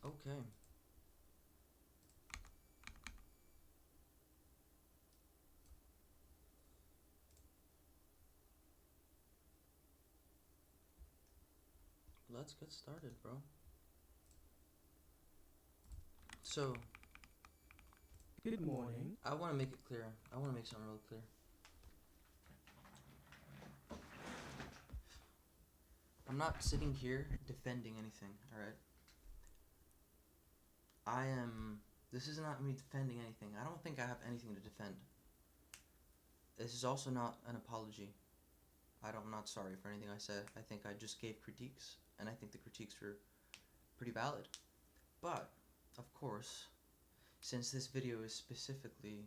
Okay. Let's get started, bro. So, Good morning. I want to make it clear. I want to make something real clear. I'm not sitting here defending anything, alright? This is not me defending anything. I don't think I have anything to defend. This is also not an apology. I'm not sorry for anything I said. I think I just gave critiques, and I think the critiques were pretty valid. But, of course, since this video is specifically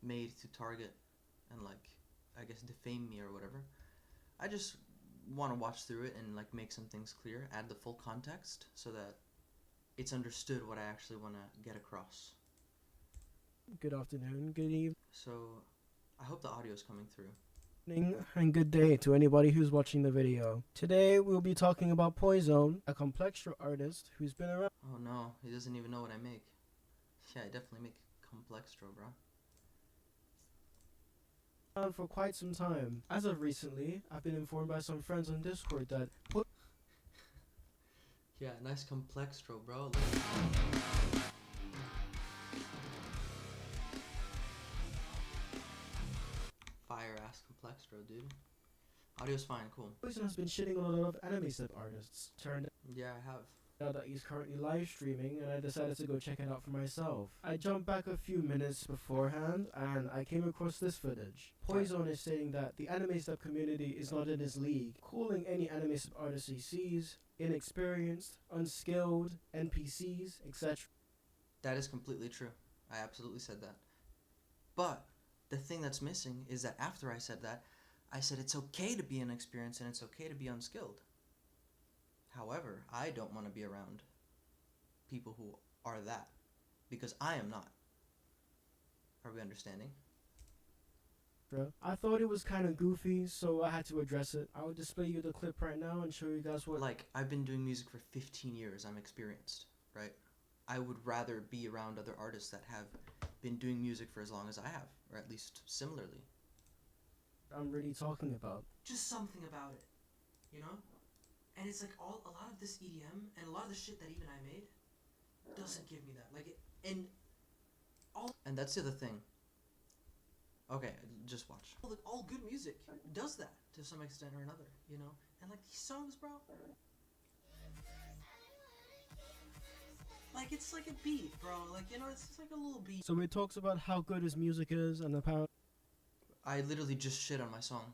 made to target and, like, I guess defame me or whatever, I just want to watch through it and, like, make some things clear, add the full context so that it's understood what I actually want to get across. Good afternoon, good evening, So, I hope the audio is coming through. and good day to anybody who's watching the video. Today we'll be talking about Poison, a Complextro artist who's been Oh no, he doesn't even know what I make. Yeah, I definitely make Complextro, bro. around for quite some time. As of recently, I've been informed by some friends on Discord that Yeah, nice Complextro, bro. Fire ass Complextro, dude. Audio's fine, cool. Poison has been shitting on a lot of anime sub artists. Turned Yeah, I have. out that he's currently live streaming, and I decided to go check it out for myself. I jumped back a few minutes beforehand, and I came across this footage. Poison is saying that the anime sub community is not in his league, calling any anime sub artist he sees inexperienced, unskilled, NPCs, etc. That is completely true. I absolutely said that. But the thing that's missing is that after I said that, I said it's okay to be inexperienced and it's okay to be unskilled. However, I don't want to be around people who are that because I am not. Are we understanding? I thought it was kind of goofy, so I had to address it. I will display you the clip right now and show you guys what. Like, I've been doing music for 15 years. I'm experienced, right? I would rather be around other artists that have been doing music for as long as I have, or at least similarly. I'm really talking about. Just something about it, you know? And it's like a lot of this EDM and a lot of the shit that even I made doesn't give me that. And that's the other thing. Okay, just watch. All good music does that to some extent or another, you know? And like these songs, bro. Like it's like a beat, bro. Like, you know, it's just like a little beat. So it talks about how good his music is and the power. I literally just shit on my song.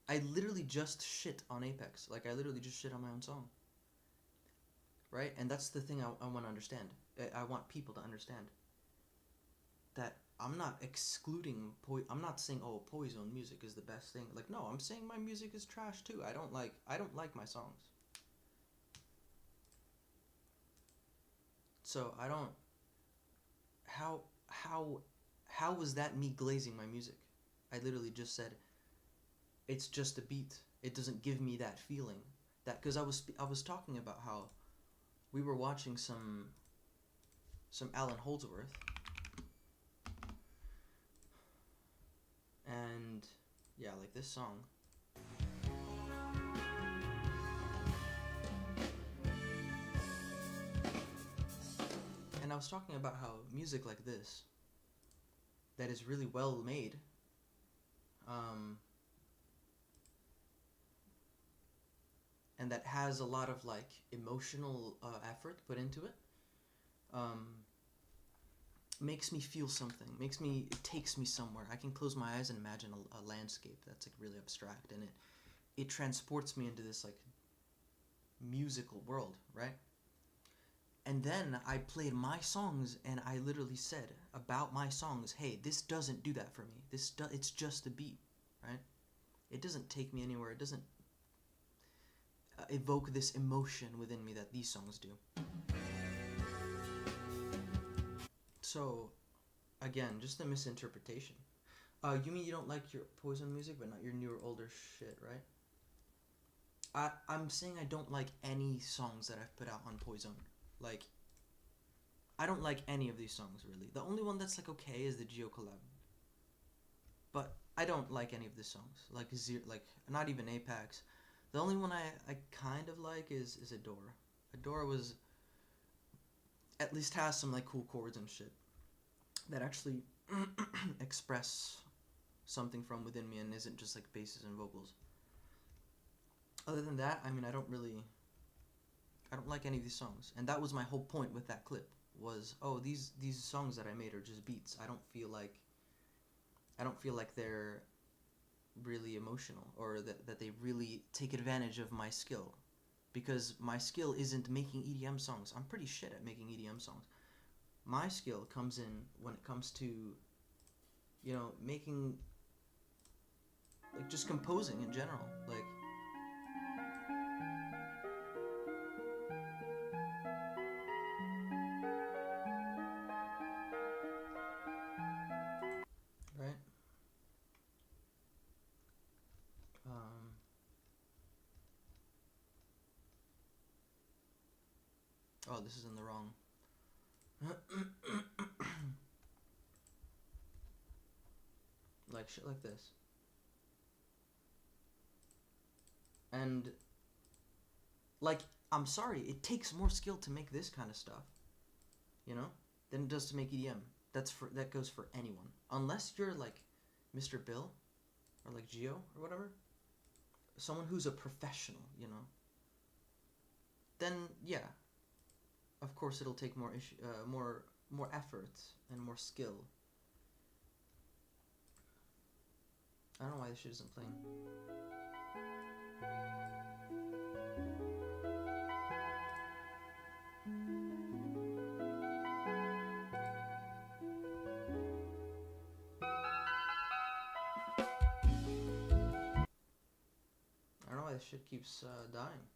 I literally just shit on Apex. Like, I literally just shit on my own song. Right? And that's the thing I want to understand. I want people to understand that I'm not excluding I'm not saying, oh, Poison music is the best thing. Like, no, I'm saying my music is trash too. I don't like my songs. So I don't. How was that me glazing my music? I literally just said it's just a beat. It doesn't give me that feeling. That because I was talking about how we were watching some Alan Holdsworth, and yeah, like this song. And I was talking about how music like this, that is really well made, and that has a lot of like emotional effort put into it, makes me feel something. It takes me somewhere. I can close my eyes and imagine a landscape that's like really abstract, and it transports me into this like musical world, right? And then I played my songs, and I literally said about my songs, hey, this doesn't do that for me. It's just a beat, right? It doesn't take me anywhere. It doesn't evoke this emotion within me that these songs do. So, again, just a misinterpretation. You mean you don't like your Poison music, but not your newer, older shit, right? I'm saying I don't like any songs that I've put out on Poison. Like, I don't like any of these songs really. The only one that's like okay is the Geo collab. But I don't like any of the songs. Like not even Apex. The only one I kind of like is Adora. Adora was at least has some like cool chords and shit that actually express something from within me and isn't just like basses and vocals. Other than that, I mean, I don't like any of these songs, and that was my whole point with that clip. Was these songs that I made are just beats. I don't feel like they're really emotional or that they really take advantage of my skill, because my skill isn't making EDM songs. I'm pretty shit at making EDM songs. My skill comes in when it comes to, making, like, just composing in general. Like, right? Oh, this is in the wrong. Like shit like this. And, like, I'm sorry, it takes more skill to make this kind of stuff, than it does to make EDM. That goes for anyone. Unless you're like Mr. Bill or like Geo or whatever. Someone who's a professional, Then yeah, of course it'll take more effort and more skill. I don't know why this shit isn't playing. I don't know why this shit keeps dying.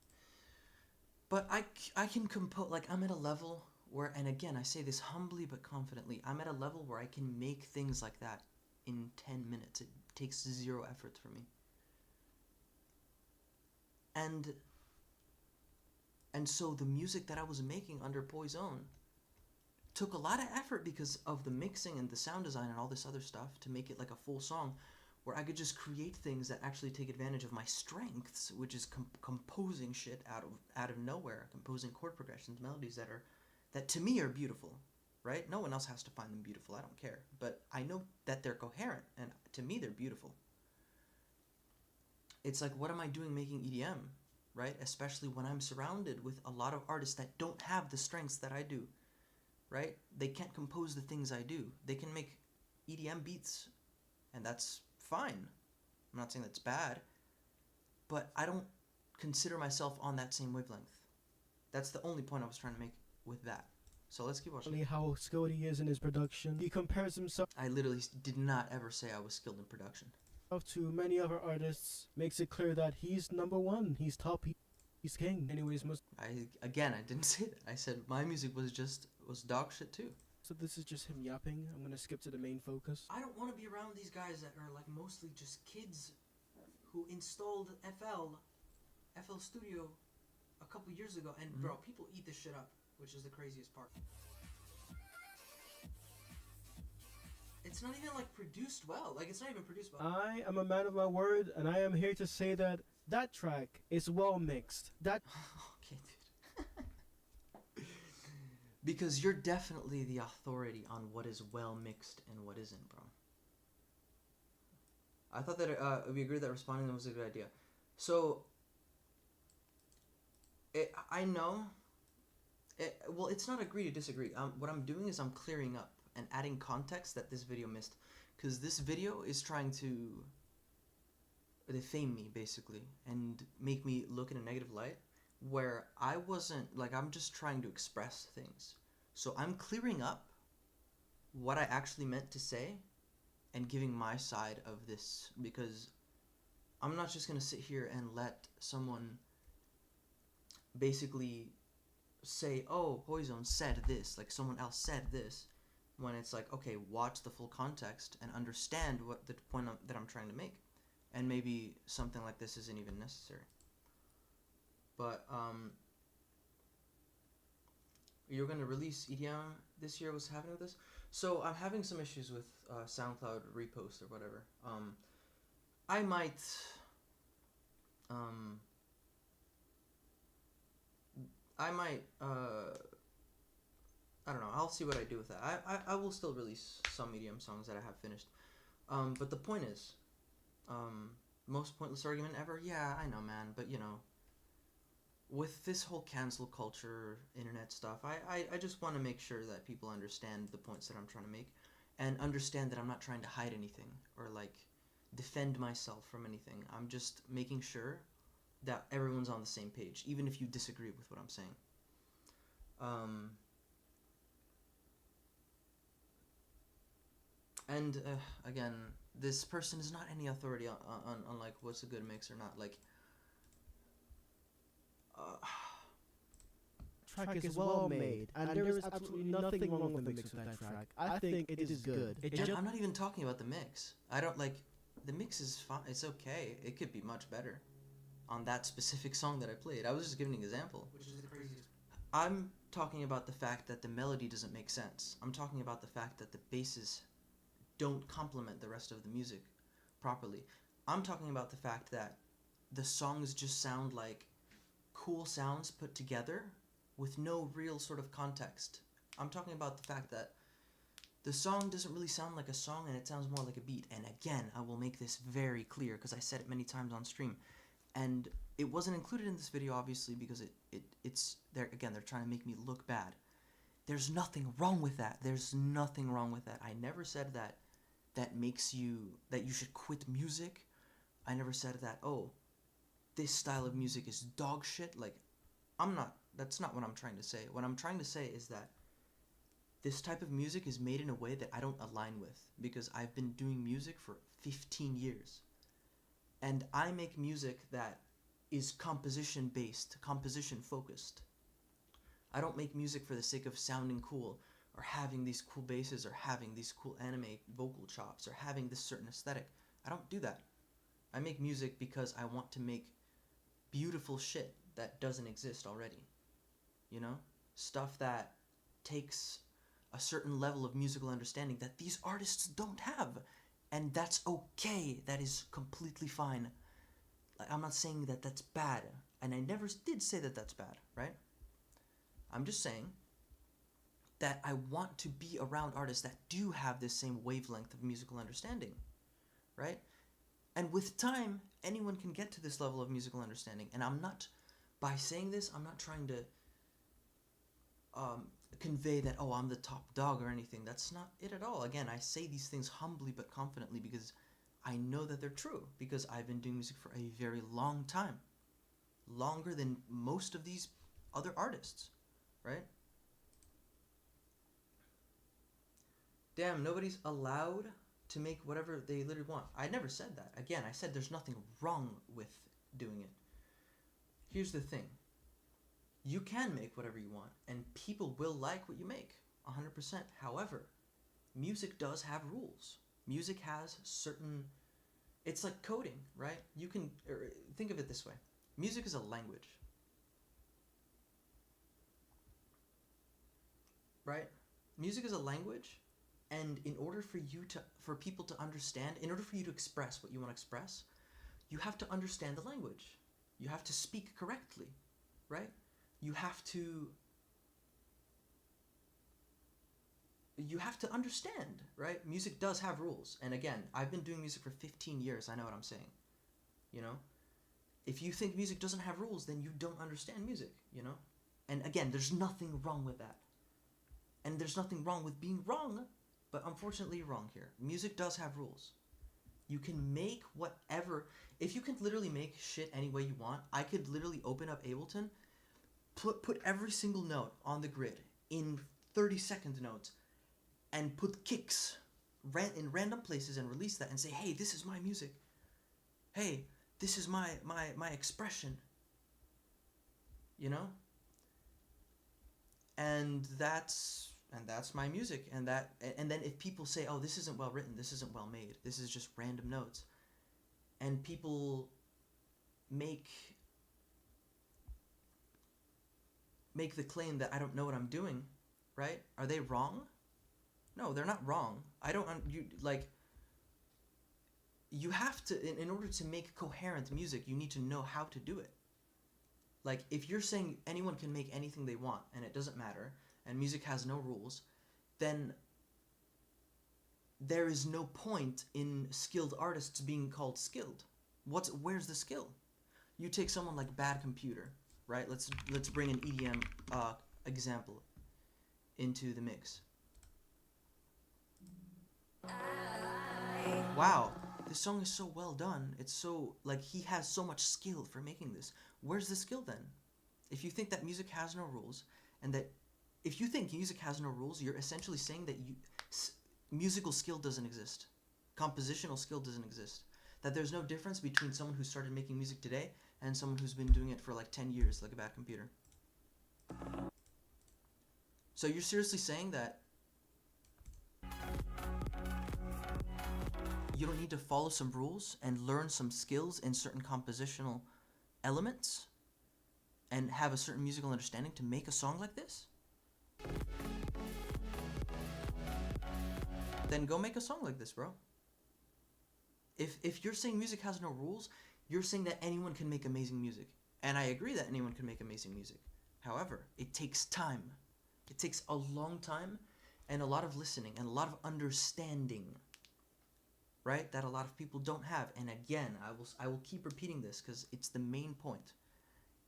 But I can compose, like, I'm at a level where, and again, I say this humbly but confidently, I'm at a level where I can make things like that in 10 minutes. It takes zero effort for me. And so the music that I was making under Poison took a lot of effort because of the mixing and the sound design and all this other stuff to make it like a full song, where I could just create things that actually take advantage of my strengths, which is composing shit out of nowhere, composing chord progressions, melodies that to me are beautiful, right? No one else has to find them beautiful. I don't care, but I know that they're coherent, and to me they're beautiful. It's like, what am I doing making EDM, right? Especially when I'm surrounded with a lot of artists that don't have the strengths that I do, right? They can't compose the things I do. They can make EDM beats, and that's fine. I'm not saying that's bad, but I don't consider myself on that same wavelength. That's the only point I was trying to make with that. So let's keep watching. How skilled he is in his production. He compares himself. I literally did not ever say I was skilled in production. To many other artists, makes it clear that he's number one. He's top. He's king. Anyways, I didn't say that. I said my music was dog shit too. So this is just him yapping. I'm gonna skip to the main focus. I don't want to be around these guys that are like mostly just kids who installed FL Studio a couple years ago, and bro, people eat this shit up, which is the craziest part. It's not even like produced well. Like, it's not even produced well. I am a man of my word, and I am here to say that that track is well mixed. That okay, dude. Because you're definitely the authority on what is well mixed and what isn't, bro. I thought that we agreed that responding was a good idea. So, I know. Well, it's not agree to disagree. What I'm doing is I'm clearing up and adding context that this video missed, because this video is trying to defame me basically and make me look in a negative light, where I wasn't, like, I'm just trying to express things. So I'm clearing up what I actually meant to say and giving my side of this, because I'm not just gonna sit here and let someone basically say, oh, Poison said this, like someone else said this, when it's like, okay, watch the full context and understand what the point that I'm trying to make, and maybe something like this isn't even necessary. But you're gonna release EDM this year. What's happening with this? So I'm having some issues with SoundCloud repost or whatever. I might um I might I don't know. I'll see what I do with that. I will still release some EDM songs that I have finished. But the point is, most pointless argument ever. Yeah, I know, man. But you know, with this whole cancel culture, internet stuff, I just want to make sure that people understand the points that I'm trying to make, and understand that I'm not trying to hide anything or like defend myself from anything. I'm just making sure that everyone's on the same page, even if you disagree with what I'm saying. And again, this person is not any authority on like what's a good mix or not. Like, uh, Track is well made, and there is absolutely nothing wrong with the mix of that track. I think it is good. I'm not even talking about the mix. I don't like the mix is fine. It's okay. It could be much better on that specific song that I played. I was just giving an example. Which is the craziest. I'm talking about the fact that the melody doesn't make sense. I'm talking about the fact that the basses don't complement the rest of the music properly. I'm talking about the fact that the songs just sound like cool sounds put together with no real sort of context. I'm talking about the fact that the song doesn't really sound like a song and it sounds more like a beat. And again, I will make this very clear because I said it many times on stream. And it wasn't included in this video, obviously, because it's there again. They're trying to make me look bad. There's nothing wrong with that. There's nothing wrong with that. I never said that you should quit music. I never said that, oh, this style of music is dog shit. Like, that's not what I'm trying to say. What I'm trying to say is that this type of music is made in a way that I don't align with because I've been doing music for 15 years. And I make music that is composition based, composition focused. I don't make music for the sake of sounding cool or having these cool basses or having these cool anime vocal chops or having this certain aesthetic. I don't do that. I make music because I want to make beautiful shit that doesn't exist already. You know? Stuff that takes a certain level of musical understanding that these artists don't have. And that's okay. That is completely fine. Like, I'm not saying that that's bad. And I never did say that that's bad, right? I'm just saying that I want to be around artists that do have this same wavelength of musical understanding, right? And with time, anyone can get to this level of musical understanding. And I'm not, by saying this, I'm not trying to convey that, oh, I'm the top dog or anything. That's not it at all. Again, I say these things humbly but confidently because I know that they're true, because I've been doing music for a very long time. Longer than most of these other artists, right? Damn, nobody's allowed to make whatever they literally want. I never said that. Again, I said there's nothing wrong with doing it. Here's the thing. You can make whatever you want, and people will like what you make, 100%. However, music does have rules. Music has certain... It's like coding, right? You can... think of it this way. Music is a language. Right? Music is a language, and in order for people to understand, in order for you to express what you want to express, you have to understand the language. You have to speak correctly, right? You have to understand, right? Music does have rules. And again, I've been doing music for 15 years. I know what I'm saying. You know? If you think music doesn't have rules, then you don't understand music, you know? And again, there's nothing wrong with that. And there's nothing wrong with being wrong, but unfortunately you're wrong here. Music does have rules. You can make whatever... If you can literally make shit any way you want, I could literally open up Ableton, put every single note on the grid in 30-second notes, and put kicks in random places and release that and say, hey, this is my music. Hey, this is my expression. You know? And that's my music. And then if people say, oh, this isn't well written, this isn't well made, this is just random notes, and people make make the claim that I don't know what I'm doing, right? Are they wrong? No, they're not wrong. I don't you have to, in order to make coherent music, you need to know how to do it. Like, if you're saying anyone can make anything they want and it doesn't matter and music has no rules, then there is no point in skilled artists being called skilled. Where's the skill? You take someone like Bad Computer, right? Let's bring an EDM example into the mix. Wow, this song is so well done. It's so, like, he has so much skill for making this. Where's the skill then? If you think that music has no rules, and that if you think music has no rules, you're essentially saying that musical skill doesn't exist. Compositional skill doesn't exist. That there's no difference between someone who started making music today and someone who's been doing it for like 10 years, like a Bad Computer. So you're seriously saying that you don't need to follow some rules and learn some skills in certain compositional elements and have a certain musical understanding to make a song like this? Then go make a song like this, bro. If you're saying music has no rules, you're saying that anyone can make amazing music. And I agree that anyone can make amazing music. However, it takes time. It takes a long time and a lot of listening and a lot of understanding, right? That a lot of people don't have. And again, I will keep repeating this because it's the main point.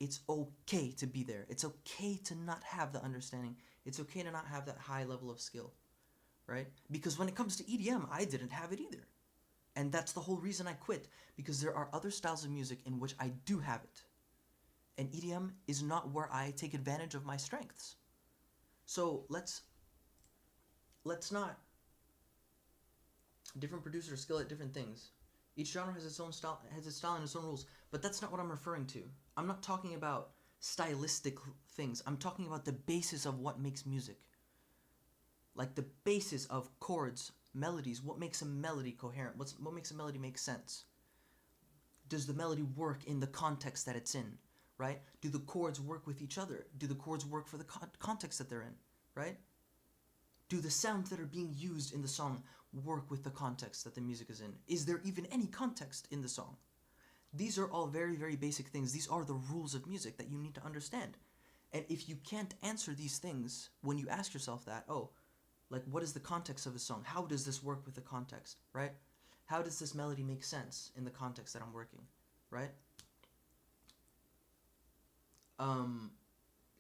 It's okay to be there. It's okay to not have the understanding. It's okay to not have that high level of skill, right? Because when it comes to EDM, I didn't have it either. And that's the whole reason I quit, because there are other styles of music in which I do have it. And EDM is not where I take advantage of my strengths. So let's not. Different producers skill at different things. Each genre has its own style, has its style and its own rules, but that's not what I'm referring to. I'm not talking about stylistic things. I'm talking about the basis of what makes music. Like the basis of chords, melodies, what makes a melody coherent? What makes a melody make sense? Does the melody work in the context that it's in, right? Do the chords work with each other? Do the chords work for the context that they're in, right? Do the sounds that are being used in the song work with the context that the music is in? Is there even any context in the song? These are all very, very basic things. These are the rules of music that you need to understand. And if you can't answer these things when you ask yourself that, oh, like, what is the context of the song? How does this work with the context, right? How does this melody make sense in the context that I'm working, right?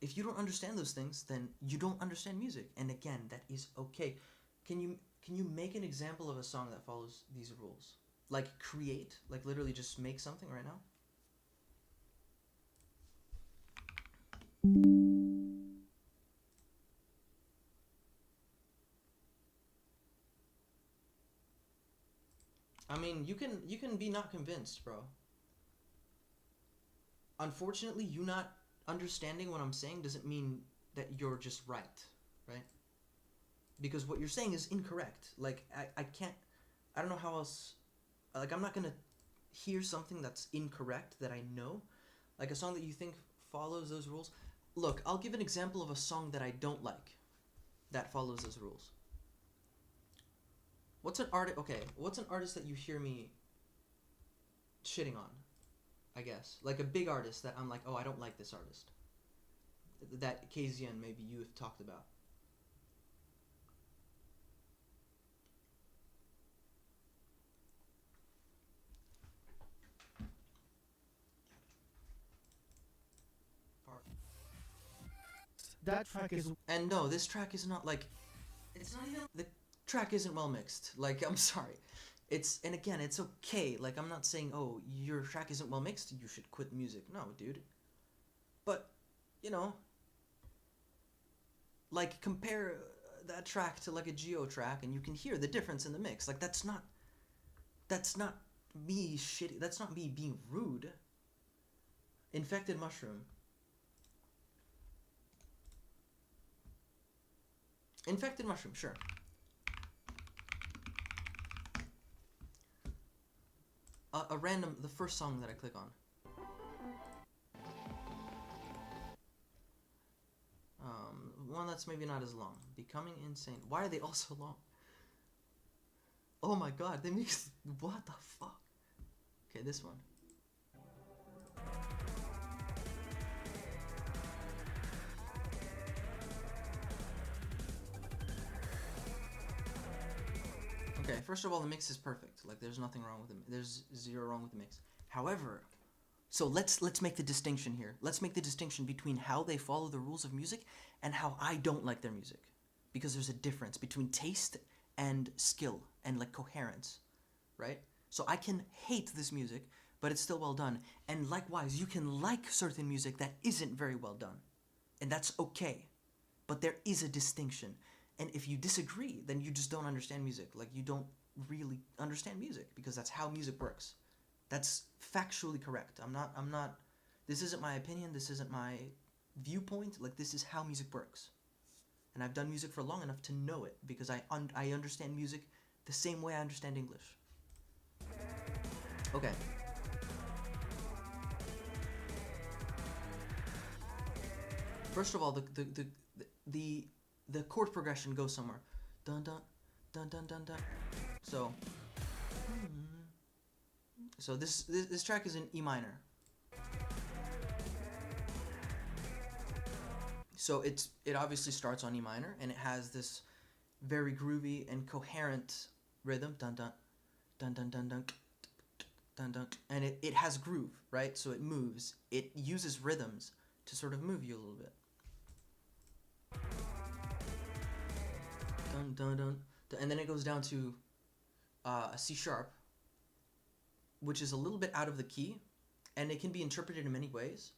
If you don't understand those things, then you don't understand music. And again, that is okay. Can you make an example of a song that follows these rules? Like create, like literally just make something right now? I mean, you can be not convinced, bro. Unfortunately, you not understanding what I'm saying doesn't mean that you're just right? Because what you're saying is incorrect. Like, I can't, I don't know how else, like, I'm not gonna hear something that's incorrect that I know. Like a song that you think follows those rules. Look, I'll give an example of a song that I don't like that follows those rules. What's an artist that you hear me shitting on, I guess? Like a big artist that I'm like, oh, I don't like this artist. That KZN maybe you have talked about. That track is... And no, this track is not like... It's not even... The track isn't well mixed. Like, I'm sorry. And again, it's okay. Like, I'm not saying, oh, your track isn't well mixed, you should quit music. No, dude. But, you know... Like, compare that track to, like, a Geo track, and you can hear the difference in the mix. Like, that's not me shitty. That's not me being rude. Infected Mushroom. Infected Mushroom, sure. The first song that I click on. that's maybe not as long. Becoming Insane. Why are they all so long? Oh my god, they mix. What the fuck? Okay, this one. Okay, first of all, the mix is perfect. Like, there's nothing wrong with it. There's zero wrong with the mix. However, so let's make the distinction here. Let's make the distinction between how they follow the rules of music and how I don't like their music, because there's a difference between taste and skill and like coherence, right? So I can hate this music, but it's still well done. And likewise, you can like certain music that isn't very well done, and that's okay. But there is a distinction. And if you disagree, then you just don't understand music. Like, you don't really understand music, because that's how music works. That's factually correct. I'm not, this isn't my opinion, this isn't my viewpoint. Like, this is how music works. And I've done music for long enough to know it, because I understand music the same way I understand English. Okay. First of all, the chord progression goes somewhere. Dun dun dun dun dun dun. So this track is in E minor. So it obviously starts on E minor, and it has this very groovy and coherent rhythm. Dun dun dun dun dun dun dun dun. And it has groove, right? So it moves. It uses rhythms to sort of move you a little bit. Dun, dun, dun, dun, and then it goes down to a C sharp, which is a little bit out of the key, and it can be interpreted in many ways.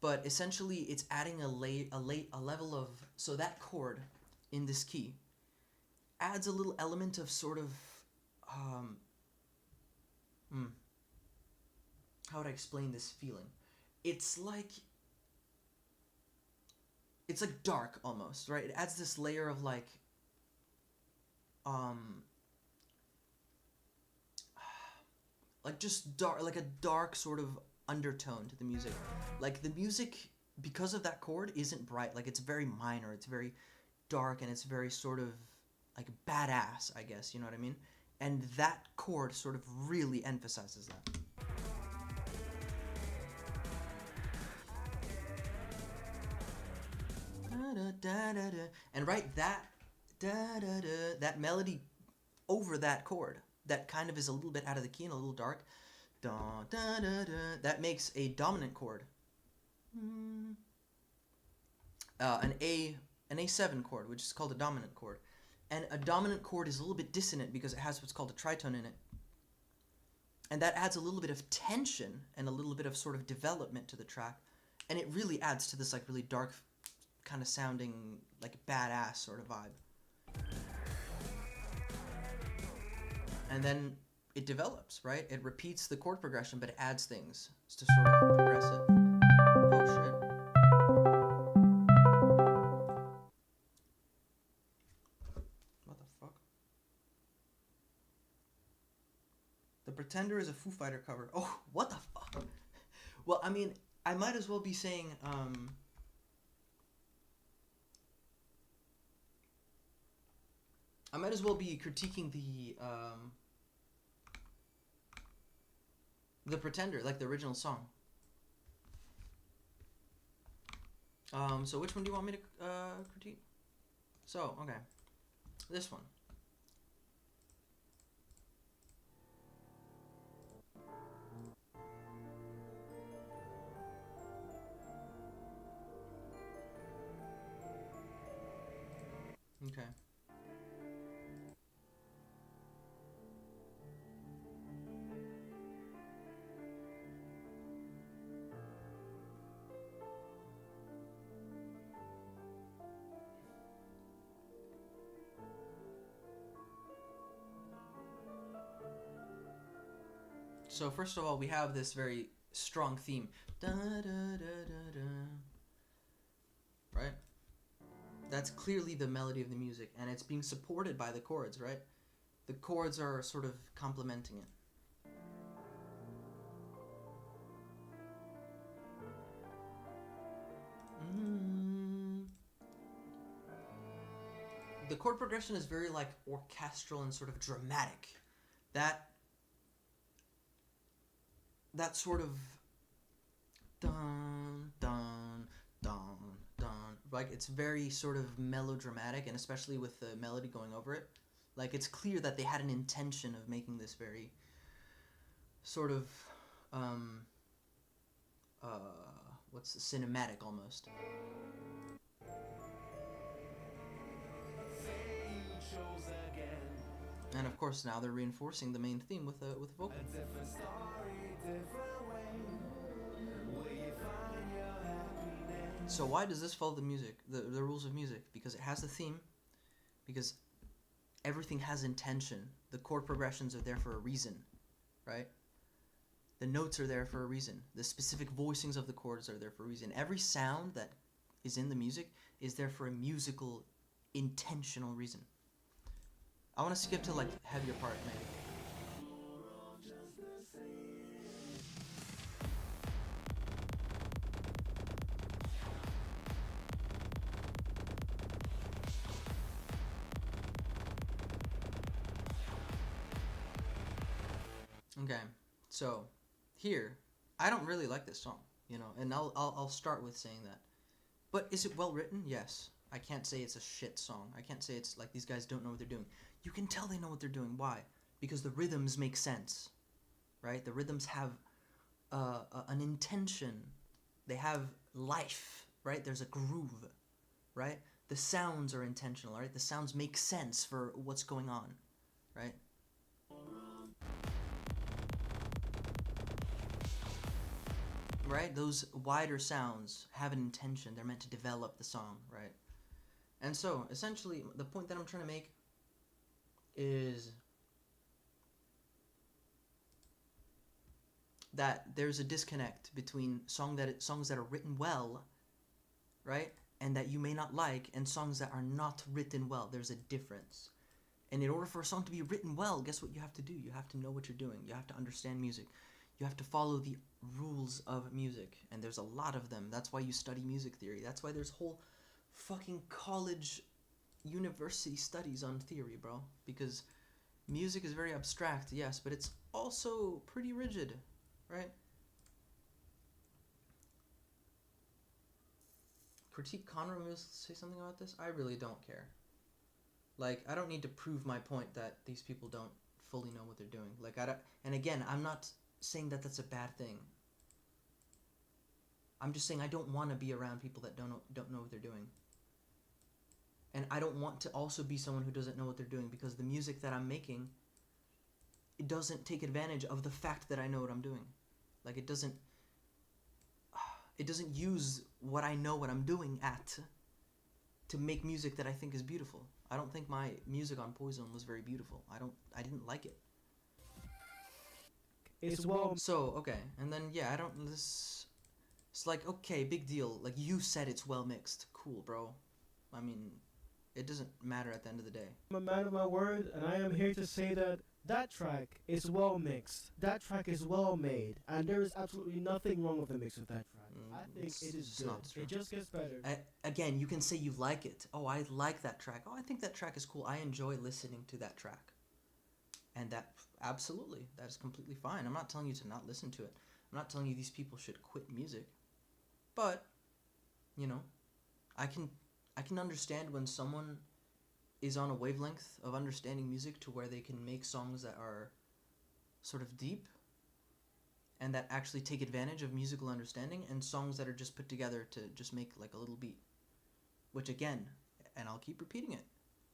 But essentially, it's adding a level of, so that chord in this key adds a little element of sort of how would I explain this feeling? It's like dark almost, right? It adds this layer of like just dark, like a dark sort of undertone to the music. Like, the music, because of that chord, isn't bright. Like, it's very minor, it's very dark, and it's very sort of like badass, I guess, you know what I mean? And that chord sort of really emphasizes that. And right, that melody over that chord that kind of is a little bit out of the key and a little dark, that makes a dominant chord, an A7 chord, which is called a dominant chord. And a dominant chord is a little bit dissonant because it has what's called a tritone in it, and that adds a little bit of tension and a little bit of sort of development to the track, and it really adds to this like really dark kind of sounding like badass sort of vibe. And then it develops, right? It repeats the chord progression, but it adds things to sort of progress it. Oh shit. What the fuck? The Pretender is a Foo Fighter cover. Oh, what the fuck? Well, I mean, I might as well be saying, I might as well be critiquing the Pretender, like the original song. So which one do you want me to critique? So, okay. This one. Okay. So first of all, we have this very strong theme. Da, da, da, da, da. Right? That's clearly the melody of the music, and it's being supported by the chords, right? The chords are sort of complementing it. the chord progression is very like orchestral and sort of dramatic. That sort of dun dun dun dun, like it's very sort of melodramatic, and especially with the melody going over it, like it's clear that they had an intention of making this very sort of um what's cinematic almost. And of course now they're reinforcing the main theme with a vocal. So why does this follow the music, the rules of music? Because it has the theme, because everything has intention. The chord progressions are there for a reason, right? The notes are there for a reason. The specific voicings of the chords are there for a reason. Every sound that is in the music is there for a musical, intentional reason. I want to skip to like heavier part maybe. Okay, so here, I don't really like this song, you know, and I'll start with saying that. But is it well written? Yes. I can't say it's a shit song. I can't say it's like these guys don't know what they're doing. You can tell they know what they're doing. Why? Because the rhythms make sense, right? The rhythms have an intention. They have life, right? There's a groove, right? The sounds are intentional, right? The sounds make sense for what's going on, right? Right? Those wider sounds have an intention. They're meant to develop the song, right? And so, essentially, the point that I'm trying to make is that there's a disconnect between songs that are written well, right, and that you may not like, and songs that are not written well. There's a difference. And in order for a song to be written well, guess what you have to do? You have to know what you're doing. You have to understand music. You have to follow the rules of music, and there's a lot of them. That's why you study music theory. That's why there's whole fucking college university studies on theory, bro, because music is very abstract, yes, but it's also pretty rigid, right? Critique Conroe, maybe say something about this. I really don't care. Like, I don't need to prove my point that these people don't fully know what they're doing. Like, I don't, and again, I'm not saying that that's a bad thing. I'm just saying I don't want to be around people that don't know what they're doing. And I don't want to also be someone who doesn't know what they're doing, because the music that I'm making, it doesn't take advantage of the fact that I know what I'm doing. Like, it doesn't use what I know what I'm doing at to make music that I think is beautiful. I don't think my music on Poison was very beautiful. I didn't like it. It's well. So, okay, and then yeah, it's like, okay, big deal. Like, you said it's well mixed. Cool, bro. I mean, it doesn't matter at the end of the day. I'm a man of my word, and I am here to say that that track is well mixed. That track is well made, and there is absolutely nothing wrong with the mix of that track. I think it is good. It just gets better. Again, you can say you like it. Oh, I like that track. Oh, I think that track is cool. I enjoy listening to that track. And that, absolutely, that is completely fine. I'm not telling you to not listen to it. I'm not telling you these people should quit music. But, you know, I can understand when someone is on a wavelength of understanding music to where they can make songs that are sort of deep and that actually take advantage of musical understanding, and songs that are just put together to just make like a little beat. Which again, and I'll keep repeating it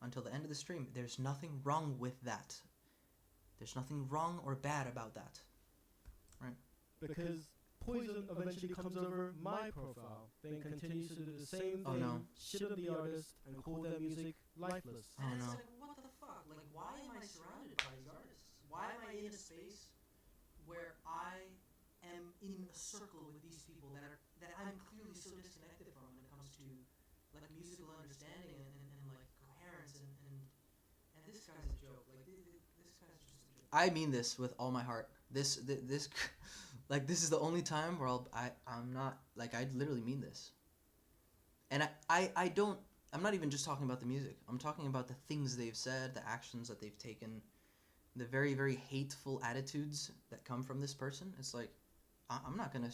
until the end of the stream, there's nothing wrong with that. There's nothing wrong or bad about that. Right? Because Poison eventually comes over my profile, then continues to do the same thing, shit on the artist, and call their music lifeless. Oh no. It's like, what the fuck? Like, why am I surrounded by these artists? Why am I in a space where I am in a circle with these people that I'm clearly so disconnected from when it comes to like musical understanding and like coherence and this guy's a joke. Like this guy's just a joke. I mean this with all my heart. This like, this is the only time where I'm not, like, I literally mean this. And I don't, I'm not even just talking about the music. I'm talking about the things they've said, the actions that they've taken, the very, very hateful attitudes that come from this person. It's like, I'm not gonna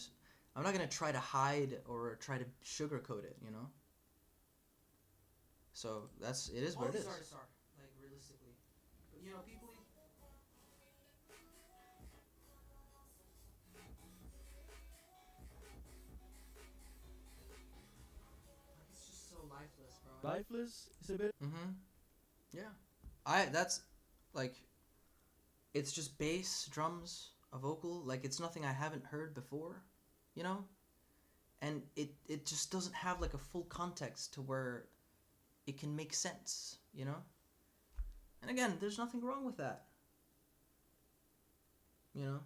try to hide or try to sugarcoat it, you know. So it is All what it these is. artists are, like, realistically. But, you know, people... It's just so lifeless, bro. Lifeless is a bit. Mm-hmm. Yeah. That's, like, it's just bass, drums, a vocal. Like, it's nothing I haven't heard before, you know? And it just doesn't have, like, a full context to where it can make sense, you know? And again, there's nothing wrong with that. You know?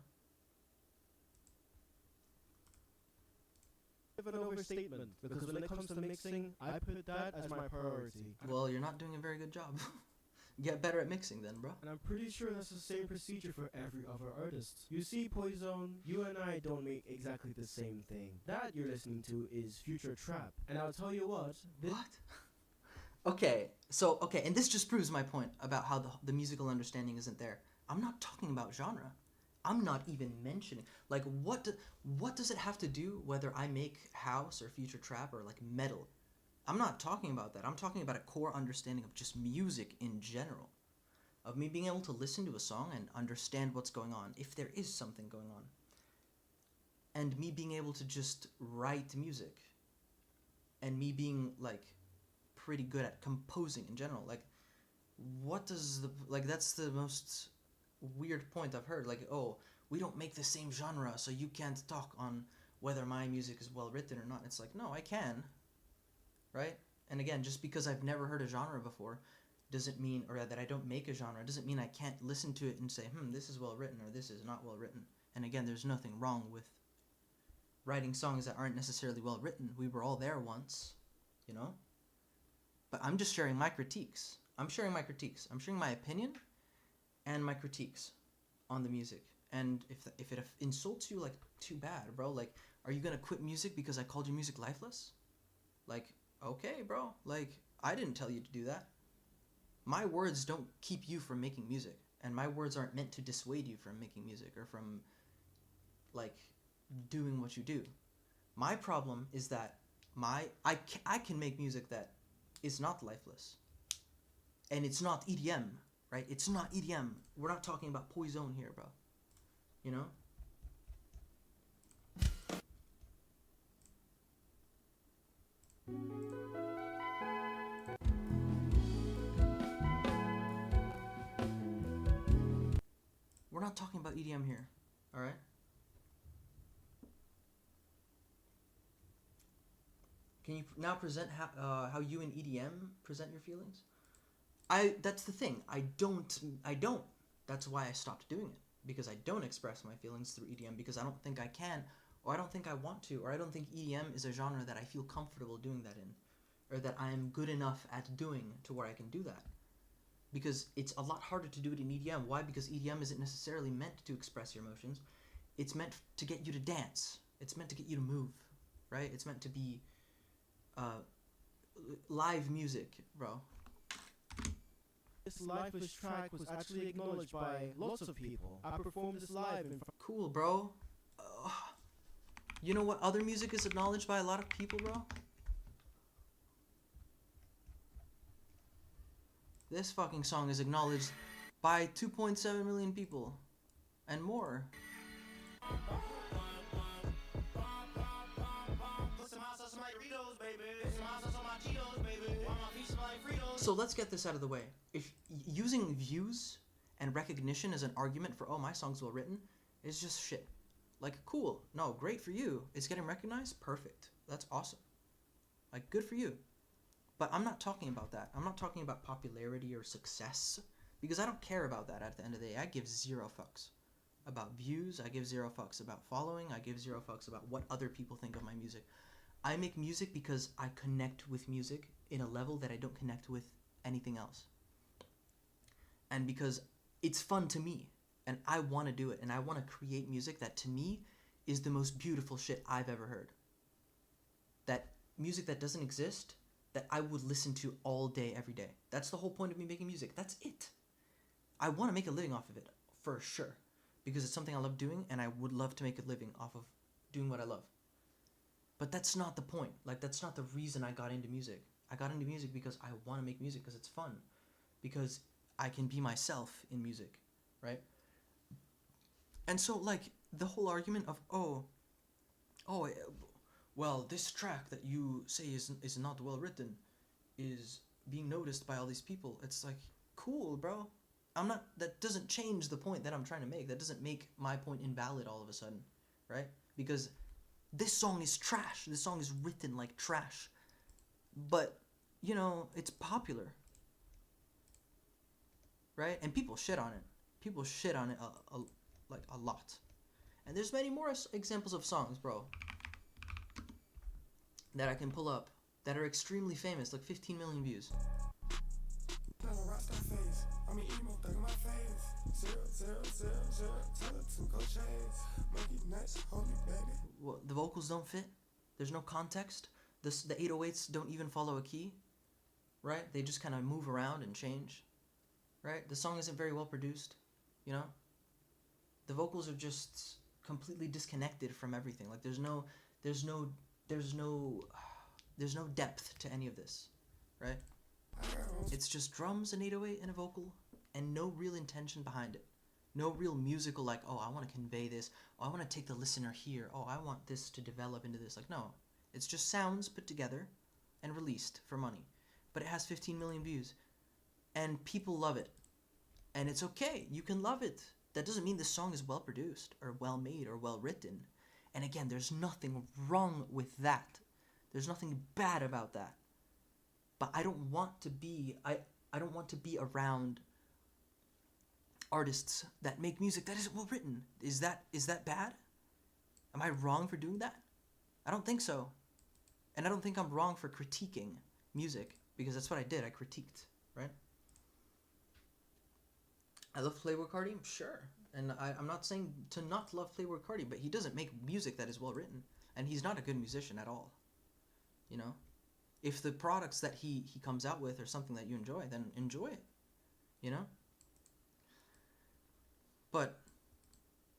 Of an overstatement, because when it comes to mixing, I put that as my priority. Well, you're not doing a very good job. Get better at mixing then, bro. And I'm pretty sure that's the same procedure for every other artist. You see, Poison, you and I don't make exactly the same thing. That you're listening to is future trap. And I'll tell you what, What? Okay, and this just proves my point about how the musical understanding isn't there. I'm not talking about genre. I'm not even mentioning, like, what does it have to do whether I make house or future trap or, like, metal? I'm not talking about that. I'm talking about a core understanding of just music in general. Of me being able to listen to a song and understand what's going on, if there is something going on. And me being able to just write music. And me being, like, pretty good at composing in general. Like, what does that's the most weird point I've heard. Like, oh, we don't make the same genre, so you can't talk on whether my music is well written or not. It's like, no, I can. Right? And again, just because I've never heard a genre before doesn't mean, or that I don't make a genre, doesn't mean I can't listen to it and say, this is well written or this is not well written. And again, there's nothing wrong with writing songs that aren't necessarily well written. We were all there once, you know? But I'm just sharing my critiques. I'm sharing my opinion and my critiques on the music. And if it insults you, like, too bad, bro. Like, are you gonna quit music because I called your music lifeless? Like, okay, bro. Like, I didn't tell you to do that. My words don't keep you from making music. And my words aren't meant to dissuade you from making music or from, like, doing what you do. My problem is that I can make music that is not lifeless. And it's not EDM, right? It's not EDM. We're not talking about Poison here, bro. You know? We're not talking about EDM here, alright? Can you now present how you in EDM present your feelings? That's the thing. I don't. That's why I stopped doing it. Because I don't express my feelings through EDM because I don't think I can, or I don't think I want to, or I don't think EDM is a genre that I feel comfortable doing that in, or that I am good enough at doing to where I can do that. Because it's a lot harder to do it in EDM. Why? Because EDM isn't necessarily meant to express your emotions. It's meant to get you to dance. It's meant to get you to move, right? It's meant to be live music, bro. This lifeless track was actually acknowledged by lots of people. I performed this live in Cool, bro. You know what other music is acknowledged by a lot of people, bro? This fucking song is acknowledged by 2.7 million people and more. So let's get this out of the way. If using views and recognition as an argument for, oh, my song's well written, is just shit. Like, cool. No, great for you. It's getting recognized? Perfect. That's awesome. Like, good for you. But I'm not talking about that. I'm not talking about popularity or success. Because I don't care about that at the end of the day. I give zero fucks about views. I give zero fucks about following. I give zero fucks about what other people think of my music. I make music because I connect with music in a level that I don't connect with anything else. And because it's fun to me. And I want to do it. And I want to create music that to me is the most beautiful shit I've ever heard. That music that doesn't exist that I would listen to all day, every day. That's the whole point of me making music. That's it. I want to make a living off of it, for sure. Because it's something I love doing, and I would love to make a living off of doing what I love. But that's not the point. Like, that's not the reason I got into music. I got into music because I want to make music because it's fun. Because I can be myself in music, right? And so, like, the whole argument of, well, this track that you say is not well written is being noticed by all these people. It's like, cool, bro. That doesn't change the point that I'm trying to make. That doesn't make my point invalid all of a sudden, right? Because this song is trash. This song is written like trash. But, you know, it's popular, right? And people shit on it. People shit on it a lot. And there's many more examples of songs, bro, that I can pull up that are extremely famous, like 15 million views. Well, the vocals don't fit. There's no context. The 808s don't even follow a key, right? They just kind of move around and change, right? The song isn't very well produced, you know? The vocals are just completely disconnected from everything. Like there's no depth to any of this, right? It's just drums, an 808, and a vocal, and no real intention behind it. No real musical, like, oh, I want to convey this. Oh, I want to take the listener here. Oh, I want this to develop into this. Like, no. It's just sounds put together and released for money. But it has 15 million views. And people love it. And it's okay. You can love it. That doesn't mean the song is well produced or well made or well written. And again, there's nothing wrong with that. There's nothing bad about that. But I don't want to be around artists that make music that isn't well written. Is that bad? Am I wrong for doing that? I don't think so. And I don't think I'm wrong for critiquing music, because that's what I did. I critiqued, right? I love Playboi Carti, sure. And I'm not saying to not love Playboi Carti, but he doesn't make music that is well written. And he's not a good musician at all. You know? If the products that he comes out with are something that you enjoy, then enjoy it. You know? But,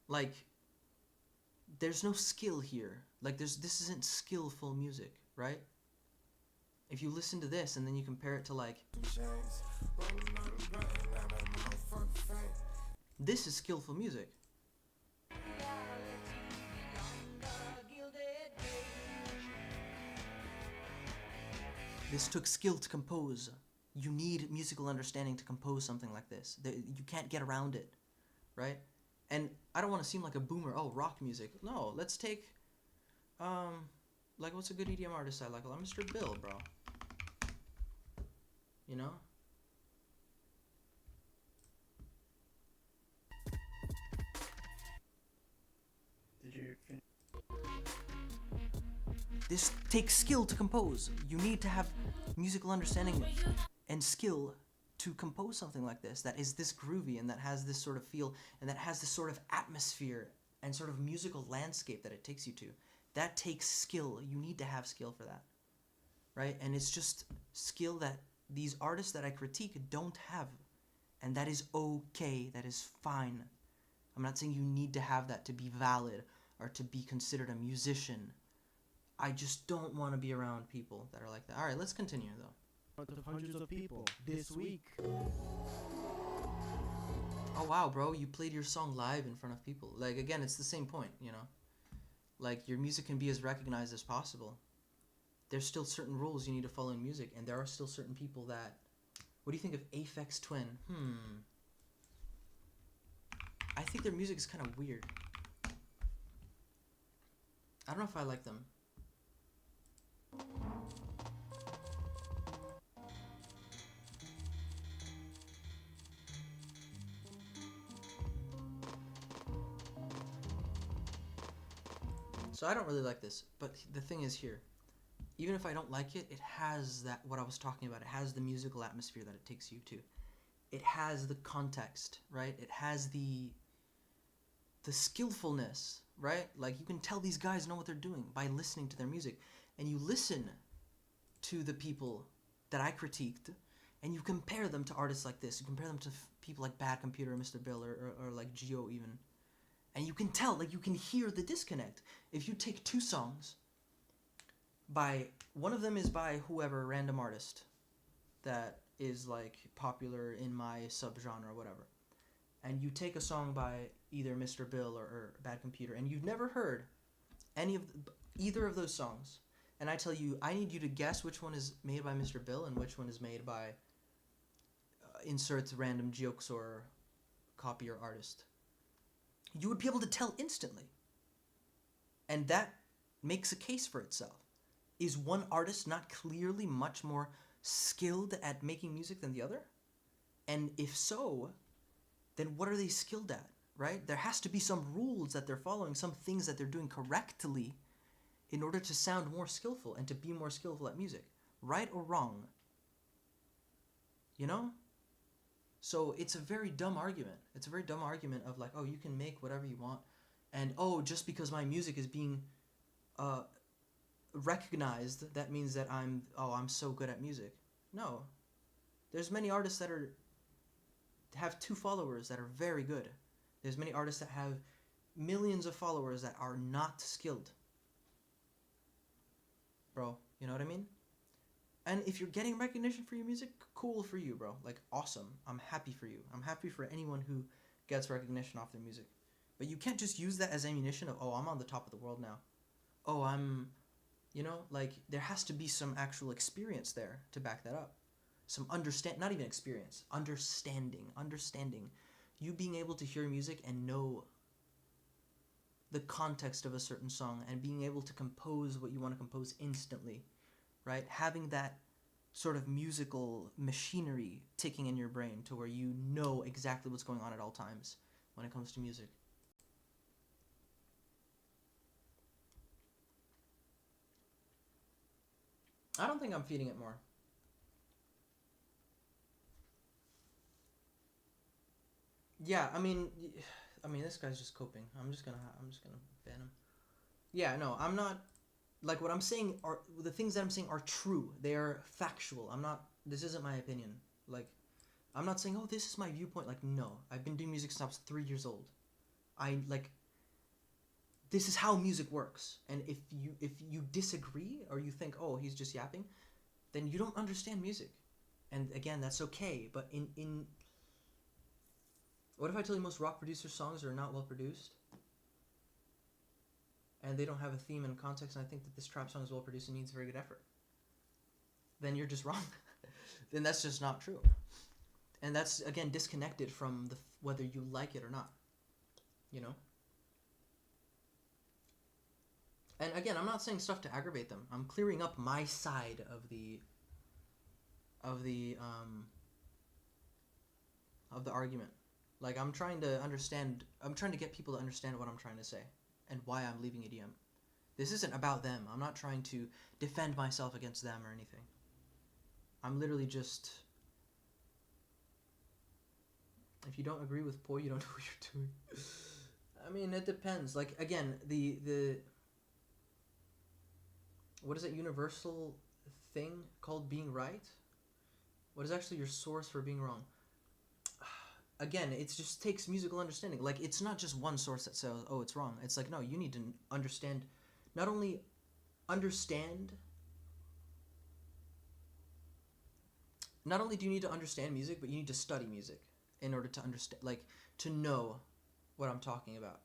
like, there's no skill here. Like, this isn't skillful music, right? If you listen to this and then you compare it to, like, this is skillful music. This took skill to compose. You need musical understanding to compose something like this. You can't get around it, right? And I don't want to seem like a boomer. Oh, rock music. No, let's take, like, what's a good EDM artist I like? Mr. Bill, bro. You know? This takes skill to compose. You need to have musical understanding and skill to compose something like this that is this groovy and that has this sort of feel and that has this sort of atmosphere and sort of musical landscape that it takes you to. That takes skill. You need to have skill for that, right? And it's just skill that these artists that I critique don't have, and that is okay. That is fine. I'm not saying you need to have that to be valid or to be considered a musician. I just don't want to be around people that are like that. All right, let's continue though. Of hundreds of people this week. Oh wow, bro, you played your song live in front of people. Like, again, it's the same point, you know? Like, your music can be as recognized as possible. There's still certain rules you need to follow in music, and there are still certain people that... What do you think of Aphex Twin? I think their music is kind of weird. I don't know if I like them. So I don't really like this, but the thing is here, even if I don't like it, it has that, what I was talking about, it has the musical atmosphere that it takes you to. It has the context, right? It has the skillfulness, right? Like, you can tell these guys know what they're doing by listening to their music. And you listen to the people that I critiqued, and you compare them to artists like this. You compare them to people like Bad Computer, Mr. Bill, or like Geo even. And you can tell, like you can hear the disconnect. If you take two songs by, one of them is by whoever, random artist that is like popular in my subgenre or whatever. And you take a song by either Mr. Bill or Bad Computer, and you've never heard either of those songs. And I tell you, I need you to guess which one is made by Mr. Bill and which one is made by insert random jokes or copy or artist. You would be able to tell instantly. And that makes a case for itself. Is one artist not clearly much more skilled at making music than the other? And if so, then what are they skilled at, right? There has to be some rules that they're following, some things that they're doing correctly in order to sound more skillful and to be more skillful at music. Right or wrong? You know? So it's a very dumb argument. It's a very dumb argument of like, oh, you can make whatever you want, and oh, just because my music is being recognized, that means that I'm so good at music. No. There's many artists that have 2 followers that are very good. There's many artists that have millions of followers that are not skilled. Bro, you know what I mean? And if you're getting recognition for your music, cool for you, bro. Like, awesome. I'm happy for you. I'm happy for anyone who gets recognition off their music. But you can't just use that as ammunition of, oh, I'm on the top of the world now. Oh, I'm, you know, like, there has to be some actual experience there to back that up. Some not even experience, understanding. You being able to hear music and know the context of a certain song and being able to compose what you want to compose instantly, right? Having that sort of musical machinery ticking in your brain to where you know exactly what's going on at all times when it comes to music. I don't think I'm feeding it more. Yeah, I mean, this guy's just coping. I'm just gonna ban him. Yeah, no, I'm not. Like, what I'm saying are the things that I'm saying are true. They are factual. This isn't my opinion. Like, I'm not saying, oh, this is my viewpoint. Like, no, I've been doing music since I was 3 years old. This is how music works. And if you disagree or you think, oh, he's just yapping, then you don't understand music. And again, that's okay. But in what if I tell you most rock producer songs are not well produced? And they don't have a theme and context, and I think that this trap song is well produced and needs very good effort. Then you're just wrong. Then that's just not true. And that's, again, disconnected from whether you like it or not. You know? And again, I'm not saying stuff to aggravate them. I'm clearing up my side of the argument. Like, I'm trying to get people to understand what I'm trying to say and why I'm leaving EDM. This isn't about them. I'm not trying to defend myself against them or anything. I'm literally just, if you don't agree with Poi, you don't know what you're doing. I mean, it depends. Like, again, the what is that universal thing called being right? What is actually your source for being wrong? Again, it just takes musical understanding. Like, it's not just one source that says, oh, it's wrong. It's like, no, you need to understand, not only do you need to understand music, but you need to study music in order to understand, like, to know what I'm talking about.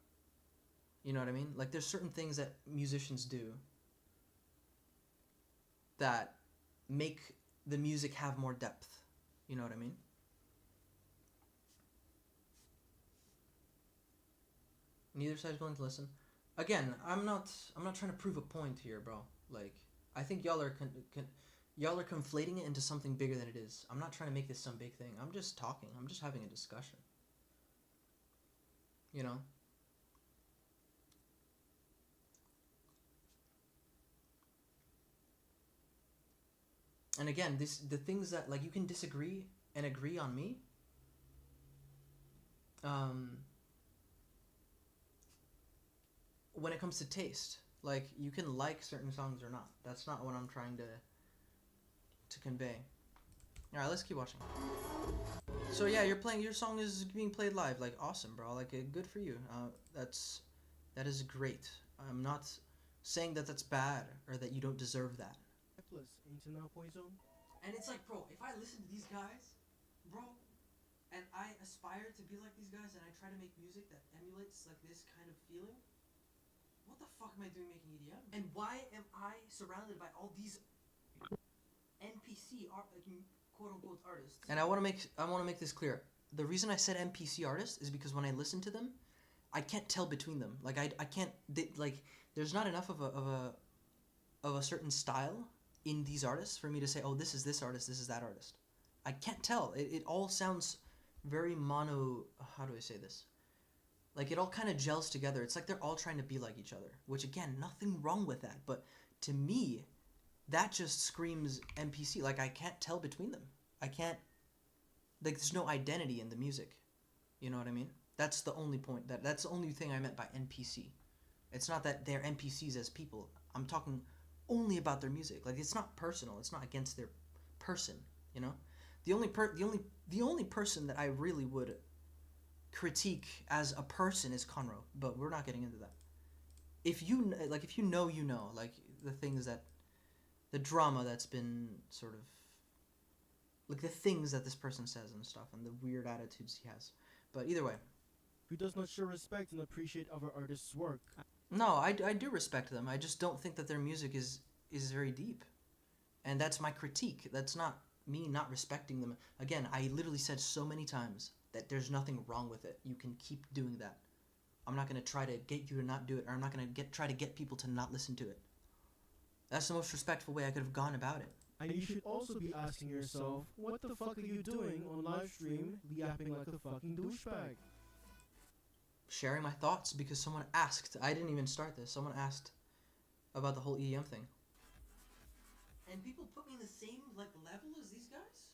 You know what I mean? Like, there's certain things that musicians do that make the music have more depth. You know what I mean? Neither side's willing to listen. Again, I'm not trying to prove a point here, bro. Like, I think y'all are conflating it into something bigger than it is. I'm not trying to make this some big thing. I'm just talking. I'm just having a discussion. You know? And again, the things that, like, you can disagree and agree on me. When it comes to taste, like, you can like certain songs or not. That's not what I'm trying to to convey. All right, let's keep watching. So yeah, your song is being played live. Like, awesome, bro. Like, good for you. That is great. I'm not saying that that's bad or that you don't deserve that. Plus, ain't it now, Poison? And it's like, bro, if I listen to these guys, bro, and I aspire to be like these guys, and I try to make music that emulates like this kind of feeling, what the fuck am I doing making EDM? And why am I surrounded by all these NPC art, like quote unquote artists? And I want to make this clear. The reason I said NPC artist is because when I listen to them, I can't tell between them. Like I can't like there's not enough of a certain style in these artists for me to say, oh, this is this artist, this is that artist. I can't tell. It all sounds very mono. How do I say this? Like, it all kind of gels together. It's like they're all trying to be like each other, which, again, nothing wrong with that. But to me, that just screams NPC. Like, I can't tell between them. I can't, like, there's no identity in the music. You know what I mean? That's the only point. That's the only thing I meant by NPC. It's not that they're NPCs as people. I'm talking only about their music. Like, it's not personal. It's not against their person, you know? The only person that I really would critique as a person is Conro, but we're not getting into that. If you know, like the things that, the drama that's been sort of, like the things that this person says and stuff, and the weird attitudes he has. But either way. Who does not show respect and appreciate other artists' work? No, I do respect them. I just don't think that their music is very deep. And that's my critique. That's not me not respecting them. Again, I literally said so many times that there's nothing wrong with it. You can keep doing that. I'm not going to try to get you to not do it, or I'm not going to try to get people to not listen to it. That's the most respectful way I could have gone about it. And you should also be asking yourself, what the fuck are you doing on live stream, yapping like a fucking douchebag? Sharing my thoughts because someone asked. I didn't even start this. Someone asked about the whole EDM thing. And people put me in the same like level as these guys?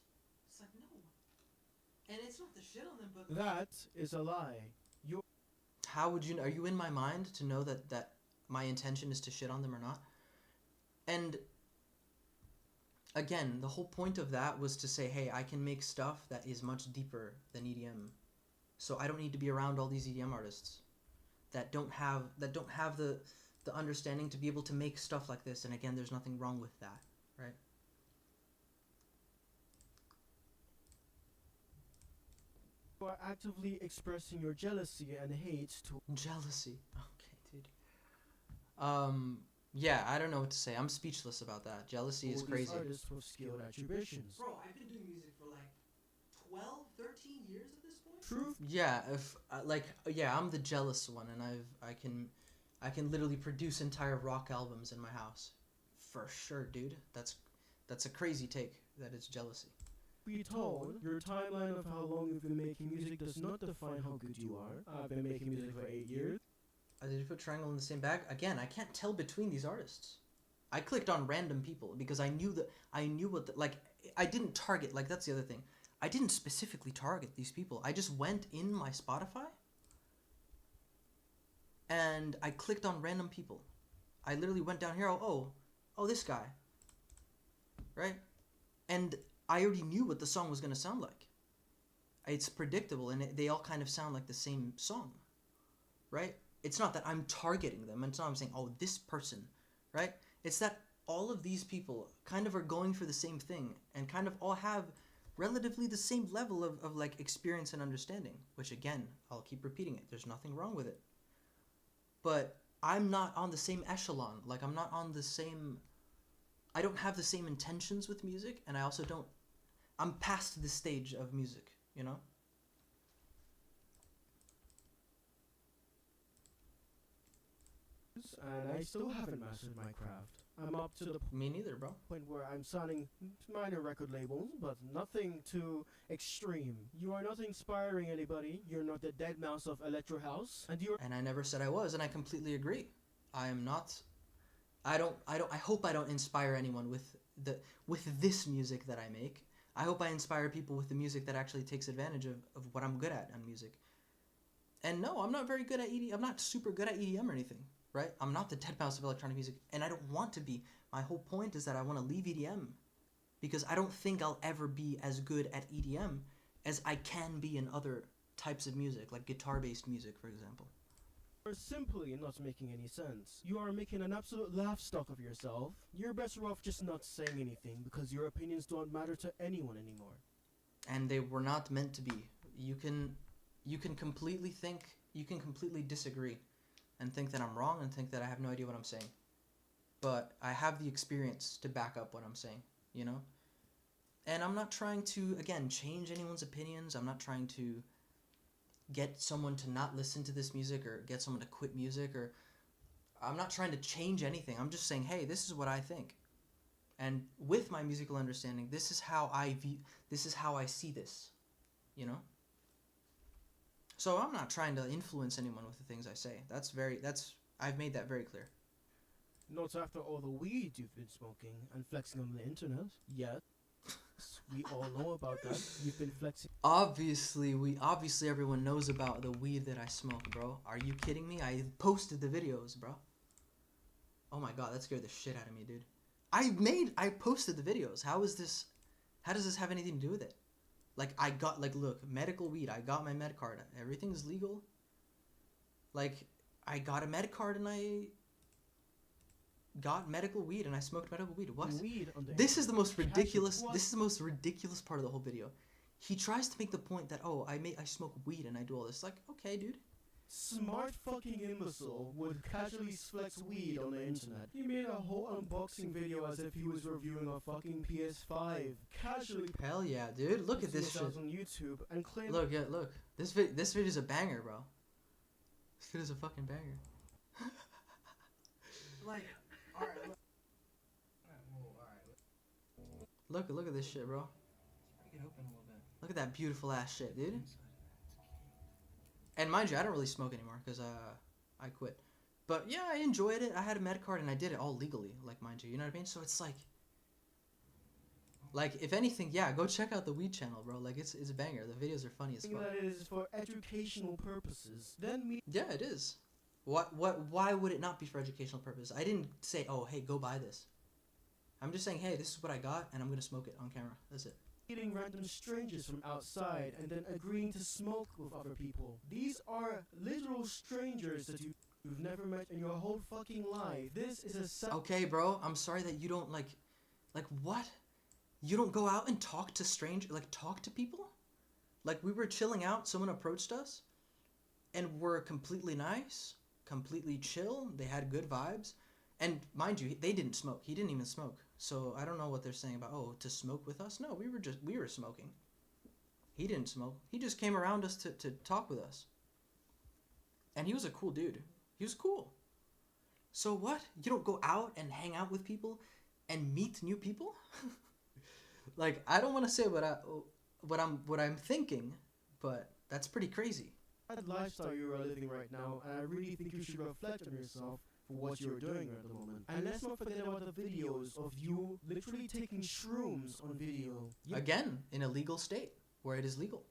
It's like, no. And it's not the shit on them, but That is a lie. How would you know? Are you in my mind to know that my intention is to shit on them or not? And again, the whole point of that was to say, hey, I can make stuff that is much deeper than EDM. So I don't need to be around all these EDM artists that don't have the understanding to be able to make stuff like this. And again, there's nothing wrong with that, right? You are actively expressing your jealousy and hate to Jealousy. Okay, dude. Yeah, I don't know what to say. I'm speechless about that. Jealousy is all crazy. these artists with skilled attributions. bro, I've been doing music for like 12, 13 years at this point. Truth. Yeah, I'm the jealous one, and I can literally produce entire rock albums in my house, for sure, dude. That's a crazy take. That is jealousy. Be told, your timeline of how long you've been making music does not define how good you are. I've been making music for 8 years. Did you put triangle in the same bag? Again, I can't tell between these artists. I clicked on random people because I knew what I didn't target. Like, that's the other thing. I didn't specifically target these people. I just went in my Spotify and I clicked on random people. I literally went down here. Oh, this guy, right? And I already knew what the song was gonna sound like. It's predictable, and they all kind of sound like the same song, right? It's not that I'm targeting them. It's not I'm saying, oh, this person, right? It's that all of these people kind of are going for the same thing and kind of all have relatively the same level of like experience and understanding, which again, I'll keep repeating it. There's nothing wrong with it. But I'm not on the same echelon. Like, I'm not on the same... I don't have the same intentions with music, and I also don't... I'm past this stage of music, you know? And I still haven't mastered my craft. I'm up to the Me neither, bro. point where I'm signing minor record labels, but nothing too extreme. You are not inspiring anybody. You're not the dead mouse of Electro House, and you're... And I never said I was, and I completely agree. I am not... I hope I don't inspire anyone with this music that I make. I hope I inspire people with the music that actually takes advantage of what I'm good at on music. And no, I'm not very good at EDM. I'm not super good at EDM or anything, right? I'm not the dead mouse of electronic music, and I don't want to be. My whole point is that I want to leave EDM because I don't think I'll ever be as good at EDM as I can be in other types of music, like guitar-based music, for example. You're simply not making any sense. You are making an absolute laughstock of yourself. You're better off just not saying anything because your opinions don't matter to anyone anymore. And they were not meant to be. You can completely disagree and think that I'm wrong and think that I have no idea what I'm saying. But I have the experience to back up what I'm saying, you know? And I'm not trying to, again, change anyone's opinions. I'm not trying to get someone to not listen to this music or get someone to quit music, or I'm not trying to change anything. I'm just saying, hey, this is what I think. And with my musical understanding, this is how I see this, you know? So I'm not trying to influence anyone with the things I say. I've made that very clear. Not after all the weed you've been smoking and flexing on the internet. Yet, we all know about that. You've been flexing. Obviously everyone knows about the weed that I smoke, bro. Are you kidding me? I posted the videos, bro. Oh my god, that scared the shit out of me, dude. I posted the videos. How does this have anything to do with it? Like, look, medical weed. I got my med card. Everything's legal. Like, I got a med card and I got medical weed and I smoked medical weed. What? This is the most ridiculous part of the whole video. He tries to make the point that, oh, I smoke weed and I do all this. Like, okay, dude. Smart fucking imbecile would casually flex weed on the internet. He made a whole unboxing video as if he was reviewing a fucking PS5. Casually. Hell yeah, dude. Look at this shit. On YouTube and claim. Look. This video's a banger, bro. This video's a fucking banger. Like, alright. Look at this shit, bro. Break it open a little bit. Look at that beautiful ass shit, dude. And mind you, I don't really smoke anymore because I quit. But yeah, I enjoyed it. I had a med card and I did it all legally, like, mind you. You know what I mean? So it's like if anything, yeah, go check out the weed channel, bro. Like, it's a banger. The videos are funny as fuck. That is for educational purposes. Then me. Yeah, it is. Why would it not be for educational purpose? I didn't say, oh, hey, go buy this. I'm just saying, hey, this is what I got and I'm gonna smoke it on camera. That's it. Meeting random strangers from outside and then agreeing to smoke with other people. These are literal strangers that you've never met in your whole fucking life. This is a okay, bro. I'm sorry that you don't like what? You don't go out and talk to people? Like, we were chilling out, someone approached us and were completely nice, completely chill. They had good vibes. And mind you, they didn't smoke. He didn't even smoke. So I don't know what they're saying about, oh, to smoke with us. No, we were smoking. He didn't smoke. He just came around us to talk with us. And he was a cool dude. He was cool. So what? You don't go out and hang out with people and meet new people? Like, I don't want to say what I'm thinking, but that's pretty crazy. That lifestyle you are living right now, and I really think you should reflect on yourself for what you're doing at the moment. And let's not forget about the videos of you literally taking shrooms on video. Again, in a legal state where it is legal.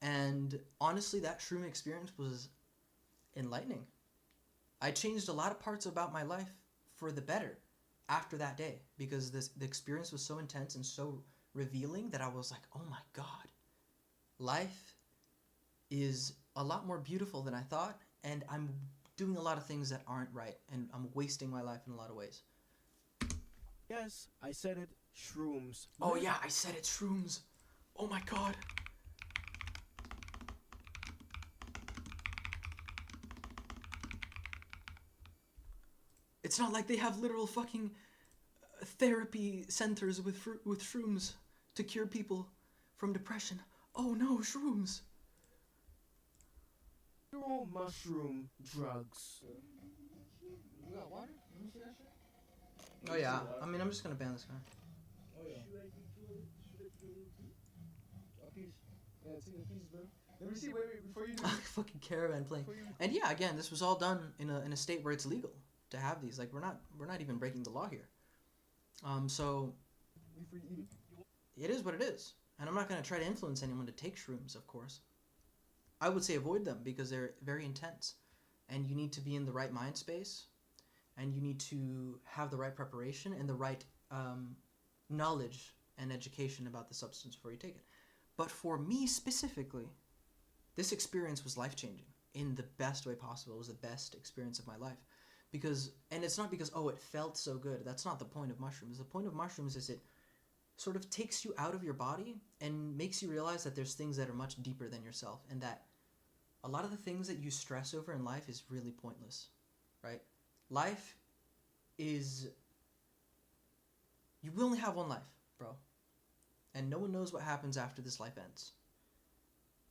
And honestly, that shroom experience was enlightening. I changed a lot of parts about my life for the better after that day, because the experience was so intense and so revealing that I was like, oh my god, life is a lot more beautiful than I thought, and I'm doing a lot of things that aren't right, and I'm wasting my life in a lot of ways. Yes, I said it. Shrooms. Oh yeah, I said it. Shrooms. Oh my god. It's not like they have literal fucking therapy centers with shrooms to cure people from depression. Oh no, shrooms. Literal mushroom drugs. You got water? Let me see that shit. Oh yeah, I mean, I'm just gonna ban this guy. Oh yeah. A piece. Yeah, take a piece, bro. Let me see. Wait, before you do. Fucking caravan playing. And yeah, again, this was all done in a state where it's legal to have these. Like, we're not even breaking the law here. So it is what it is, and I'm not gonna try to influence anyone to take shrooms. Of course, I would say avoid them because they're very intense, and you need to be in the right mind space, and you need to have the right preparation and the right knowledge and education about the substance before you take it. But for me specifically, this experience was life-changing in the best way possible. It was the best experience of my life. And it's not because, oh, it felt so good. That's not the point of mushrooms. The point of mushrooms is it sort of takes you out of your body and makes you realize that there's things that are much deeper than yourself, and that a lot of the things that you stress over in life is really pointless, right? Life is... You only have one life, bro. And no one knows what happens after this life ends.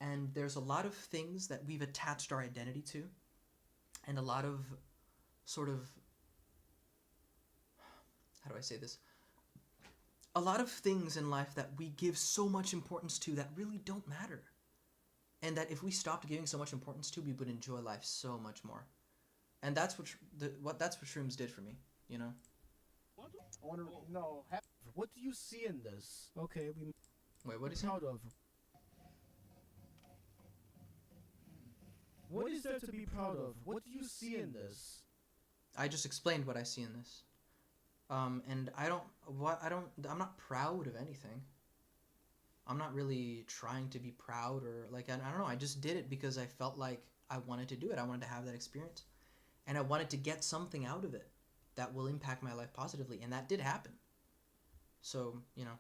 And there's a lot of things that we've attached our identity to, and a lot of sort of... How do I say this? A lot of things in life that we give so much importance to that really don't matter. And that if we stopped giving so much importance to, we would enjoy life so much more. And that's what shrooms did for me, you know? I want to know, what do you see in this? Okay, we... Wait, what is it? proud of? What is there to be proud of? What do you see in this? I just explained what I see in this. And I'm not proud of anything. I'm not really trying to be proud or like, I don't know. I just did it because I felt like I wanted to do it. I wanted to have that experience, and I wanted to get something out of it that will impact my life positively. And that did happen. So, you know.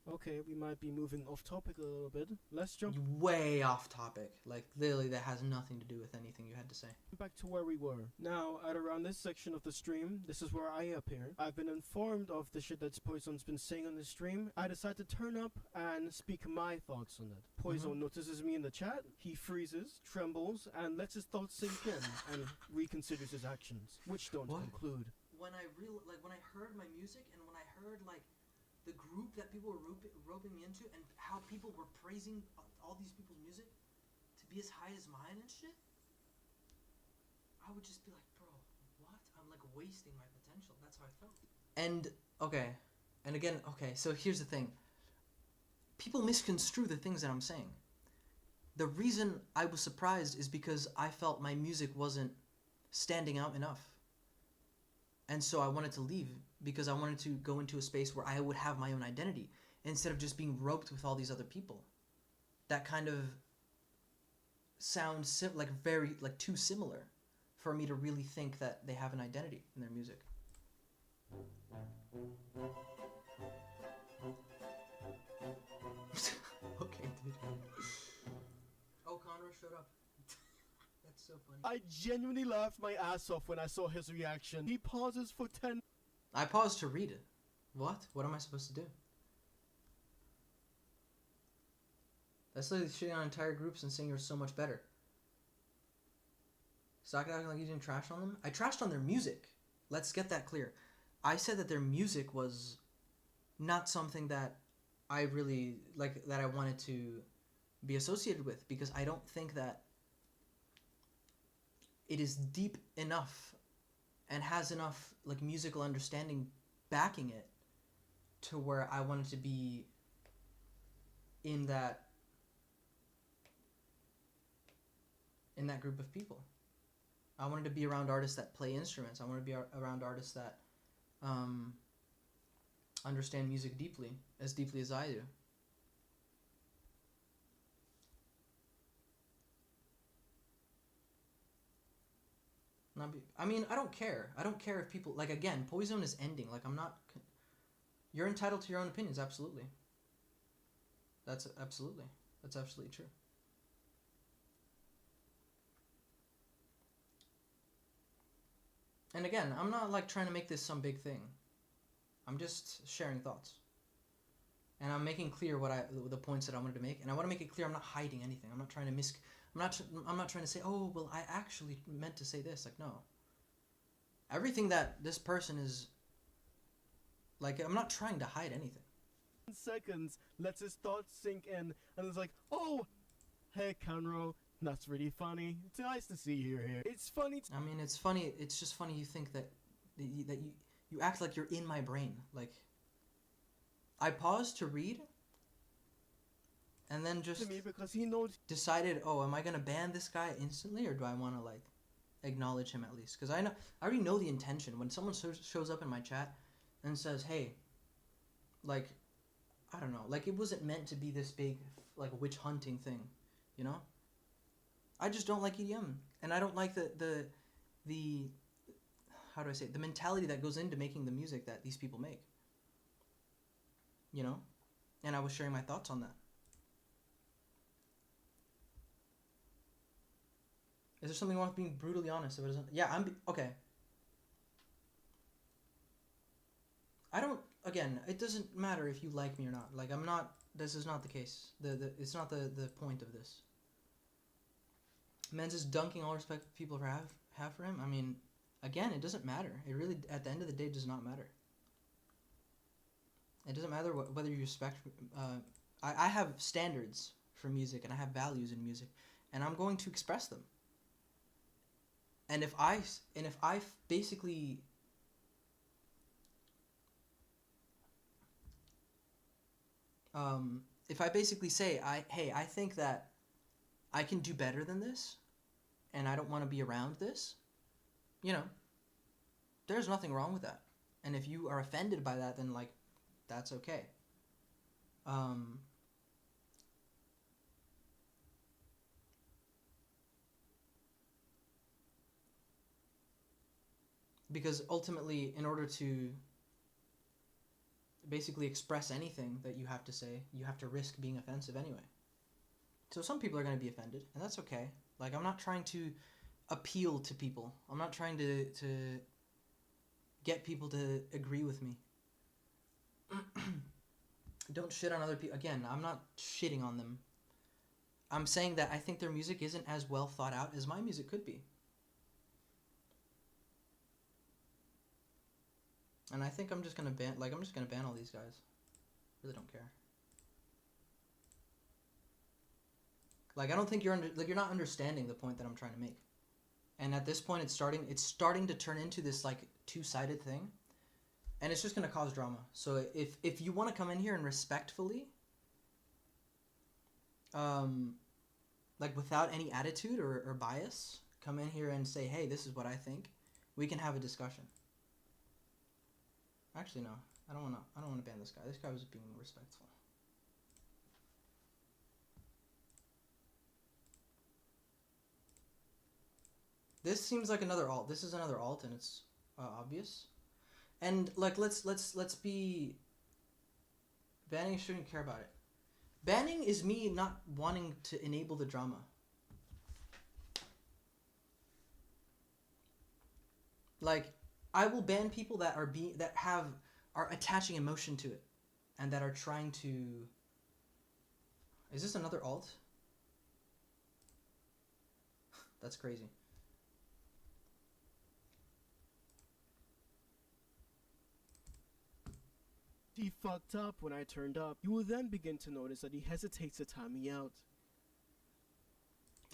Okay, we might be moving off topic a little bit. Let's jump Way off topic. Like, literally, that has nothing to do with anything you had to say. back to where we were. Now, at around this section of the stream, this is where I appear. I've been informed of the shit that Poison's been saying on the stream. I decide to turn up and speak my thoughts on it. Poison notices me in the chat. He freezes, trembles, and lets his thoughts sink in and reconsiders his actions, which don't conclude. When I heard my music, and when I heard like the group that people were roping me into, and how people were praising all these people's music to be as high as mine and shit, I would just be like, bro, what? I'm like wasting my potential. That's how I felt. And, okay. And again, okay, so here's the thing. People misconstrue the things that I'm saying. The reason I was surprised is because I felt my music wasn't standing out enough. And so I wanted to leave because I wanted to go into a space where I would have my own identity instead of just being roped with all these other people. That kind of sounds too similar for me to really think that they have an identity in their music. Okay, dude. Oh, Conrad showed up. That's so funny. I genuinely laughed my ass off when I saw his reaction. He pauses for 10... I paused to read it. What? What am I supposed to do? That's like shitting on entire groups and saying you're so much better. Stop acting like you didn't trash on them. I trashed on their music. Let's get that clear. I said that their music was not something that I really, like, that I wanted to be associated with, because I don't think that it is deep enough and has enough, like, musical understanding backing it to where I wanted to be in that group of people. I wanted to be around artists that play instruments. I wanted to be around artists that understand music deeply as I do. I don't care. I don't care if people, like, again, Poison is ending. Like, you're entitled to your own opinions, absolutely. That's absolutely true. And again, I'm not, like, trying to make this some big thing. I'm just sharing thoughts. And I'm making clear the points that I wanted to make. And I want to make it clear I'm not hiding anything. I'm not trying to I'm not trying to say, oh, well, I actually meant to say this. Like, no. Everything that this person is... Like, I'm not trying to hide anything. Seconds, lets his thoughts sink in, and is like, oh, hey, Conro, that's really funny. It's nice to see you here. It's funny. I mean, it's funny. It's just funny you think that you act like you're in my brain. Like, I paused to read, and then just to me because he knows decided, oh, am I gonna ban this guy instantly, or do I want to, like, acknowledge him at least? Because I already know the intention. When someone shows up in my chat and says, hey, like, I don't know, like it wasn't meant to be this big like witch hunting thing, you know. I just don't like EDM, and I don't like the how do I say it? The mentality that goes into making the music that these people make. You know, and I was sharing my thoughts on that. Is there something wrong with being brutally honest? If it doesn't, yeah, okay. I don't. Again, it doesn't matter if you like me or not. Like I'm not. This is not the case. It's not the point of this. Men's is dunking all respect people have for him. I mean, again, it doesn't matter. It really, at the end of the day, does not matter. It doesn't matter whether you respect. I have standards for music, and I have values in music, and I'm going to express them. And if I basically if I basically say I think that I can do better than this, and I don't want to be around this, you know, there's nothing wrong with that. And if you are offended by that, then like, that's okay. Because ultimately, in order to basically express anything that you have to say, you have to risk being offensive anyway. So some people are going to be offended, and that's okay. Like, I'm not trying to appeal to people. I'm not trying to get people to agree with me. Don't shit on other people. Again, I'm not shitting on them. I'm saying that I think their music isn't as well thought out as my music could be. And I think I'm just gonna ban all these guys. Really don't care. Like, I don't think you're not understanding the point that I'm trying to make. And at this point, it's starting to turn into this like two-sided thing, and it's just gonna cause drama. So if you want to come in here and respectfully, like without any attitude or bias, come in here and say, hey, this is what I think. We can have a discussion. Actually, no. I don't want to ban this guy. This guy was being respectful. This seems like another alt. This is another alt, and it's obvious. And like, let's be. Banning shouldn't care about it. Banning is me not wanting to enable the drama. Like, I will ban people that are attaching emotion to it, and that are trying to. Is this another alt? That's crazy. He fucked up when I turned up. You will then begin to notice that he hesitates to time me out.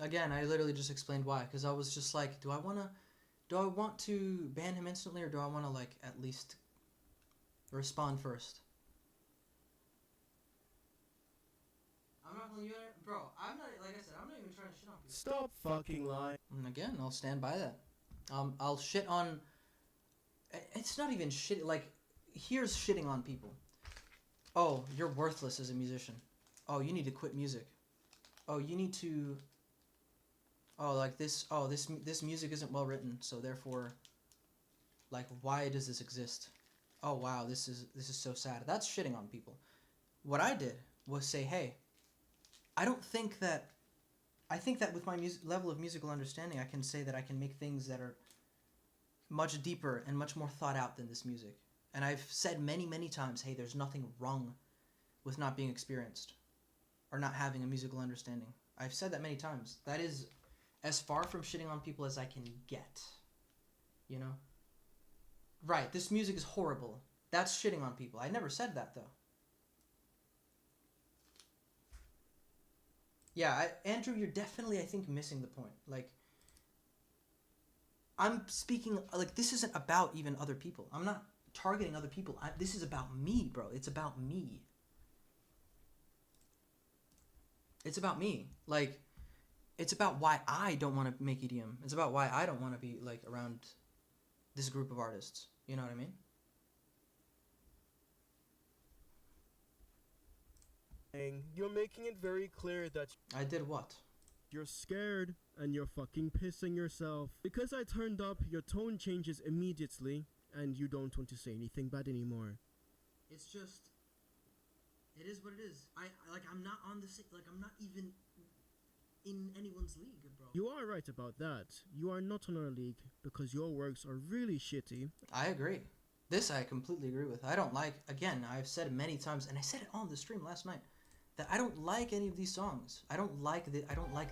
Again, I literally just explained why, because I was just like, do I want to ban him instantly, or do I want to like at least respond first? I'm not telling you, bro. I'm not, like I said, I'm not even trying to shit on people. Stop fucking lying. And again, I'll stand by that. I'll shit on. It's not even shit. Like, here's shitting on people. Oh, you're worthless as a musician. Oh, you need to quit music. Oh, you need to. Oh, like this. Oh, this music isn't well written, so therefore, like, why does this exist? Oh wow, this is so sad. That's shitting on people. What I did was say, hey, I think that with my level of musical understanding, I can say that I can make things that are much deeper and much more thought out than this music. And I've said many, many times, hey, there's nothing wrong with not being experienced or not having a musical understanding. I've said that many times. That is as far from shitting on people as I can get. You know? Right, this music is horrible. That's shitting on people. I never said that, though. Yeah, Andrew, you're definitely, I think, missing the point. Like, I'm speaking, like, this isn't about even other people. I'm not targeting other people. This is about me, bro. It's about me. It's about me. Like, it's about why I don't want to make EDM. It's about why I don't want to be, like, around this group of artists. You know what I mean? You're making it very clear that I did what? you're scared and you're fucking pissing yourself. Because I turned up, your tone changes immediately and you don't want to say anything bad anymore. It's just, it is what it is. I'm not on the I'm not even in anyone's league, bro. You are right about that. You are not on our league because your works are really shitty. I agree. This I completely agree with. I don't like, again, I've said it many times, and I said it on the stream last night, that I don't like any of these songs. I don't like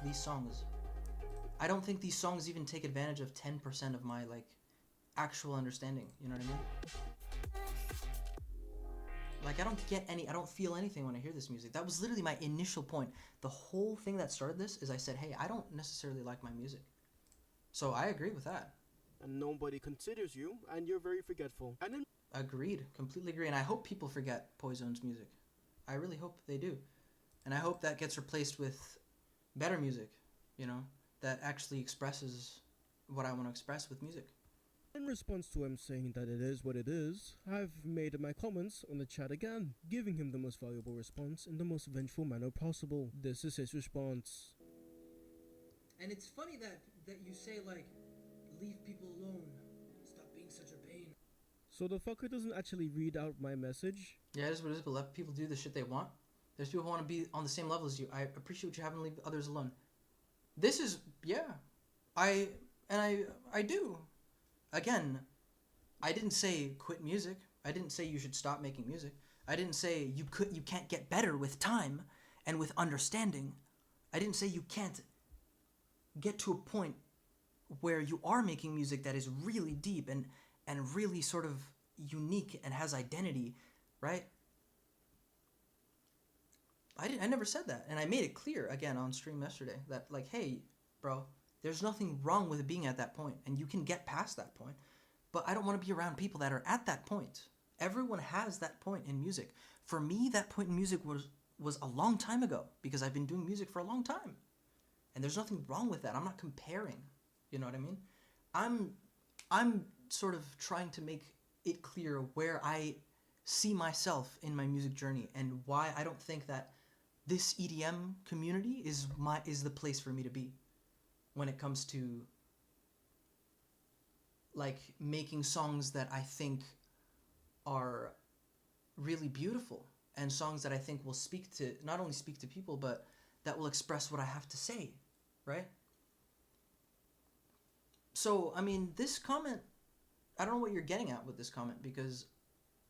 these songs. I don't think these songs even take advantage of 10% of my, like, actual understanding. You know what I mean? Like, I don't feel anything when I hear this music. That was literally my initial point. The whole thing that started this is I said, hey, I don't necessarily like my music. So I agree with that. And nobody considers you, and you're very forgetful. And then Agreed. Completely agree. And I hope people forget Poison's music. I really hope they do. And I hope that gets replaced with better music, you know, that actually expresses what I want to express with music. in response to him saying that it is what it is, I've made my comments on the chat again, giving him the most valuable response in the most vengeful manner possible. This is his response. And it's funny that you say, like, leave people alone. Stop being such a pain. So the fucker doesn't actually read out my message? Yeah, it is what it is, but let people do the shit they want. There's people who want to be on the same level as you. I appreciate what you have and leave others alone. This is, yeah. I do. Again, I didn't say quit music. I didn't say you should stop making music. I didn't say you can't get better with time and with understanding. I didn't say you can't get to a point where you are making music that is really deep and really sort of unique and has identity, right? I never said that, and I made it clear again on stream yesterday that, like, hey, bro, there's nothing wrong with being at that point, and you can get past that point, but I don't want to be around people that are at that point. Everyone has that point in music. For me, that point in music was a long time ago, because I've been doing music for a long time, and there's nothing wrong with that. I'm not comparing, you know what I mean? I'm sort of trying to make it clear where I see myself in my music journey and why I don't think that this EDM community is the place for me to be when it comes to, like, making songs that I think are really beautiful and songs that I think will not only speak to people, but that will express what I have to say, right? So, I mean, this comment, I don't know what you're getting at with this comment, because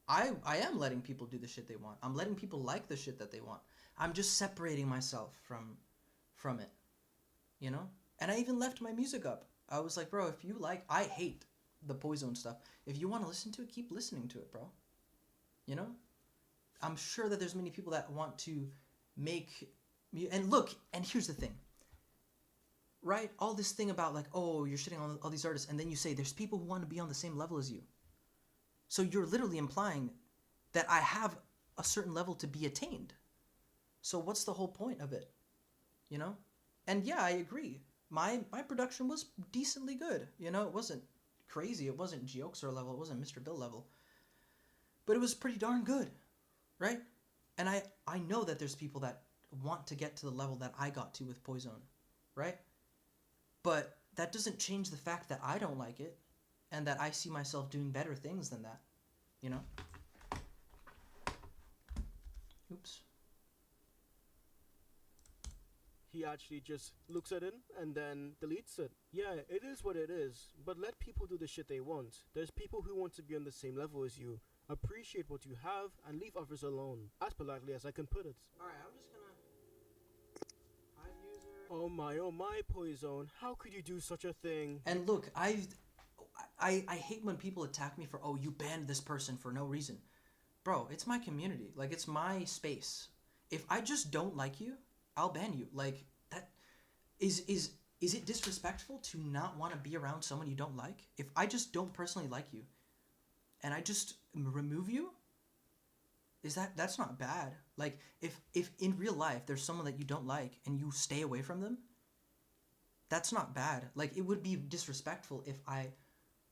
I am letting people do the shit they want. I'm letting people like the shit that they want. I'm just separating myself from it, you know? And I even left my music up. I was like, bro, if you like, I hate the Poison stuff. If you want to listen to it, keep listening to it, bro. You know? I'm sure that there's many people that want to make, and look, and here's the thing. Right? All this thing about, like, oh, you're shitting on all these artists, and then you say there's people who want to be on the same level as you. So you're literally implying that I have a certain level to be attained. So what's the whole point of it? You know? And yeah, I agree. My production was decently good. You know, it wasn't crazy. It wasn't Geoxer level. It wasn't Mr. Bill level. But it was pretty darn good. Right? And I know that there's people that want to get to the level that I got to with Poison. Right? But that doesn't change the fact that I don't like it and that I see myself doing better things than that. You know? Oops. He actually just looks at it and then deletes it. Yeah, it is what it is, but let people do the shit they want. There's people who want to be on the same level as you. Appreciate what you have and leave others alone, as politely as I can put it. Alright, I'm just gonna hide user. Oh my, Poison, how could you do such a thing? And look, I hate when people attack me for, oh, you banned this person for no reason. Bro, it's my community. Like, it's my space. If I just don't like you, I'll ban you. Like, that is it disrespectful to not want to be around someone you don't like? If I just don't personally like you and I just remove you, that's not bad. Like, if in real life there's someone that you don't like and you stay away from them, that's not bad. Like, it would be disrespectful if I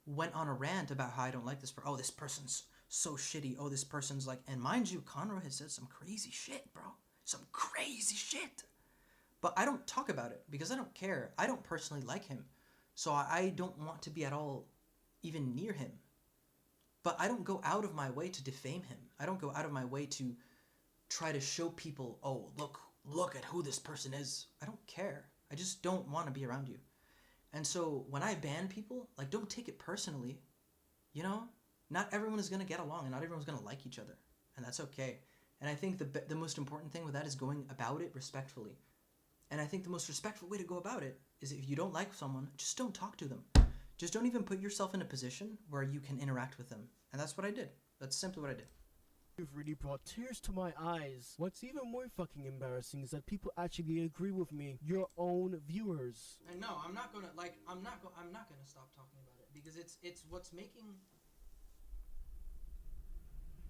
went on a rant about how I don't like this person. Oh, this person's so shitty. Oh, this person's like, and mind you, Conroy has said some crazy shit, bro. some crazy shit. But I don't talk about it because I don't care. I don't personally like him. So I don't want to be at all even near him. But I don't go out of my way to defame him. I don't go out of my way to try to show people, oh, look at who this person is. I don't care. I just don't want to be around you. And so when I ban people, like, don't take it personally. You know? Not everyone is going to get along and not everyone's going to like each other. And that's okay. And I think the most important thing with that is going about it respectfully. And I think the most respectful way to go about it is if you don't like someone, just don't talk to them. Just don't even put yourself in a position where you can interact with them. And that's what I did. That's simply what I did. You've really brought tears to my eyes. What's even more fucking embarrassing is that people actually agree with me, your own viewers. And no, I'm not gonna stop talking about it because it's what's making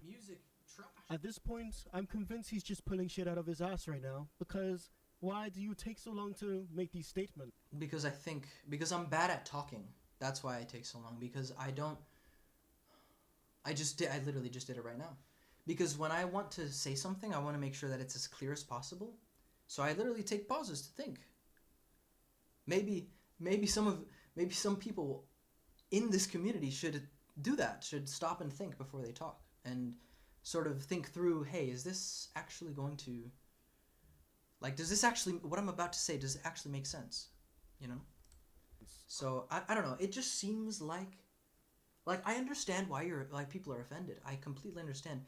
music trash. At this point, I'm convinced he's just pulling shit out of his ass right now, because why do you take so long to make these statements? Because I'm bad at talking. That's why I take so long, because I literally just did it right now. Because when I want to say something, I want to make sure that it's as clear as possible. So I literally take pauses to think. Maybe some people in this community should do that, should stop and think before they talk and sort of think through, hey, is this actually going to, like, does this actually, what I'm about to say, does it actually make sense? You know? So I don't know, it just seems like I understand why people are offended. I completely understand.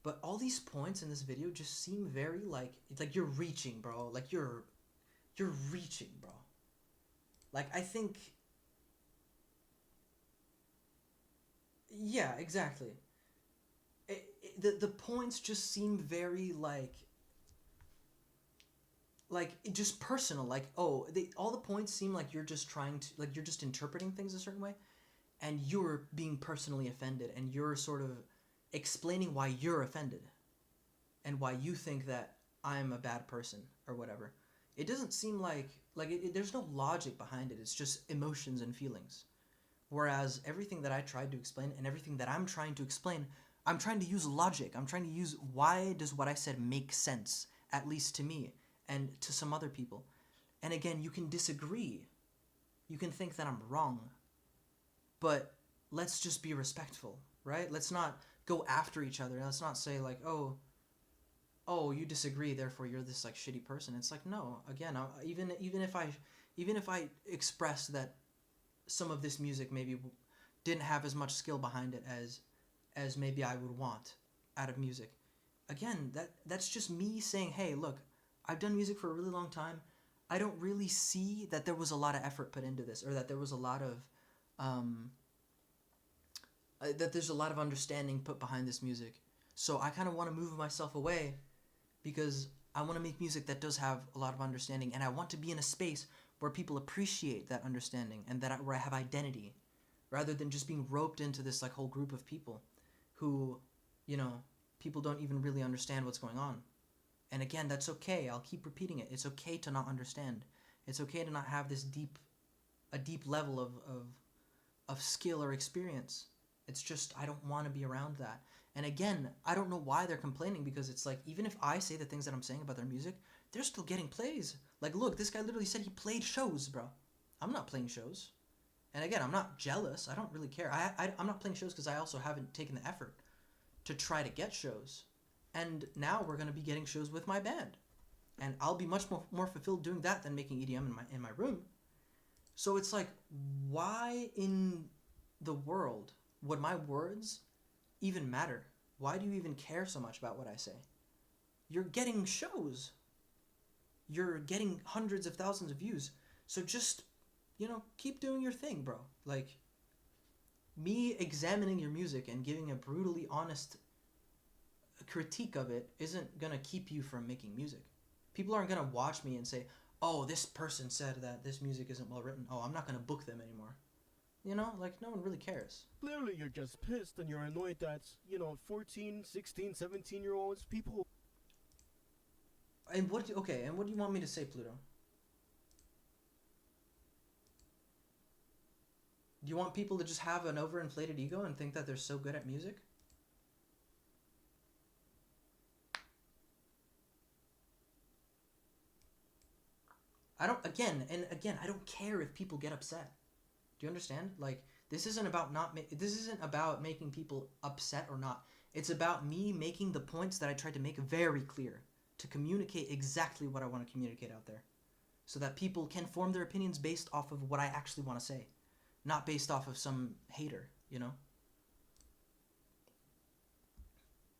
But all these points in this video just seem very like you're reaching, bro. Like you're reaching, bro. Like, I think, yeah, exactly. The points just seem very like just personal. Like, oh, all the points seem like you're just trying to, like, you're just interpreting things a certain way, and you're being personally offended, and you're sort of explaining why you're offended and why you think that I'm a bad person or whatever. It doesn't seem like there's no logic behind it. It's just emotions and feelings. Whereas everything that I tried to explain and everything that I'm trying to explain, I'm trying to use logic. I'm trying to use, why does what I said make sense, at least to me and to some other people. And again, you can disagree. You can think that I'm wrong. But let's just be respectful, right? Let's not go after each other. Let's not say like, oh, you disagree, therefore you're this like shitty person. It's like, no. Again, even if I express that some of this music maybe didn't have as much skill behind it as maybe I would want out of music. Again, that's just me saying, hey, look, I've done music for a really long time. I don't really see that there was a lot of effort put into this, or that there was a lot of that there's a lot of understanding put behind this music. So I kind of want to move myself away because I want to make music that does have a lot of understanding, and I want to be in a space where people appreciate that understanding and where I have identity, rather than just being roped into this like whole group of people who, you know, people don't even really understand what's going on. And again, that's okay. I'll keep repeating it. It's okay to not understand. It's okay to not have this a deep level of skill or experience. It's just, I don't want to be around that. And again, I don't know why they're complaining, because it's like, even if I say the things that I'm saying about their music, they're still getting plays. Like, look, this guy literally said he played shows, bro. I'm not playing shows. And again, I'm not jealous. I don't really care. I'm not playing shows because I also haven't taken the effort to try to get shows. And now we're going to be getting shows with my band. And I'll be much more fulfilled doing that than making EDM in my room. So it's like, why in the world would my words even matter? Why do you even care so much about what I say? You're getting shows. You're getting hundreds of thousands of views. So just, you know, keep doing your thing, bro. Like, me examining your music and giving a brutally honest critique of it isn't gonna keep you from making music. People aren't gonna watch me and say, oh, this person said that this music isn't well written. Oh, I'm not gonna book them anymore. You know, like, no one really cares. Clearly you're just pissed and you're annoyed that, 14, 16, 17-year-olds, people... And what do you want me to say, Pluto? Do you want people to just have an overinflated ego and think that they're so good at music? I don't, I don't care if people get upset. Do you understand? Like, this isn't about this isn't about making people upset or not. It's about me making the points that I tried to make very clear, to communicate exactly what I want to communicate out there, so that people can form their opinions based off of what I actually want to say, not based off of some hater, you know?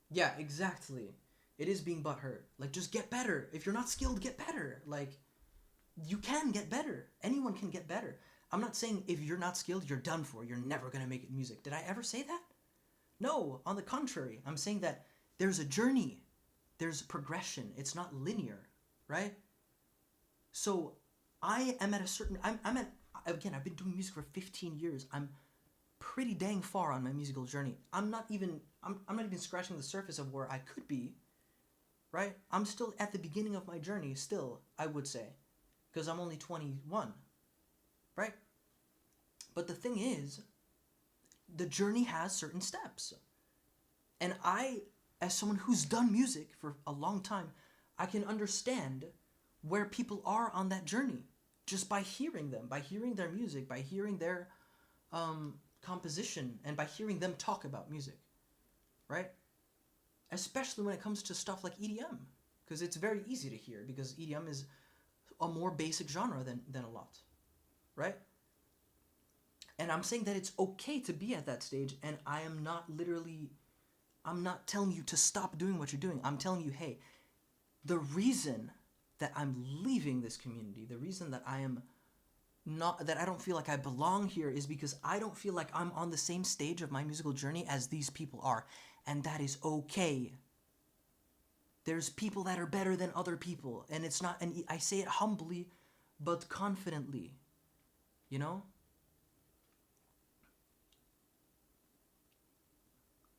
Yeah, exactly. It is being butthurt. Like, just get better. If you're not skilled, get better. Like, you can get better. Anyone can get better. I'm not saying if you're not skilled, you're done for. You're never going to make it in music. Did I ever say that? No, on the contrary. I'm saying that there's a journey. There's progression. It's not linear, right? So I am at a certain... I'm at... Again, I've been doing music for 15 years. I'm pretty dang far on my musical journey. I'm not even scratching the surface of where I could be, right? I'm still at the beginning of my journey, still, I would say, because I'm only 21, right? But the thing is, the journey has certain steps. And I, as someone who's done music for a long time, I can understand where people are on that journey just by hearing them, by hearing their music, by hearing their composition, and by hearing them talk about music, right? Especially when it comes to stuff like EDM, because it's very easy to hear, because EDM is a more basic genre than a lot, right? And I'm saying that it's okay to be at that stage, and I'm not telling you to stop doing what you're doing. I'm telling you, hey, the reason that I'm leaving this community, the reason that I don't feel like I belong here, is because I don't feel like I'm on the same stage of my musical journey as these people are, and that is okay. There's people that are better than other people, and it's not, and I say it humbly, but confidently, you know?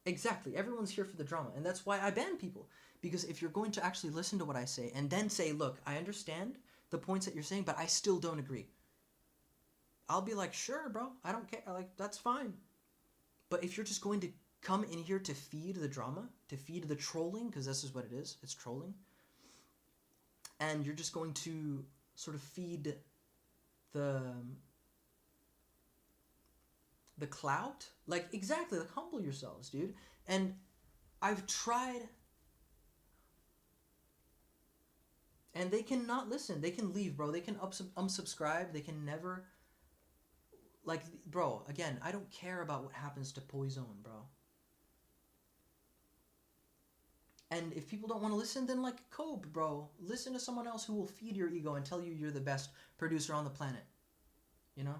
Exactly, everyone's here for the drama, and that's why I ban people, because if you're going to actually listen to what I say, and then say, look, I understand the points that you're saying, but I still don't agree, I'll be like, sure, bro, I don't care, like, that's fine. But if you're just going to come in here to feed the drama, to feed the trolling, because this is what it is, it's trolling, and you're just going to sort of feed the clout, like, exactly, like, humble yourselves, dude. And I've tried, and they cannot listen, they can leave, bro, they can unsubscribe, they can never, like, bro, again, I don't care about what happens to Poison, bro. And if people don't want to listen, then, like, cope, bro. Listen to someone else who will feed your ego and tell you you're the best producer on the planet. You know?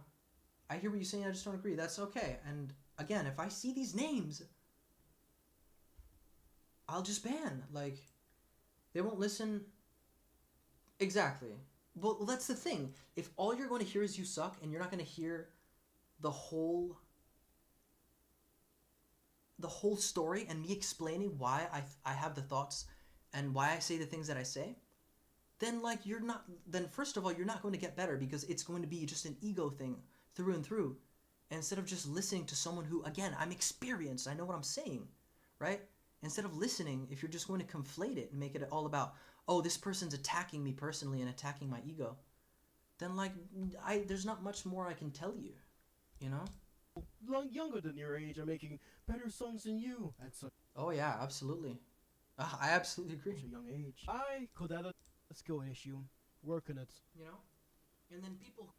I hear what you're saying, I just don't agree. That's okay. And, again, if I see these names, I'll just ban. Like, they won't listen. Exactly. Well, that's the thing. If all you're going to hear is you suck, and you're not going to hear the whole story and me explaining why I have the thoughts and why I say the things that I say, then, like, then first of all, you're not going to get better, because it's going to be just an ego thing through and through, instead of just listening to someone who, again, I'm experienced, I know what I'm saying, right? Instead of listening, if you're just going to conflate it and make it all about, oh, this person's attacking me personally and attacking my ego, then, like, there's not much more I can tell you, you know? Younger than your age are making better songs than you at such Oh yeah, absolutely. I absolutely agree. a young age. I could have a skill issue. Work on it. You know? And then people...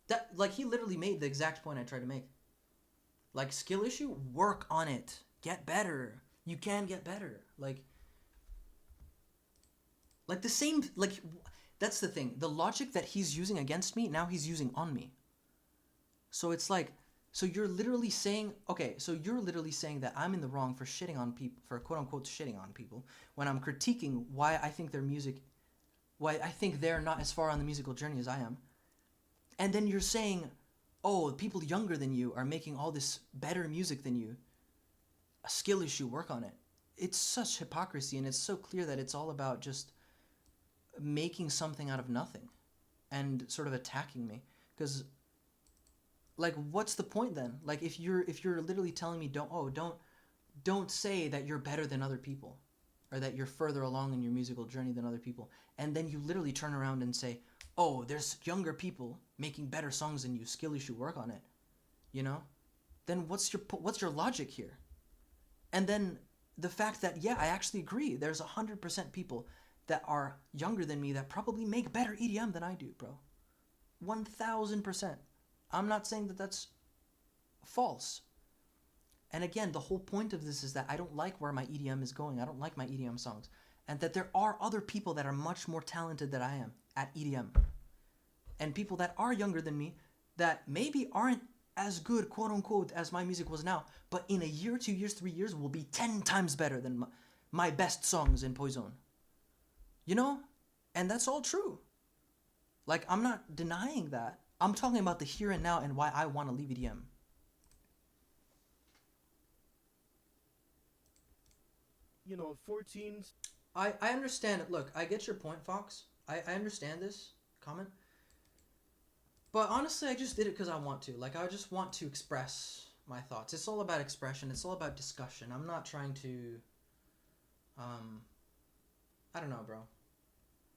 That, like, he literally made the exact point I tried to make. Like, skill issue? Work on it. Get better. You can get better. Like the same... Like, that's the thing. The logic that he's using against me, now he's using on me. So it's like... So you're literally saying... Okay, so you're literally saying that I'm in the wrong for shitting on people... For quote-unquote shitting on people, when I'm critiquing why I think their music... Why I think they're not as far on the musical journey as I am. And then you're saying, oh, people younger than you are making all this better music than you. A skill issue, work on it. It's such hypocrisy, and it's so clear that it's all about just making something out of nothing and sort of attacking me. Because, like, what's the point then? Like, if you're literally telling me don't say that you're better than other people. or that you're further along in your musical journey than other people, and then you literally turn around and say, oh, there's younger people making better songs than you, skill, you should work on it, you know, then what's your logic here? And then the fact that, yeah, I actually agree, there's 100% people that are younger than me that probably make better EDM than I do, bro. 1000%. I'm not saying that that's false. And again, the whole point of this is that I don't like where my EDM is going. I don't like my EDM songs. And that there are other people that are much more talented than I am at EDM. And people that are younger than me that maybe aren't as good, quote unquote, as my music was now, but in a year, 2 years, 3 years will be 10 times better than my best songs in Poison. You know? And that's all true. Like, I'm not denying that. I'm talking about the here and now and why I want to leave EDM. You know, 14. I understand it. Look, I get your point, Fox. I understand this comment. But honestly, I just did it because I want to. Like, I just want to express my thoughts. It's all about expression. It's all about discussion. I'm not trying to... I don't know, bro.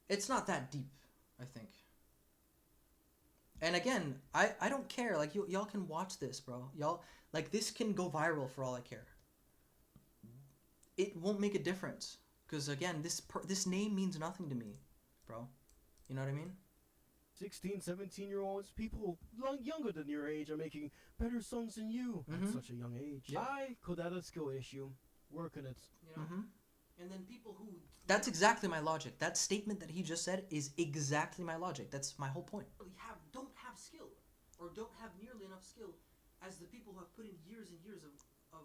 It's not that deep, I think. And again, I don't care. Like, y'all can watch this, bro. Y'all, like, this can go viral for all I care. It won't make a difference. Because, again, this name means nothing to me, bro. You know what I mean? 16, 17-year-olds, people younger than your age are making better songs than you at such a young age. Yeah. I could add a skill issue. Work on it. You know? And then people who... That's exactly my logic. That statement that he just said is exactly my logic. That's my whole point. don't have skill, or don't have nearly enough skill as the people who have put in years and years of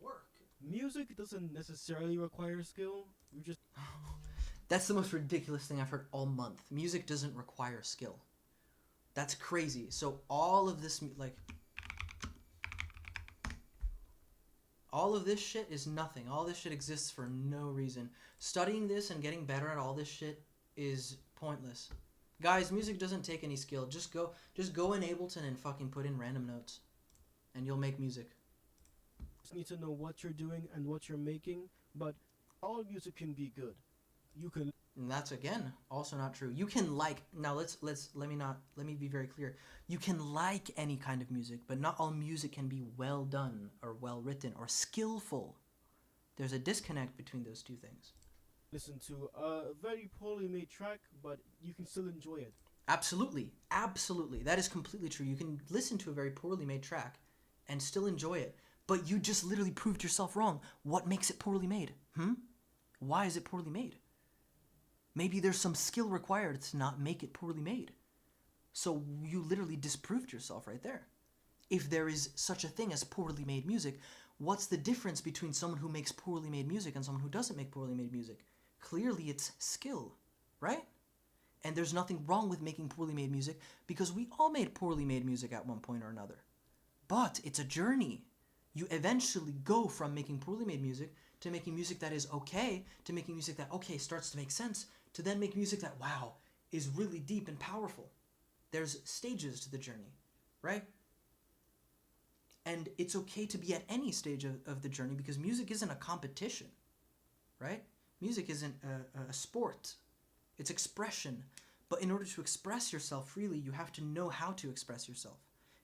work. Music doesn't necessarily require skill. You just... That's the most ridiculous thing I've heard all month. Music doesn't require skill. That's crazy. So all of this, like... all of this shit is nothing. All this shit exists for no reason. Studying this and getting better at all this shit is pointless. Guys, music doesn't take any skill. Just go in Ableton and fucking put in random notes. And you'll make music. Just need to know what you're doing and what you're making, but all music can be good. You can... And that's, again, also not true. You can like... Now, let me be very clear. You can like any kind of music, but not all music can be well done or well written or skillful. There's a disconnect between those two things. Listen to a very poorly made track, but you can still enjoy it. Absolutely. Absolutely. That is completely true. You can listen to a very poorly made track and still enjoy it, but you just literally proved yourself wrong. What makes it poorly made? Why is it poorly made? Maybe there's some skill required to not make it poorly made. So you literally disproved yourself right there. If there is such a thing as poorly made music, what's the difference between someone who makes poorly made music and someone who doesn't make poorly made music? Clearly it's skill, right? And there's nothing wrong with making poorly made music because we all made poorly made music at one point or another. But it's a journey. You eventually go from making poorly made music to making music that is okay, to making music that, okay, starts to make sense, to then make music that, wow, is really deep and powerful. There's stages to the journey, right? And it's okay to be at any stage of the journey because music isn't a competition, right? Music isn't a sport. It's expression. But in order to express yourself freely, you have to know how to express yourself.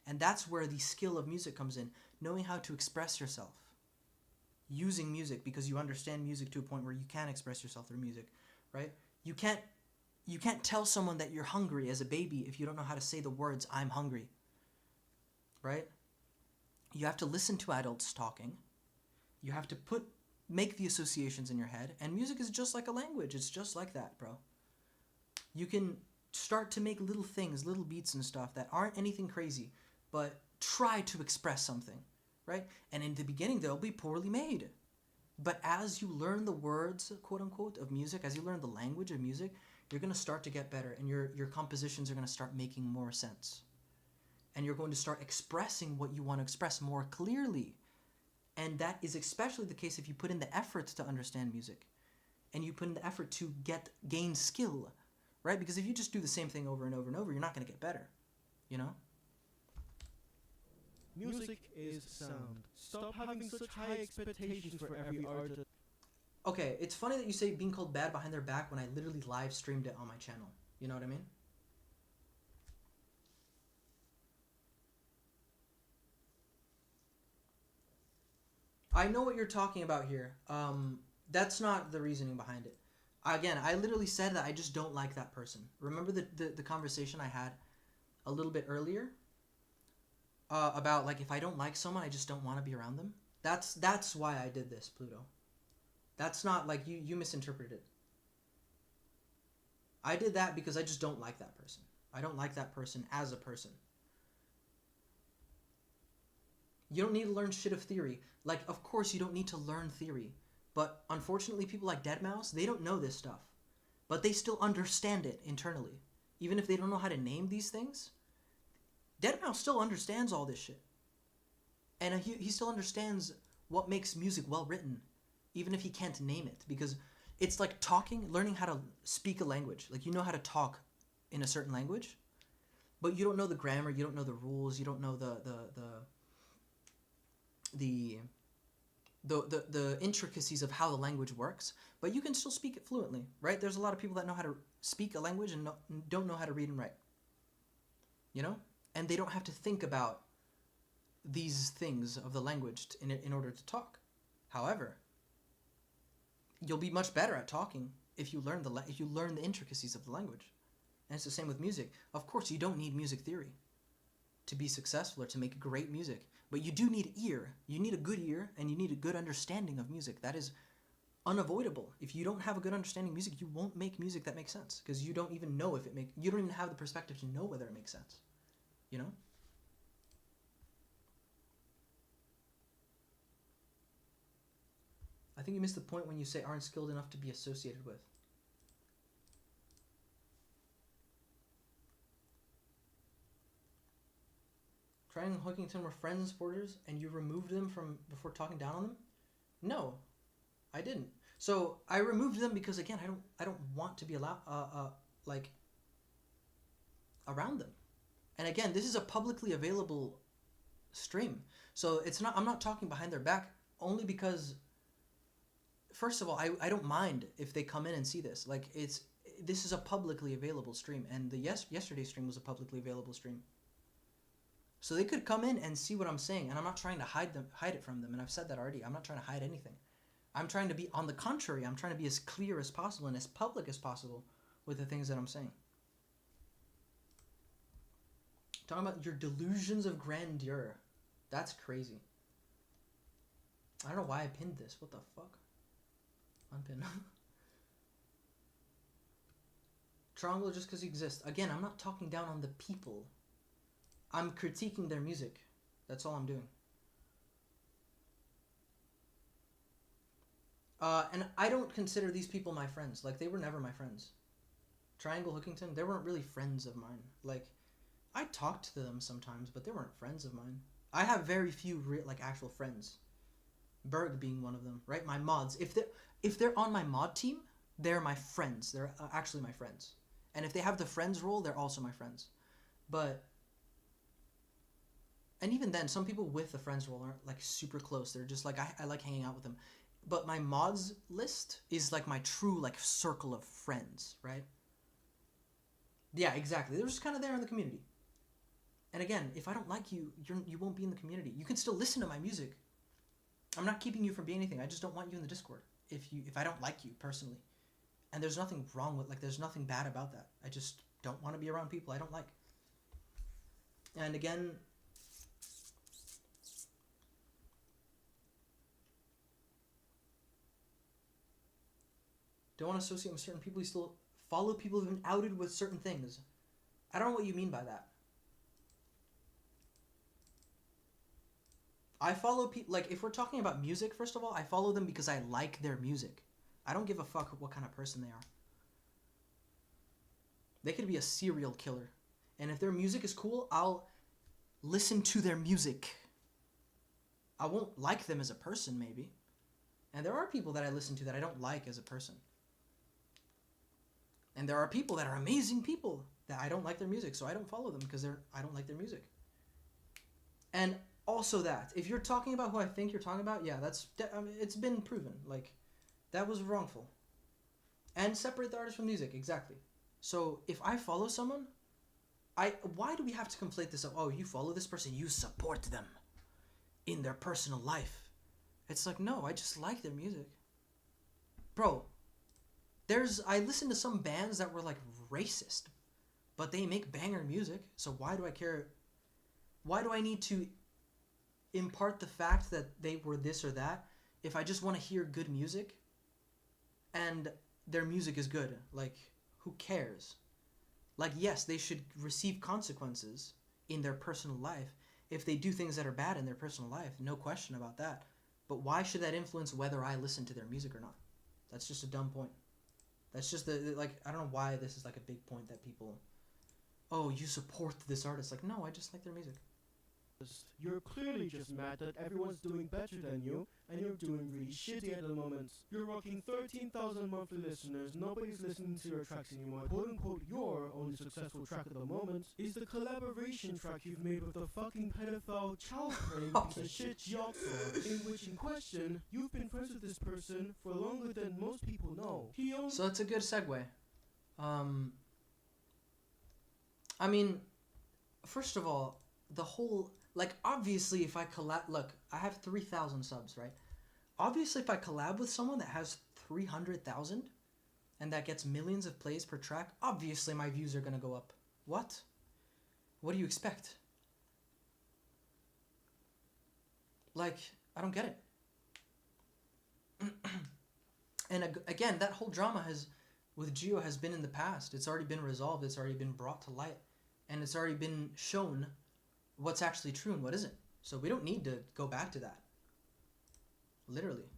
And that's where the skill of music comes in, knowing how to express yourself. Using music because you understand music to a point where you can express yourself through music, right? You can't tell someone that you're hungry as a baby if you don't know how to say the words, I'm hungry, right? You have to listen to adults talking. You have to make the associations in your head, and music is just like a language. It's just like that, bro. You can start to make little things, little beats and stuff that aren't anything crazy, but try to express something, right? And in the beginning, they'll be poorly made. But as you learn the words, quote unquote, of music, as you learn the language of music, you're going to start to get better, and your compositions are going to start making more sense. And you're going to start expressing what you want to express more clearly. And that is especially the case if you put in the effort to understand music. And you put in the effort to gain skill, right? Because if you just do the same thing over and over and over, you're not going to get better, you know? Music is sound. Stop having such high expectations for every artist. Okay, it's funny that you say being called bad behind their back when I literally live streamed it on my channel. You know what I mean? I know what you're talking about here. That's not the reasoning behind it. Again, I literally said that I just don't like that person. Remember the conversation I had a little bit earlier about like if I don't like someone, I just don't want to be around them. That's why I did this, Pluto. That's not like you misinterpreted it. I did that because I just don't like that person. I don't like that person as a person. You don't need to learn shit of theory. Like, of course you don't need to learn theory. But unfortunately, people like Deadmau5, they don't know this stuff. But they still understand it internally. Even if they don't know how to name these things, Deadmau5 still understands all this shit. And he still understands what makes music well written, even if he can't name it. Because it's like learning how to speak a language. Like, you know how to talk in a certain language, but you don't know the grammar, you don't know the rules, you don't know the intricacies of how the language works, but you can still speak it fluently, right? There's a lot of people that know how to speak a language and don't know how to read and write, you know? And they don't have to think about these things of the language in order to talk. However, you'll be much better at talking if you learn the intricacies of the language. And it's the same with music. Of course, you don't need music theory to be successful or to make great music, but you do need ear. You need a good ear, and you need a good understanding of music. That is unavoidable. If you don't have a good understanding of music, you won't make music that makes sense, because you don't even know you don't even have the perspective to know whether it makes sense. You know? I think you missed the point when you say aren't skilled enough to be associated with. Triangle and Hookington were friends and supporters, and you removed them from before talking down on them? No, I didn't. So I removed them because, again, I don't want to be like around them. And again, this is a publicly available stream, so I'm not talking behind their back only because, first of all, I don't mind if they come in and see this. Like, this is a publicly available stream, and the yesterday's stream was a publicly available stream. So they could come in and see what I'm saying, and I'm not trying to hide it from them, and I've said that already. I'm not trying to hide anything. I'm trying to be, on the contrary, I'm trying to be as clear as possible and as public as possible with the things that I'm saying. Talking about your delusions of grandeur. That's crazy. I don't know why I pinned this. What the fuck? Unpin. Triangle just because you exist. Again, I'm not talking down on the people. I'm critiquing their music. That's all I'm doing. And I don't consider these people my friends. Like, they were never my friends. Triangle, Hookington, they weren't really friends of mine. Like, I talked to them sometimes, but they weren't friends of mine. I have very few actual friends. Berg being one of them, right? My mods. If they're on my mod team, they're my friends. They're actually my friends. And if they have the friends role, they're also my friends. And even then, some people with the friends role aren't like super close. They're just like, I like hanging out with them. But my mods list is like my true like circle of friends, right? Yeah, exactly. They're just kind of there in the community. And again, if I don't like you, you won't be in the community. You can still listen to my music. I'm not keeping you from being anything. I just don't want you in the Discord if I don't like you personally. And there's nothing wrong with, like, there's nothing bad about that. I just don't want to be around people I don't like. And again, don't want to associate with certain people. You still follow people who've been outed with certain things. I don't know what you mean by that. I follow people, like, if we're talking about music, first of all, I follow them because I like their music. I don't give a fuck what kind of person they are. They could be a serial killer. And if their music is cool, I'll listen to their music. I won't like them as a person, maybe. And there are people that I listen to that I don't like as a person. And there are people that are amazing people that I don't like their music, so I don't follow them because I don't like their music. And also that, if you're talking about who I think you're talking about, yeah, it's been proven. Like, That was wrongful. And separate the artist from music, exactly. So if I follow someone, why do we have to conflate this up? Oh, you follow this person, you support them in their personal life. It's like, no, I just like their music. Bro, I listen to some bands that were like racist, but they make banger music, so why do I care? Why do I need to impart the fact that they were this or that if I just want to hear good music and their music is good? Like, who cares? Like, yes, they should receive consequences in their personal life if they do things that are bad in their personal life, no question about that. But why should that influence whether I listen to their music or not? That's just a dumb point. That's just like, I don't know why this is like a big point that people, oh, you support this artist. Like, no, I just like their music. You're clearly just mad that everyone's doing better than you, and you're doing really shitty at the moment. You're rocking 13,000 monthly listeners, nobody's listening to your tracks anymore. Quote unquote, your only successful track at the moment is the collaboration track you've made with the fucking pedophile child praying piece of shit Jigsaw, in which in question, you've been friends with this person for longer than most people know. So it's a good segue. I mean, first of all, the whole, like, obviously if I look, I have 3,000 subs, right? Obviously if I collab with someone that has 300,000 and that gets millions of plays per track, obviously my views are gonna go up. What? What do you expect? Like, I don't get it. And again, that whole drama with Gio has been in the past. It's already been resolved. It's already been brought to light. And it's already been shown what's actually true and what isn't. So we don't need to go back to that. Literally.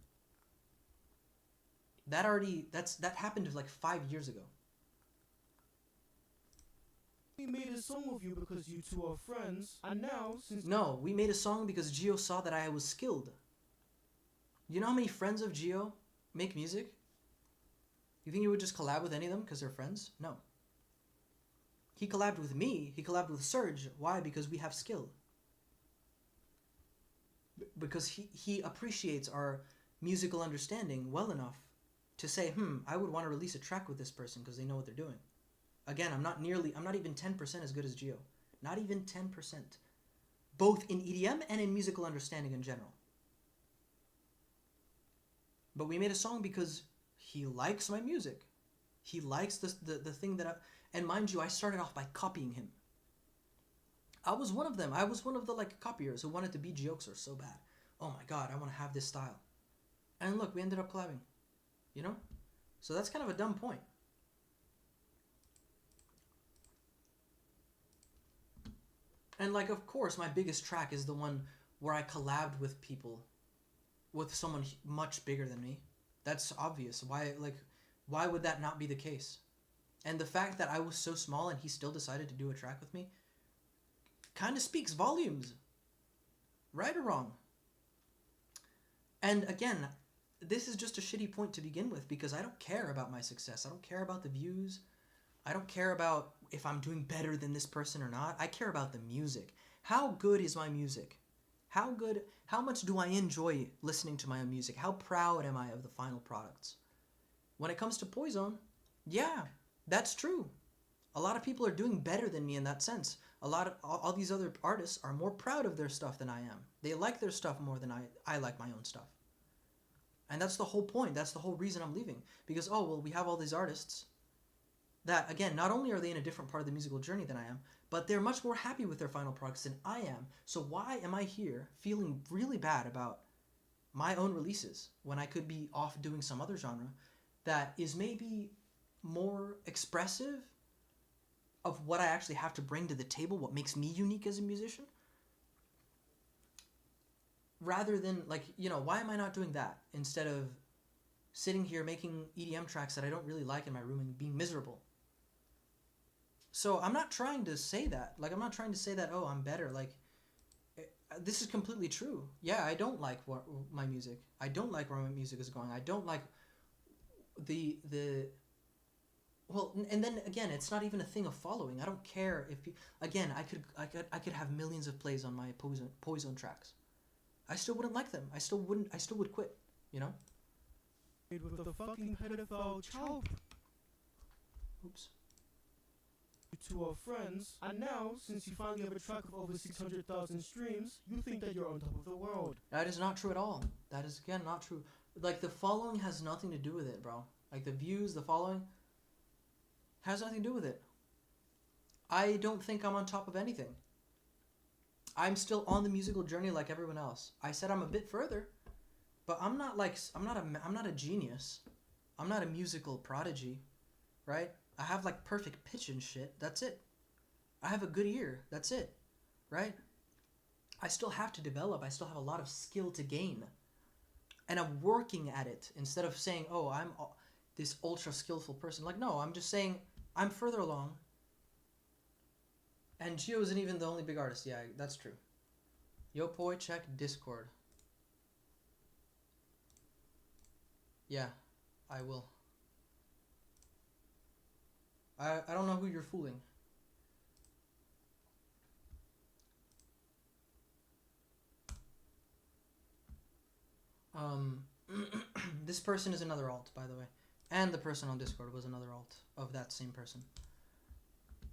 That happened like 5 years ago. We made a song with you because you two are friends, and now since... No, we made a song because Gio saw that I was skilled. You know how many friends of Gio make music? You think he would just collab with any of them because they're friends? No. He collabed with me. He collabed with Serge. Why? Because we have skill. Because he appreciates our musical understanding well enough to say, I would want to release a track with this person because they know what they're doing. Again, I'm not even 10% as good as Gio. Not even 10%. Both in EDM and in musical understanding in general. But we made a song because he likes my music. He likes the thing that and mind you, I started off by copying him. I was one of them. I was one of the like copiers who wanted to be Jioxer so bad. Oh my god, I want to have this style. And look, we ended up collabing. You know? So that's kind of a dumb point. And like, of course, my biggest track is the one where I collabed with people, with someone much bigger than me. That's obvious. Why would that not be the case? And the fact that I was so small and he still decided to do a track with me kind of speaks volumes. Right or wrong? And again, this is just a shitty point to begin with because I don't care about my success. I don't care about the views. I don't care about if I'm doing better than this person or not. I care about the music. How good is my music? How much do I enjoy listening to my own music? How proud am I of the final products? When it comes to Poison, yeah, that's true. A lot of people are doing better than me in that sense. All these other artists are more proud of their stuff than I am. They like their stuff more than I like my own stuff. And that's the whole point. That's the whole reason I'm leaving. Because, we have all these artists that, again, not only are they in a different part of the musical journey than I am, but they're much more happy with their final products than I am. So why am I here feeling really bad about my own releases when I could be off doing some other genre that is maybe more expressive of what I actually have to bring to the table, what makes me unique as a musician? Rather than, why am I not doing that instead of sitting here making EDM tracks that I don't really like in my room and being miserable? So I'm not trying to say that. I'm not trying to say that, I'm better. This is completely true. Yeah, I don't like my music. I don't like where my music is going. I don't like and then again, it's not even a thing of following. I don't care if I could have millions of plays on my Poison tracks. I still wouldn't like them. I still would quit, you know? with the fucking pedophile child Oops. to our friends, and now, since you finally have a track of over 600,000 streams, you think that you're on top of the world. That is not true at all. That is, again, not true. Like, the following has nothing to do with it, bro. Like, the views, the following, has nothing to do with it. I don't think I'm on top of anything. I'm still on the musical journey like everyone else. I said I'm a bit further, but I'm not a genius. I'm not a musical prodigy, right? I have like perfect pitch and shit. That's it. I have a good ear. That's it, right? I still have to develop. I still have a lot of skill to gain, and I'm working at it. Instead of saying, "Oh, I'm this ultra skillful person," like, no, I'm just saying I'm further along. And Gio isn't even the only big artist. Yeah, that's true. Yo, Poi, check Discord. Yeah, I will. I don't know who you're fooling. This person is another alt, by the way. And the person on Discord was another alt of that same person.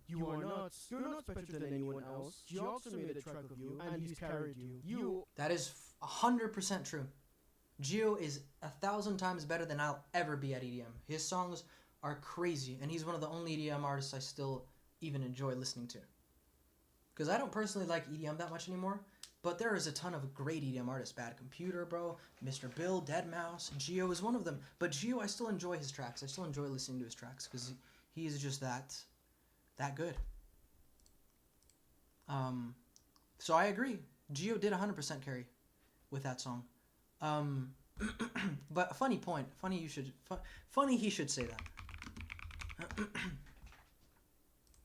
You're not better than anyone else. He also made a track of you, and he's carried you. That is 100% true. Gio is 1,000 times better than I'll ever be at EDM. His songs are crazy, and he's one of the only EDM artists I still even enjoy listening to. Because I don't personally like EDM that much anymore, but there is a ton of great EDM artists. Bad Computer, bro, Mr. Bill, Deadmau5, Gio is one of them. But Gio, I still enjoy his tracks. I still enjoy listening to his tracks, because he is just that good. So I agree. Gio did 100% carry with that song. But a funny point. Funny he should say that.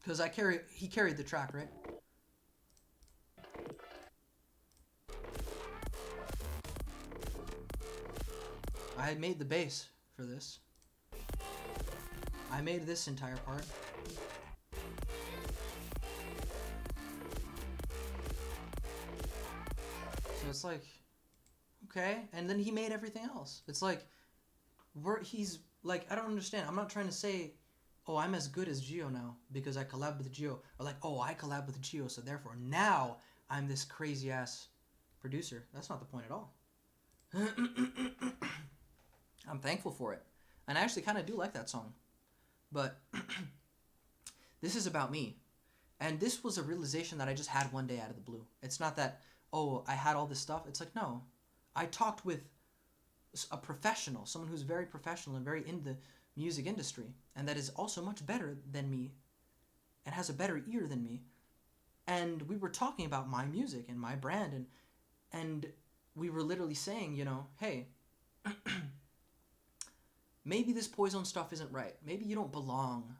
Because he carried the track, right? I had made the bass for this. I made this entire part. So it's like, okay, and then he made everything else. It's like, he's like, I don't understand. I'm not trying to say, oh, I'm as good as Gio now because I collabed with Gio, or like, oh, I collabed with Gio, so therefore now I'm this crazy ass producer. That's not the point at all. I'm thankful for it, and I actually kind of do like that song, but this is about me, and this was a realization that I just had one day out of the blue. It's not that, oh, I had all this stuff. It's like, no, I talked with a professional, someone who's very professional and very in the music industry, and that is also much better than me and has a better ear than me, and we were talking about my music and my brand, and we were literally saying, you know, hey, maybe this Poison stuff isn't right. Maybe you don't belong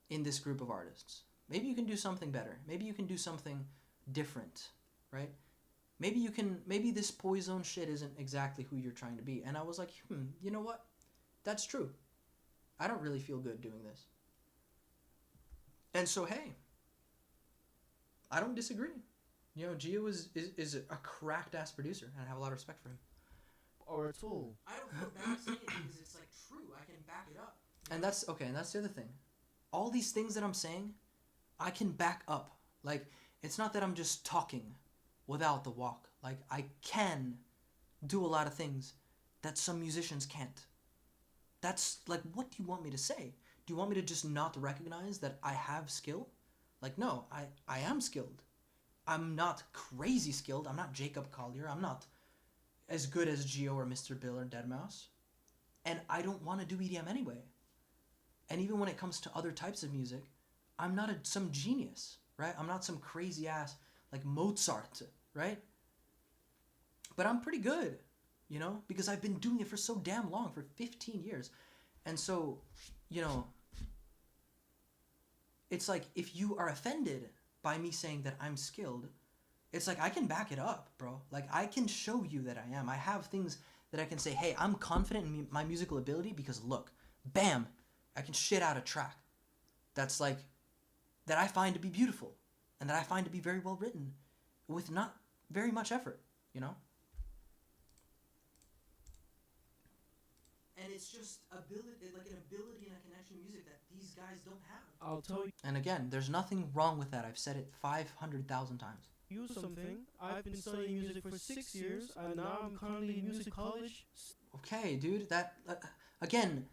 in this group of artists. Maybe you can do something better. Maybe you can do something different, right? Maybe this Poison shit isn't exactly who you're trying to be. And I was like, you know what? That's true. I don't really feel good doing this. And so, hey, I don't disagree. You know, Gio is a cracked ass producer, and I have a lot of respect for him. Or at all. I don't feel bad saying it because it's like true. I can back it up. And that's okay, and that's the other thing. All these things that I'm saying, I can back up. Like, it's not that I'm just talking without the walk. Like, I can do a lot of things that some musicians can't. That's like, what do you want me to say? Do you want me to just not recognize that I have skill? Like, no, I am skilled. I'm not crazy skilled. I'm not Jacob Collier. I'm not as good as Gio or Mr. Bill or Deadmau5. And I don't want to do EDM anyway. And even when it comes to other types of music, I'm not some genius, right? I'm not some crazy ass like Mozart, right? But I'm pretty good, you know, because I've been doing it for so damn long, for 15 years. And so, you know, it's like, if you are offended by me saying that I'm skilled, it's like, I can back it up, bro. Like, I can show you that I am. I have things that I can say, hey, I'm confident in my musical ability because look, bam, I can shit out a track that's like, that I find to be beautiful and that I find to be very well written with not very much effort, you know? and it's just like an ability and a connection to music that these guys don't have. I'll tell And again, there's nothing wrong with that. I've said it 500,000 times. you something. I've been studying music for 6 years, and now I'm currently in music college. Okay, dude. That again,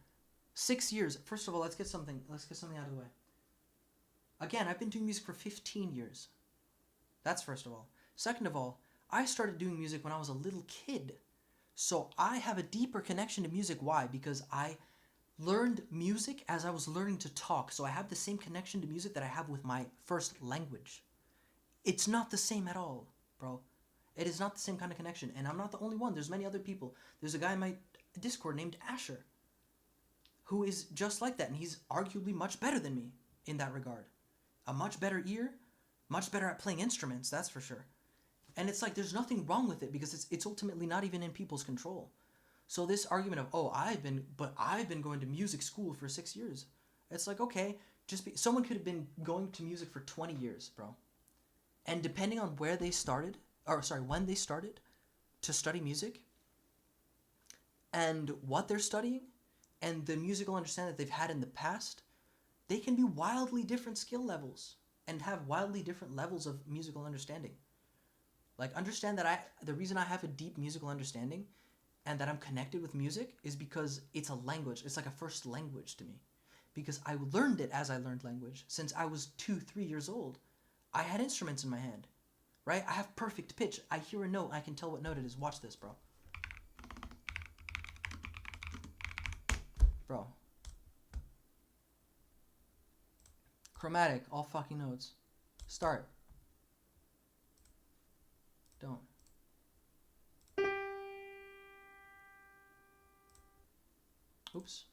6 years. First of all, let's get something out of the way. Again, I've been doing music for 15 years. That's first of all. Second of all, I started doing music when I was a little kid. So I have a deeper connection to music. Why? Because I learned music as I was learning to talk. So I have the same connection to music that I have with my first language. It's not the same at all, bro. It is not the same kind of connection. And I'm not the only one. There's many other people. There's a guy in my Discord named Asher who is just like that. And he's arguably much better than me in that regard. A much better ear, much better at playing instruments, that's for sure. And it's like there's nothing wrong with it because it's ultimately not even in people's control. So this argument of, I've been going to music school for 6 years. It's like, okay, someone could have been going to music for 20 years, bro. And depending on when they started to study music and what they're studying and the musical understanding that they've had in the past, they can be wildly different skill levels and have wildly different levels of musical understanding. Like, understand that the reason I have a deep musical understanding and that I'm connected with music is because it's a language. It's like a first language to me. Because I learned it as I learned language. Since I was 2-3 years old, I had instruments in my hand, right? I have perfect pitch. I hear a note. I can tell what note it is. Watch this, bro. Bro. Chromatic, all fucking notes. Start. Don't. Oops.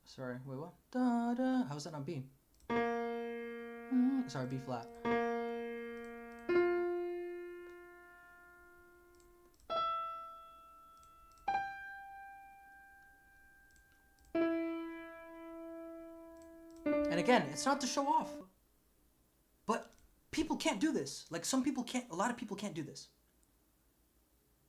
Sorry, wait, what? Da, da. How was that on B? Sorry, B flat. And again, it's not to show off. But people can't do this. Like, some people can't, a lot of people can't do this.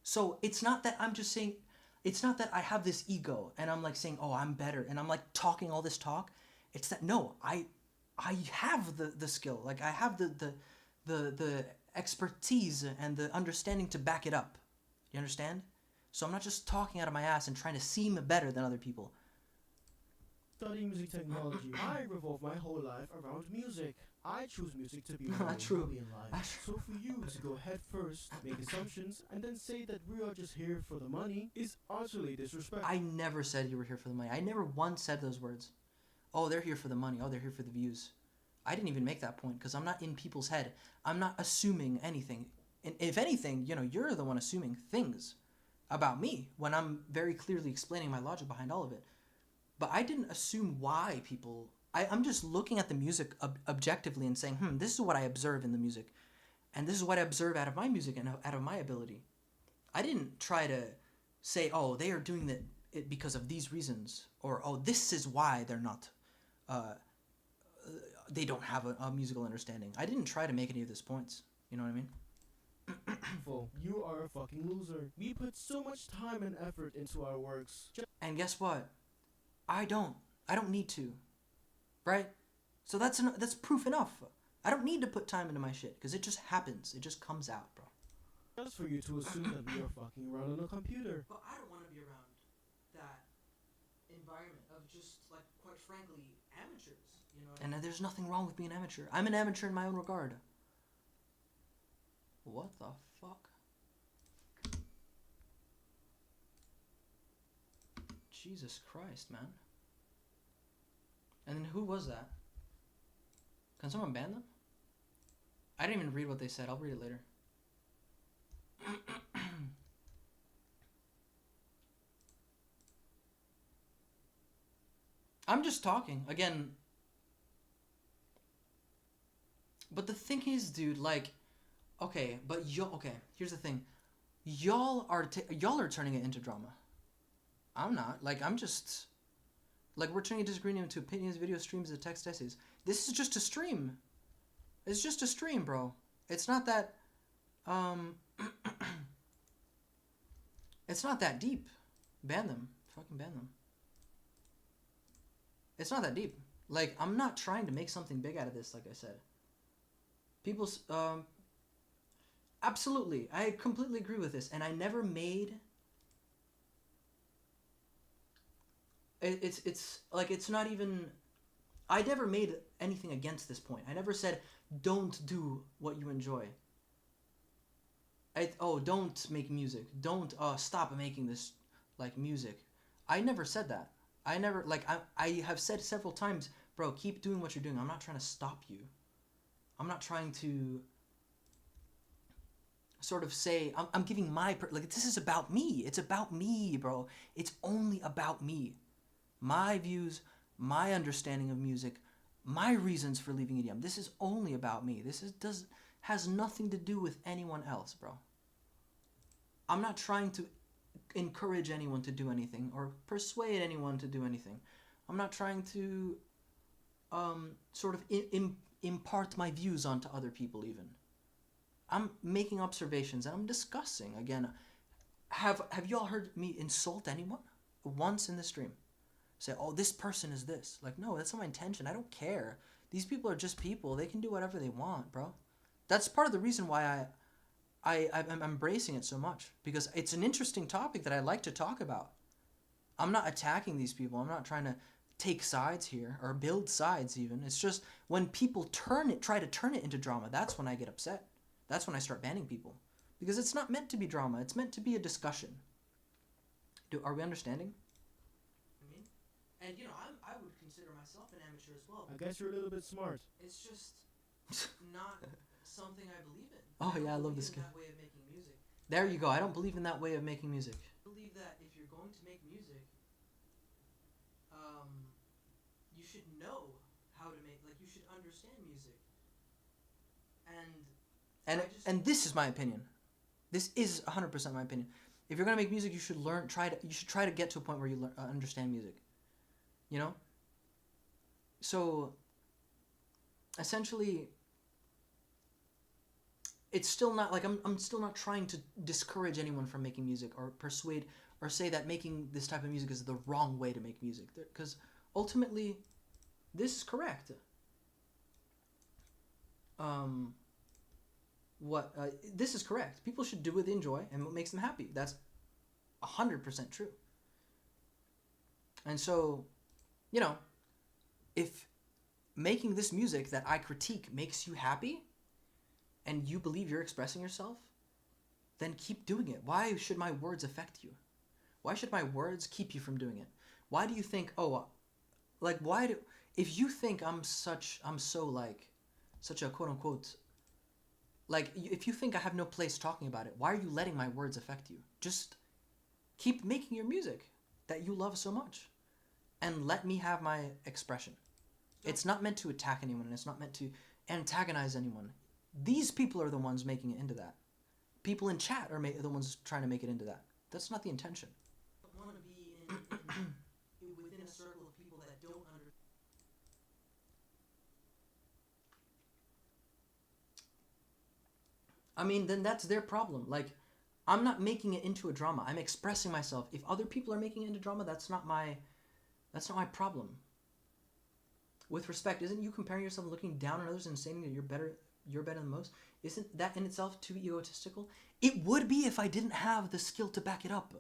So it's not that I'm just saying, it's not that I have this ego and I'm like saying, oh, I'm better. And I'm like talking all this talk. It's that, no, I have the skill. Like, I have the expertise and the understanding to back it up. You understand? So I'm not just talking out of my ass and trying to seem better than other people. Studying music technology, I revolve my whole life around music. I choose music to be my Not true. hobby in life. So for you to go head first, make assumptions, and then say that we are just here for the money is utterly disrespectful. I never said you were here for the money. I never once said those words. Oh, they're here for the money. Oh, they're here for the views. I didn't even make that point because I'm not in people's head. I'm not assuming anything. And if anything, you're the one assuming things about me when I'm very clearly explaining my logic behind all of it. But I didn't assume why people... I'm just looking at the music objectively and saying, this is what I observe in the music. And this is what I observe out of my music and out of my ability. I didn't try to say, oh, they are doing it because of these reasons. Or, oh, this is why they're not... they don't have a musical understanding. I didn't try to make any of those points. You know what I mean? You are a fucking loser. We put so much time and effort into our works. And guess what? I don't need to. Right? So that's proof enough. I don't need to put time into my shit because it just happens. It just comes out, bro. Just for you to assume that we are fucking around on a computer. But I don't want to be around that environment of just, like, quite frankly, amateurs. You know what I mean? And there's nothing wrong with being an amateur. I'm an amateur in my own regard. What the fuck? Jesus Christ, man. And then who was that? Can someone ban them? I didn't even read what they said. I'll read it later. I'm just talking. Again. But the thing is, dude, like... Okay, but okay, here's the thing. Y'all are turning it into drama. I'm not. Like, I'm just... Like, we're turning disagreement into opinions, video streams, and text essays. This is just a stream. It's just a stream, bro. It's not that... It's not that deep. Ban them. Fucking ban them. It's not that deep. Like, I'm not trying to make something big out of this, like I said. People's... Absolutely. I completely agree with this. And I never made... It's like, it's not even... I never made anything against this point. I never said, don't do what you enjoy. Don't make music. Don't stop making this, like, music. I never said that. I never, like, I have said several times, bro, keep doing what you're doing. I'm not trying to stop you. I'm not trying to sort of say, I'm giving my, like, this is about me. It's about me, bro. It's only about me. My views, my understanding of music, my reasons for leaving EDM. This is only about me. This has nothing to do with anyone else, bro. I'm not trying to encourage anyone to do anything or persuade anyone to do anything. I'm not trying to sort of impart my views onto other people even. I'm making observations and I'm discussing. Again, have y'all heard me insult anyone once in the stream? Say, oh, this person is this. Like, no, that's not my intention. I don't care. These people are just people. They can do whatever they want, bro. That's part of the reason why I'm embracing it so much. Because it's an interesting topic that I like to talk about. I'm not attacking these people. I'm not trying to take sides here or build sides even. It's just when people try to turn it into drama, that's when I get upset. That's when I start banning people. Because it's not meant to be drama. It's meant to be a discussion. Are we understanding? And, you know, I would consider myself an amateur as well. I guess you're a little bit smart. It's just not something I believe in. Oh, yeah, I love this guy. That way of making music. There you go. I don't believe in that way of making music. I believe that if you're going to make music, you should know how to make, like, you should understand music. And this is my opinion. This is 100% my opinion. If you're going to make music, you should try to get to a point where you understand music. You know? So, essentially, it's still not, like, I'm still not trying to discourage anyone from making music or persuade or say that making this type of music is the wrong way to make music. Because, ultimately, this is correct. This is correct. People should do what they enjoy and what makes them happy. That's 100% true. And so... You know, if making this music that I critique makes you happy and you believe you're expressing yourself, then keep doing it. Why should my words affect you? Why should my words keep you from doing it? Why do you think, if you think I'm such a quote unquote, like, if you think I have no place talking about it, why are you letting my words affect you? Just keep making your music that you love so much. And let me have my expression. It's not meant to attack anyone, and it's not meant to antagonize anyone. These people are the ones making it into that. People in chat are the ones trying to make it into that. That's not the intention. I don't want to be within a circle of people that don't understand. I mean, then that's their problem. Like, I'm not making it into a drama. I'm expressing myself. If other people are making it into drama, that's not my problem. With respect, isn't you comparing yourself and looking down on others and saying that you're better than most? Isn't that in itself too egotistical? It would be if I didn't have the skill to back it up.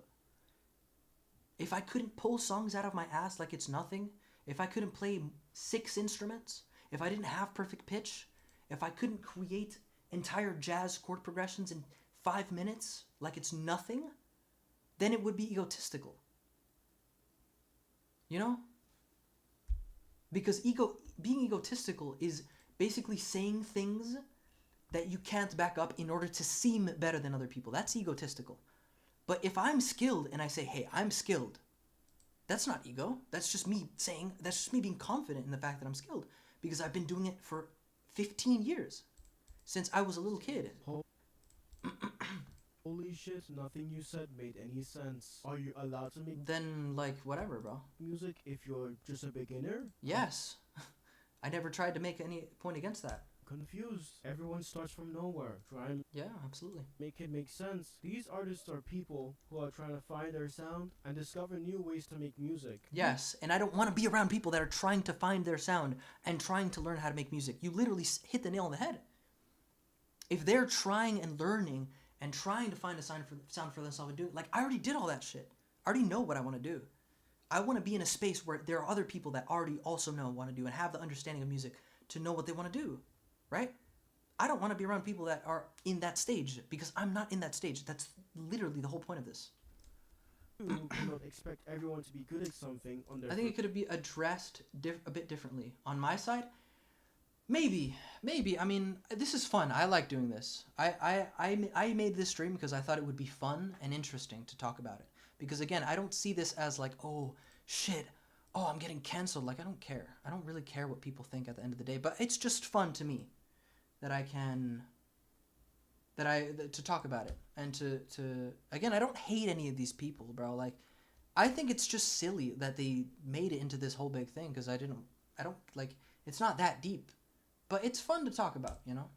If I couldn't pull songs out of my ass like it's nothing, if I couldn't play 6 instruments, if I didn't have perfect pitch, if I couldn't create entire jazz chord progressions in 5 minutes like it's nothing, then it would be egotistical. You know? Because being egotistical is basically saying things that you can't back up in order to seem better than other people. That's egotistical. But if I'm skilled and I say, hey, I'm skilled, that's not ego. That's just me being confident in the fact that I'm skilled. Because I've been doing it for 15 years. Since I was a little kid. Holy shit, nothing you said made any sense. Are you allowed to make Then, like, whatever, bro. music if you're just a beginner? Yes. I never tried to make any point against that. Confused. Everyone starts from nowhere. Try and Yeah, absolutely. make it make sense. These artists are people who are trying to find their sound and discover new ways to make music. Yes, and I don't want to be around people that are trying to find their sound and trying to learn how to make music. You literally hit the nail on the head. If they're trying and learning and trying to find a sound for themselves and do it, like, I already did all that shit. I already know what I want to do. I want to be in a space where there are other people that already also know want to do and have the understanding of music to know what they want to do, right? I don't want to be around people that are in that stage because I'm not in that stage. That's literally the whole point of this. You cannot expect everyone to be good at something on their I think it could be addressed a bit differently. On my side, maybe. I mean, this is fun. I like doing this. I made this stream because I thought it would be fun and interesting to talk about it. Because again, I don't see this as like, oh, shit, oh, I'm getting canceled. Like, I don't care. I don't really care what people think at the end of the day. But it's just fun to me that I can, to talk about it. And to again, I don't hate any of these people, bro. Like, I think it's just silly that they made it into this whole big thing because I don't, like, it's not that deep. But it's fun to talk about, you know?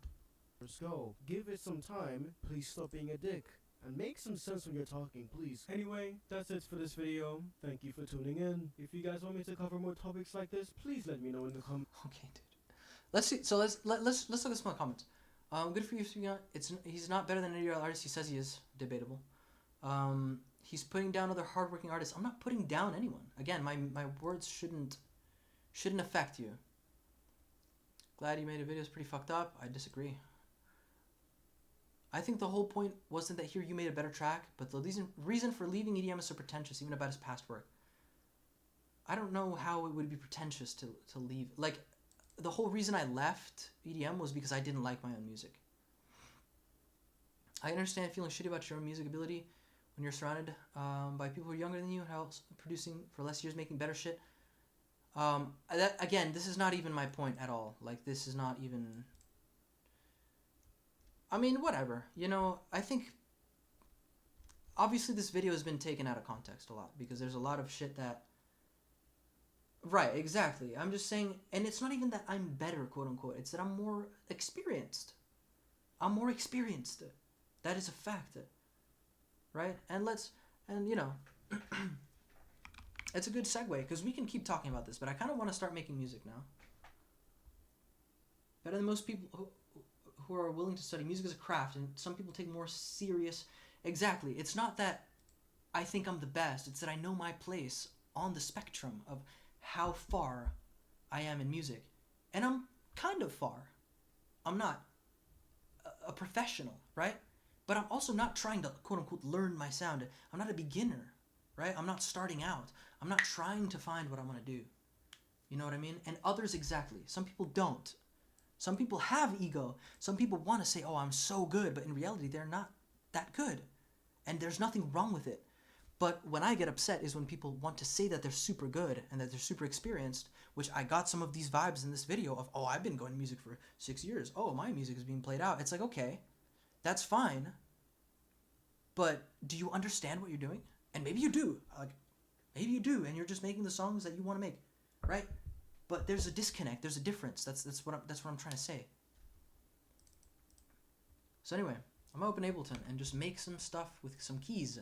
Let's go. Give it some time. Please stop being a dick. And make some sense when you're talking, please. Anyway, that's it for this video. Thank you for tuning in. If you guys want me to cover more topics like this, please let me know in the comments. Okay, dude. Let's see. So let's look at some of the comments. Good for you, Suyang. He's not better than any other artist. He says he is. Debatable. He's putting down other hardworking artists. I'm not putting down anyone. Again, my words shouldn't affect you. Glad you made a video. It's pretty fucked up. I disagree. I think the whole point wasn't that here you made a better track, but the reason for leaving EDM is so pretentious, even about his past work. I don't know how it would be pretentious to leave. Like, the whole reason I left EDM was because I didn't like my own music. I understand feeling shitty about your own music ability when you're surrounded by people who are younger than you, how else producing for less years, making better shit. Again, this is not even my point at all. Like, this is not even... I mean, whatever. You know, I think... Obviously, this video has been taken out of context a lot, because there's a lot of shit that... Right, exactly. I'm just saying... And it's not even that I'm better, quote-unquote. It's that I'm more experienced. I'm more experienced. That is a fact. Right? And you know... It's a good segue, because we can keep talking about this, but I kind of want to start making music now. Better than most people who are willing to study music as a craft, and some people take more serious... Exactly. It's not that I think I'm the best, it's that I know my place on the spectrum of how far I am in music. And I'm kind of far. I'm not a professional, right? But I'm also not trying to, quote-unquote, learn my sound. I'm not a beginner, right? I'm not starting out. I'm not trying to find what I want to do. You know what I mean? And others exactly. Some people don't. Some people have ego. Some people want to say, oh, I'm so good, but in reality, they're not that good. And there's nothing wrong with it. But when I get upset is when people want to say that they're super good and that they're super experienced, which I got some of these vibes in this video of, oh, I've been going to music for 6 years. Oh, my music is being played out. It's like, okay, that's fine. But do you understand what you're doing? And maybe you do. Like, maybe you do, and you're just making the songs that you want to make, right? But there's a disconnect. There's a difference. That's what I'm trying to say. So anyway, I'm gonna open Ableton and just make some stuff with some keys.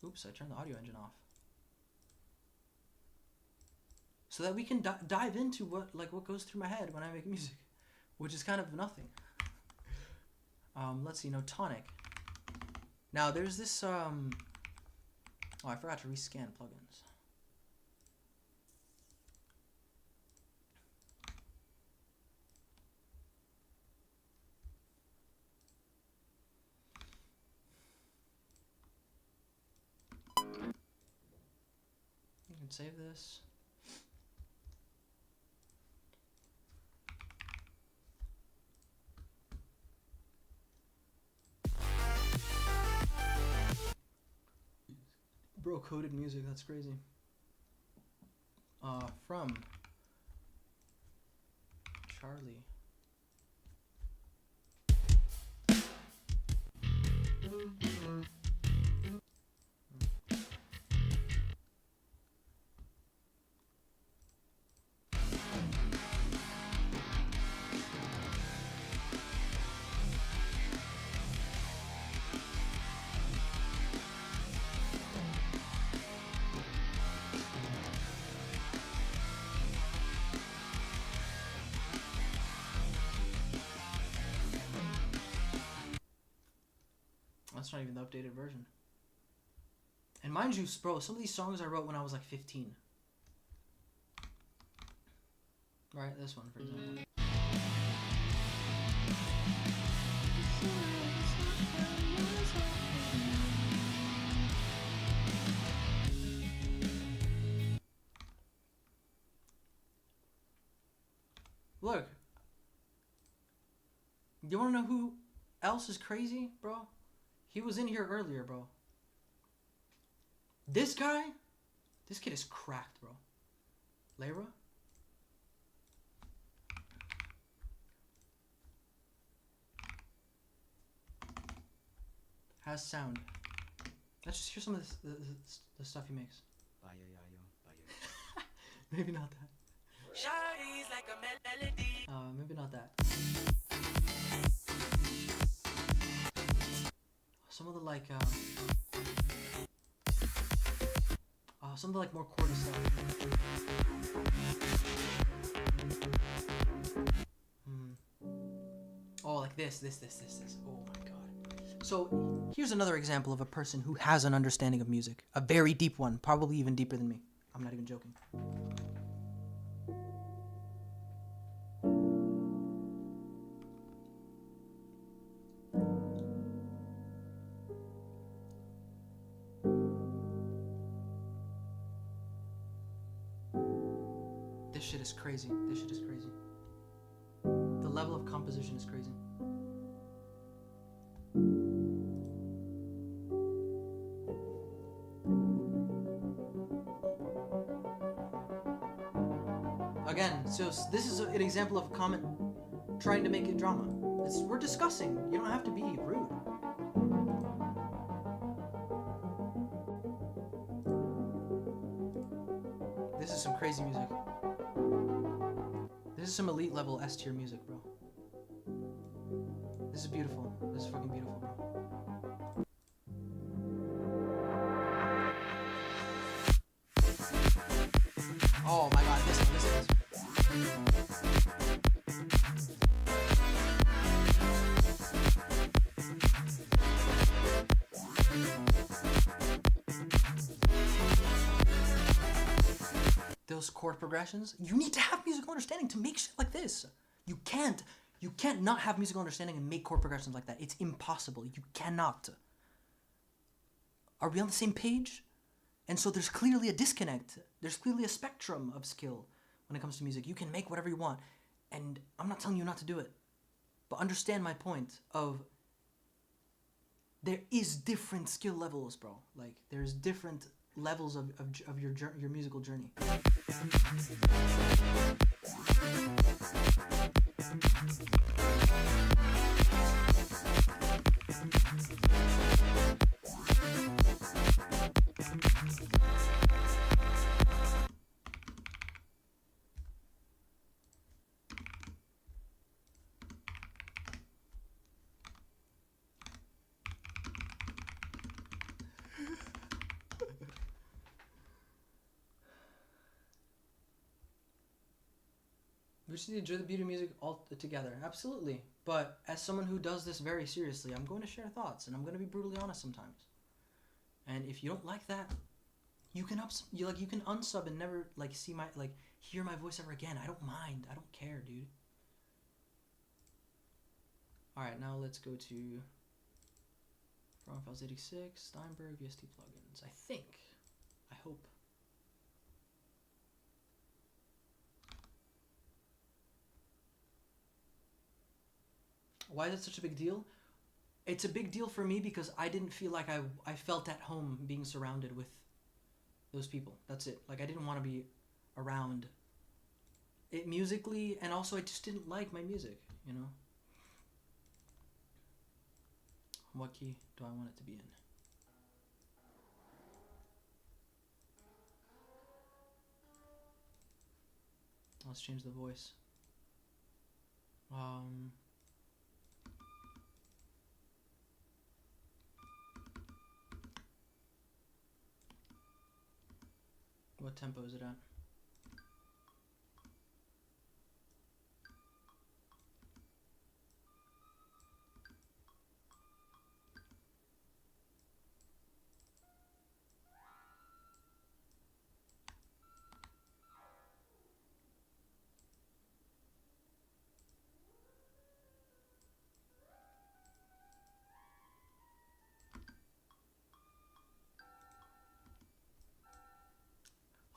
Oops, I turned the audio engine off. So that we can dive into what goes through my head when I make music, which is kind of nothing. Let's see, no tonic. Now there's this oh, I forgot to rescan plugins. You can save this. Bro, coded music, that's crazy. From Charlie. That's not even the updated version. And mind you, bro, some of these songs I wrote when I was like 15. Right, this one, for example. Look. You wanna know who else is crazy, bro? He was in here earlier, bro. This guy? This kid is cracked, bro. Layra? Has sound. Let's just hear some of this, the stuff he makes. Maybe not that. Maybe not that. Some of the like, some of the like more chordy stuff. Oh, like this. Oh my god. So here's another example of a person who has an understanding of music, a very deep one, probably even deeper than me. I'm not even joking. This shit is crazy. This shit is crazy. The level of composition is crazy. Again, so this is an example of a comment trying to make it drama. We're discussing. You don't have to be rude. This is some crazy music. This is some elite level S tier music, bro. This is beautiful. This is fucking beautiful, bro. Oh my god, this is. Those chord progressions, you need to have musical understanding to make shit like this. You can't not have musical understanding and make chord progressions like that. It's impossible. You cannot. Are we on the same page? And so there's clearly a disconnect. There's clearly a spectrum of skill when it comes to music. You can make whatever you want. And I'm not telling you not to do it. But understand my point of there is different skill levels, bro. Like, there's different levels of your musical journey. We just need to enjoy the beauty of music all together. Absolutely. But as someone who does this very seriously, I'm going to share thoughts and I'm going to be brutally honest sometimes. And if you don't like that, you can unsub and never see my hear my voice ever again. I don't mind. I don't care, dude. All right, now let's go to Program Files 86, Steinberg, VST plugins. I hope. Why is it such a big deal? It's a big deal for me because I didn't feel like I felt at home being surrounded with those people. That's it. Like, I didn't want to be around it musically, and also I just didn't like my music, you know? What key? do I want it to be in? Let's change the voice. What tempo is it at?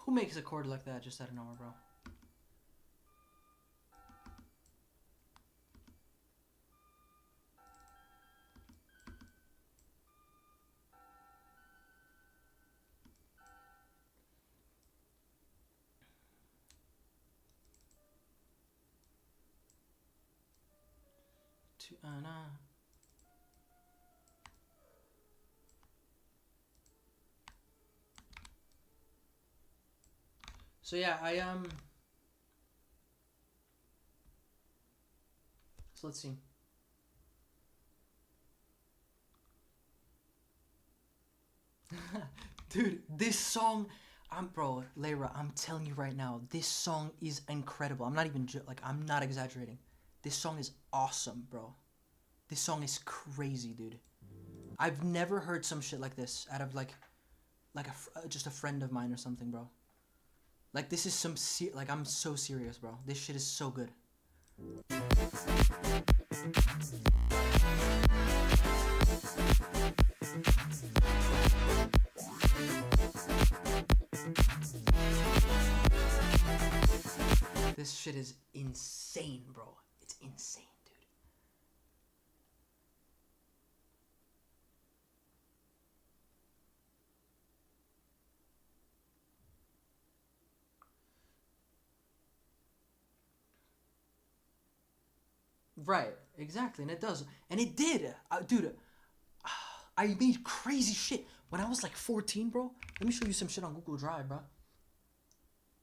Who makes a chord like that just out of nowhere, bro? Nah. So yeah, so let's see. Dude, this song, bro, Layra, I'm telling you right now, this song is incredible. I'm not even I'm not exaggerating. This song is awesome, bro. This song is crazy, dude. I've never heard some shit like this out of just a friend of mine or something, bro. Like this is I'm so serious, bro. This shit is so good. This shit is insane, bro. It's insane, dude. Right, exactly, and it does. And it did. Dude, I made crazy shit. When I was like 14, bro, let me show you some shit on Google Drive, bro.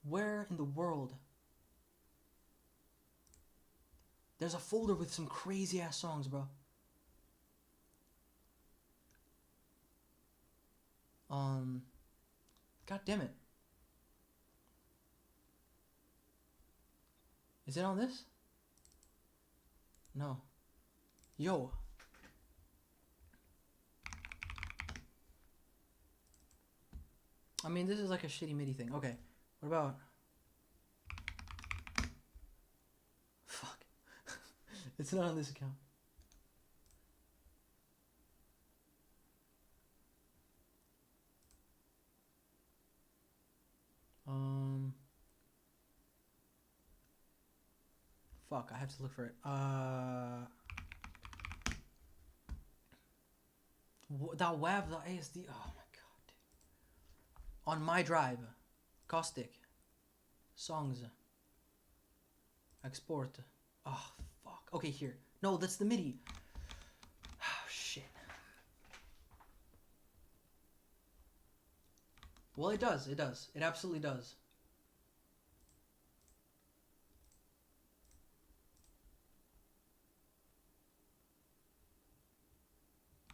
Where in the world? There's a folder with some crazy ass songs, bro. God damn it. Is it on this? No. Yo. I mean, this is like a shitty MIDI thing. Okay. What about... Fuck. It's not on this account. Fuck, I have to look for it. That WAV, the ASD. Oh my god, dude. On my drive, Caustic, songs, export. Oh fuck. Okay, here. No, that's the MIDI. Oh shit. Well, it does. It does. It absolutely does.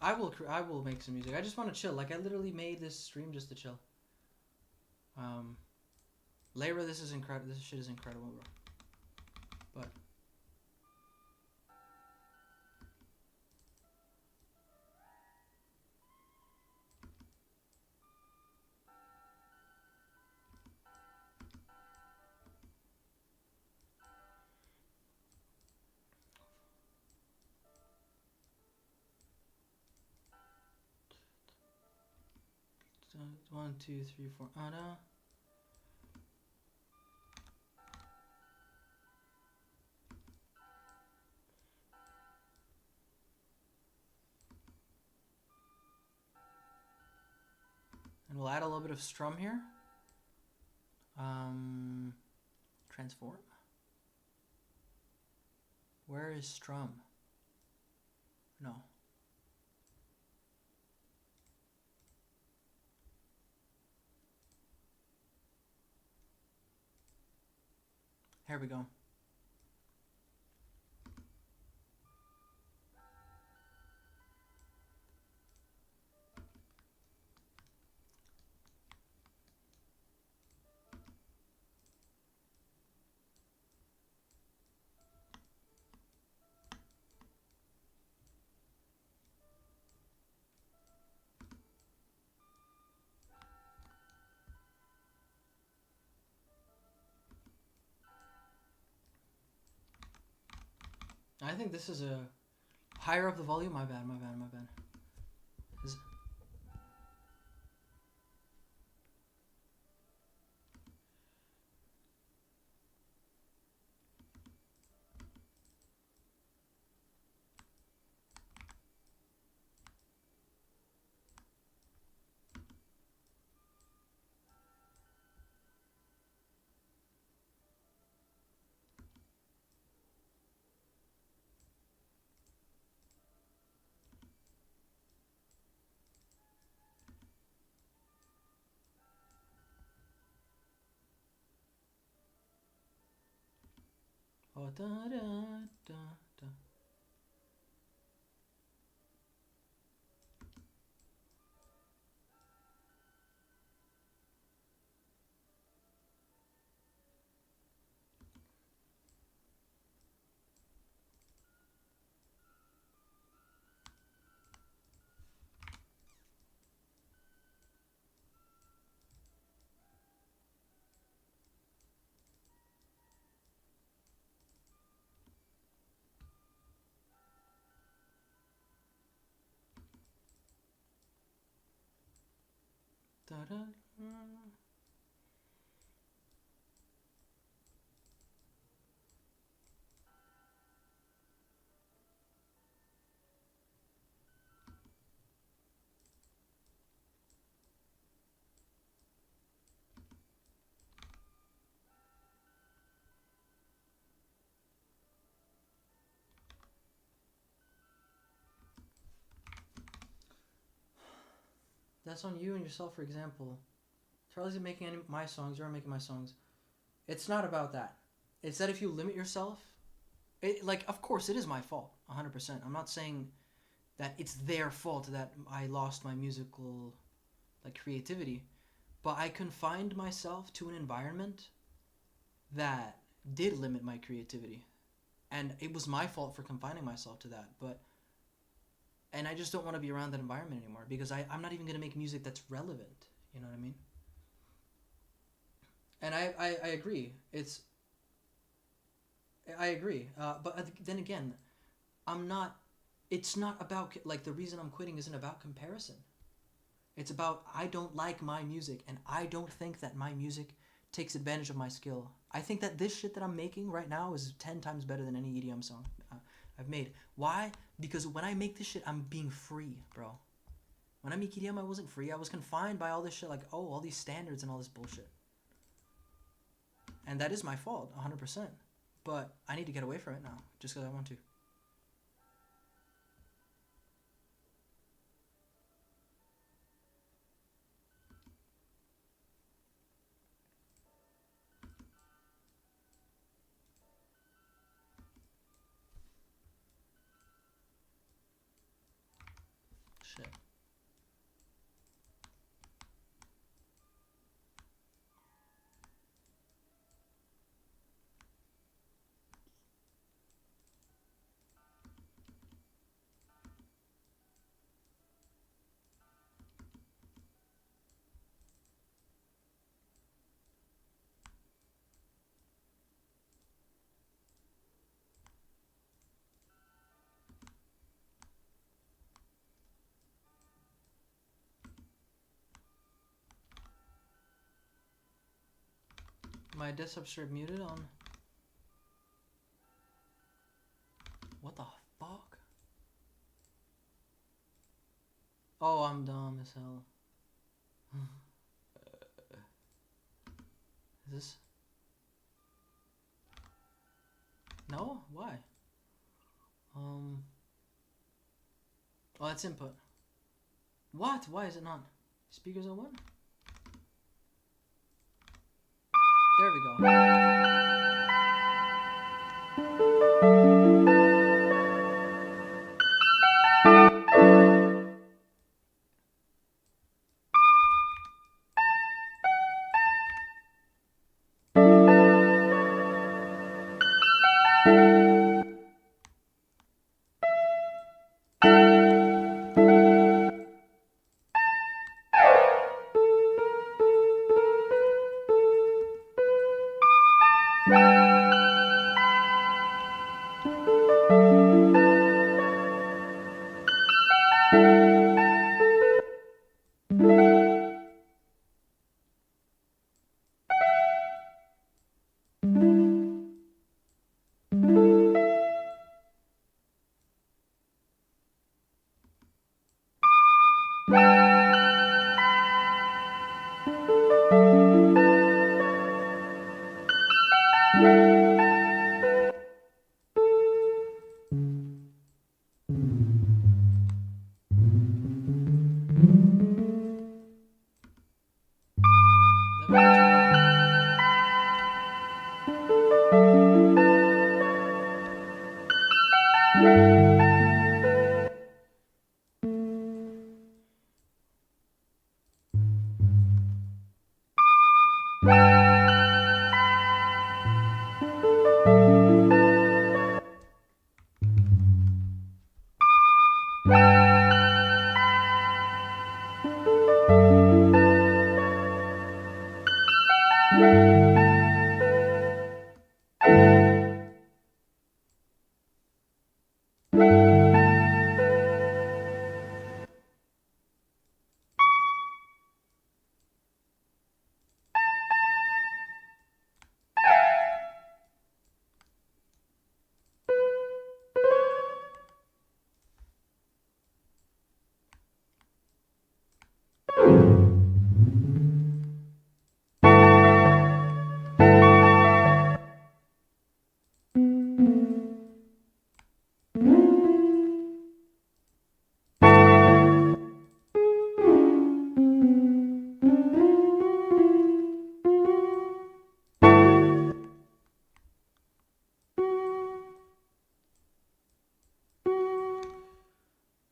I will make some music. I just want to chill. Like I literally made this stream just to chill. Layra, this is incredible. This shit is incredible, bro. But one, two, three, four. Anna. And we'll add a little bit of strum here. Transform. Where is strum? No. Here we go. I think this is a higher up the volume. My bad. Is- Oh, da, da, da, da. Da, da, da. That's on you and yourself, for example. Charlie's isn't making any my songs. You're making my songs. It's not about that. It's that if you limit yourself, of course, it is my fault, 100%. I'm not saying that it's their fault that I lost my musical, creativity, but I confined myself to an environment that did limit my creativity, and it was my fault for confining myself to that. And I just don't want to be around that environment anymore because I'm not even gonna make music that's relevant. You know what I mean? And I agree. I agree. But then again, I'm not. It's not about the reason I'm quitting isn't about comparison. It's about I don't like my music and I don't think that my music takes advantage of my skill. I think that this shit that I'm making right now is 10 times better than any EDM song I've made. Why? Because when I make this shit, I'm being free, bro. When I make EDM, I wasn't free. I was confined by all this shit, all these standards and all this bullshit. And that is my fault, 100%. But I need to get away from it now, just because I want to. Shit. My desktop straight muted on. What the fuck? Oh, I'm dumb as hell. Is this? No? Why? Oh, that's input. What? Why is it not? Speakers on one? There we go. That might be too loud.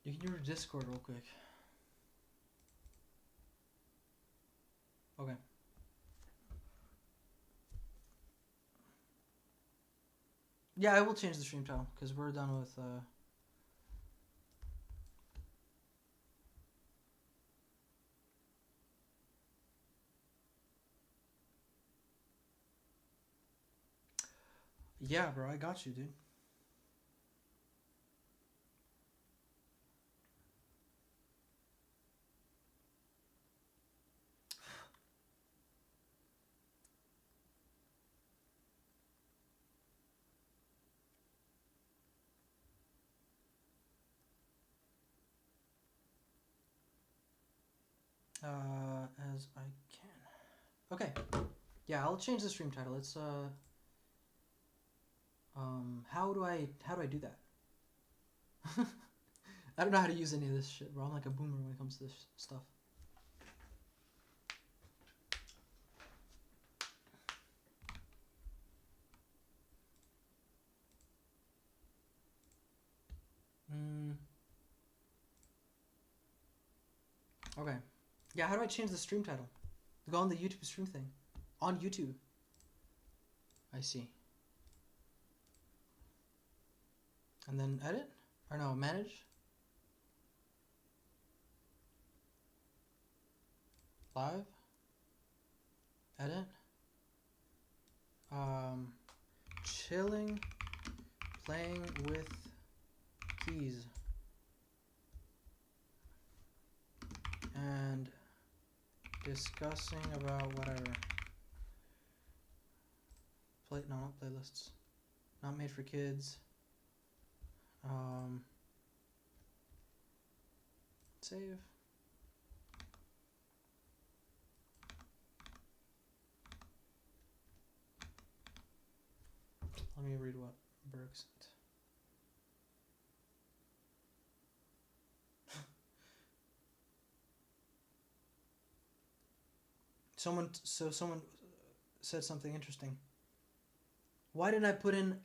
You can do your Discord real quick. Okay. Yeah, I will change the stream title because we're done with. Yeah, bro, I got you, dude. As I can. Okay. Yeah, I'll change the stream title. It's how do I do that? I don't know how to use any of this shit, bro. I'm like a boomer when it comes to this stuff. Okay. Yeah, how do I change the stream title? Go on the YouTube stream thing. On YouTube. I see. And then edit? Or no, manage? Live? Edit? Chilling, playing with keys. And discussing about whatever. No, not playlists. Not made for kids. Save. Let me read what Berg sent. Someone said something interesting. Why did I put in...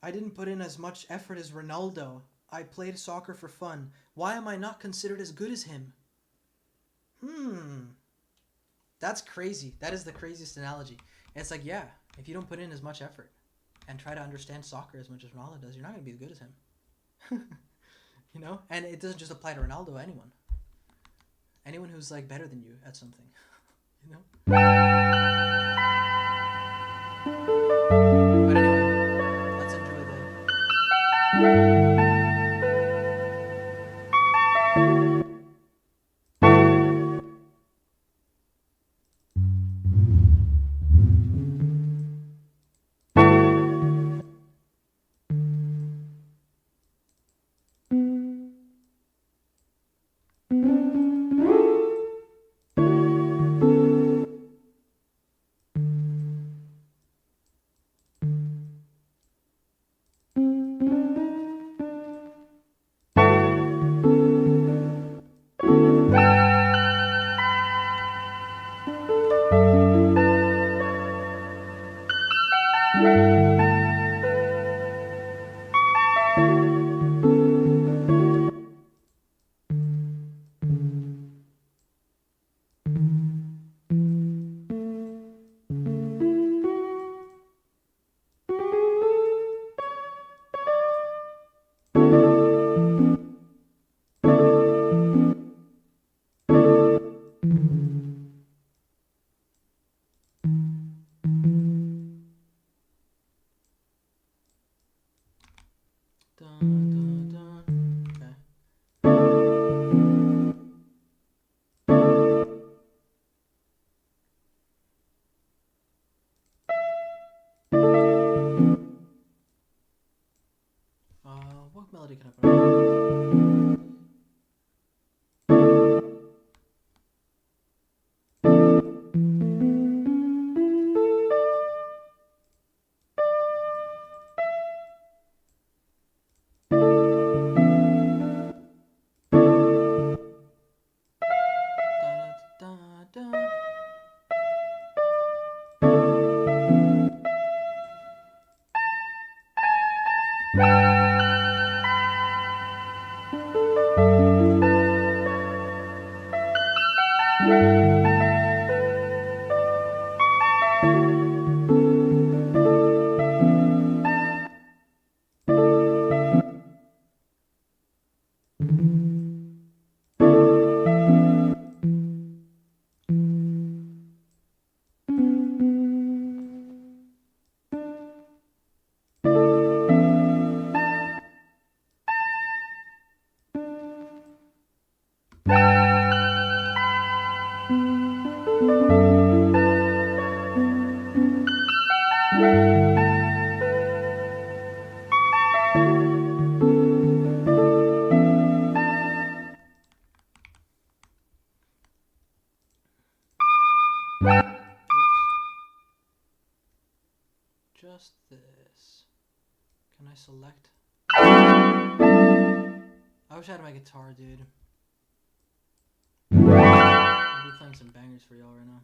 I didn't put in as much effort as Ronaldo. I played soccer for fun. Why am I not considered as good as him? That's crazy. That is the craziest analogy. It's like, yeah, if you don't put in as much effort and try to understand soccer as much as Ronaldo does, you're not going to be as good as him. You know? And it doesn't just apply to Ronaldo, anyone. Anyone who's like better than you at something. You know? Dun, dun, dun. Okay. What melody can I put on? Da, da, da, da. Oops. Just this. Can I select? I wish I had my guitar, dude. I'll be playing some bangers for y'all right now.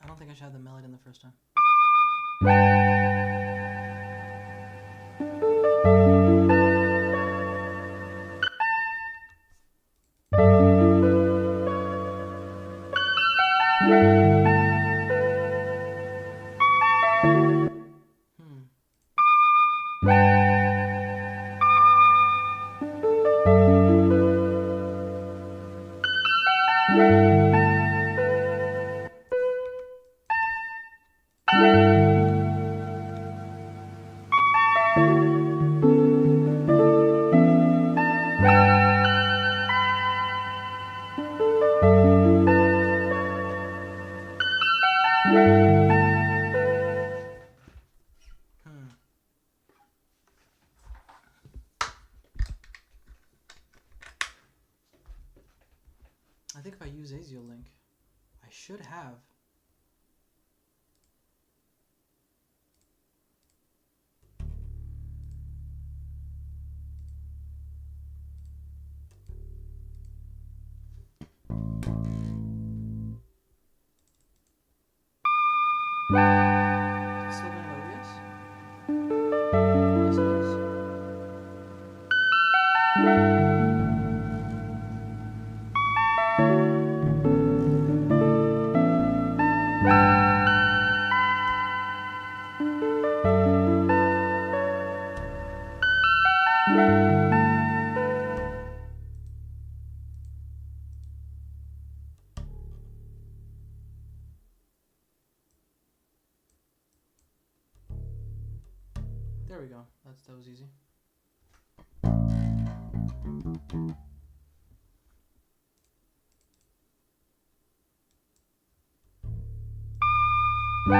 I don't think I should have the melody in the first time. I think if I use ASIO Link, I should have. Still going to OBS? Yes, it is. There we go. That was easy. Don't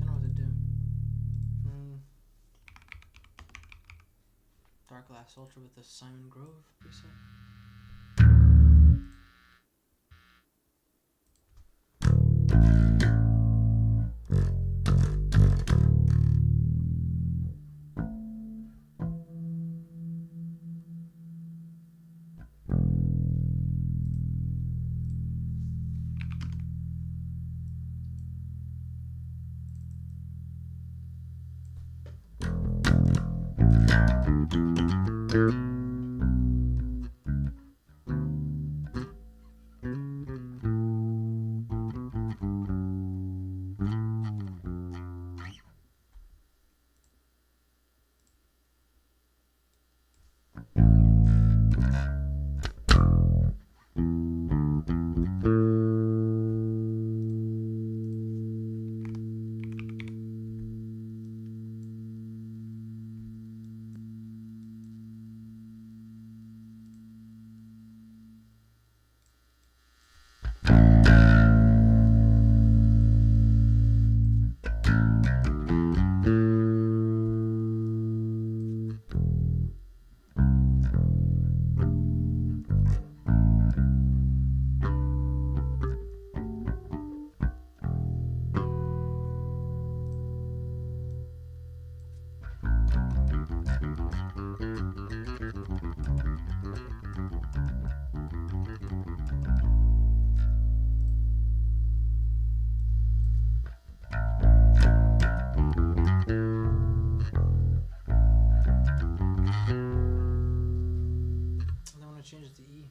know what to do. Dark Glass Ultra with the Simon Grove preset. Change it to E.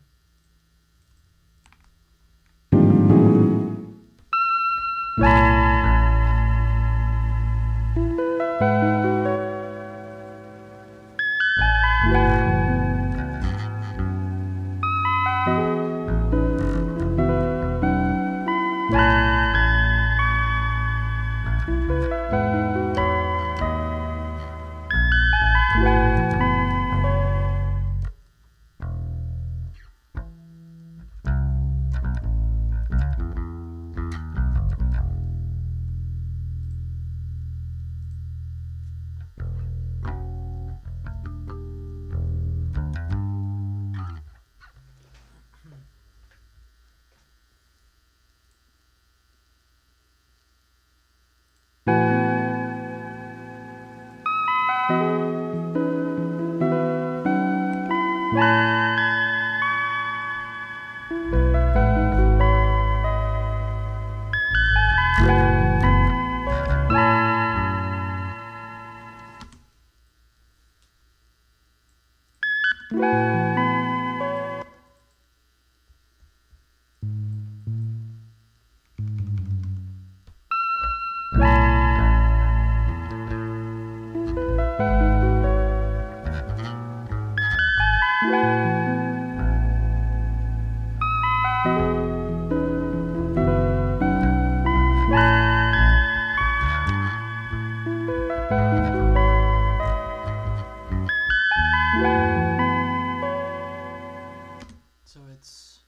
So it's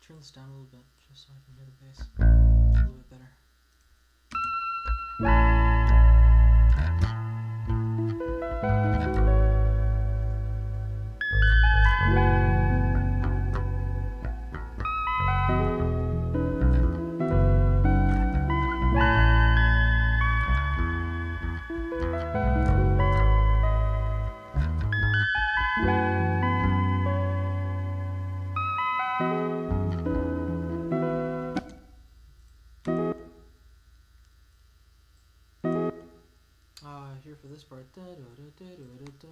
turn this down a little bit just so I can hear the bass a little bit better. for this part. Da, da, da, da, da, da, da.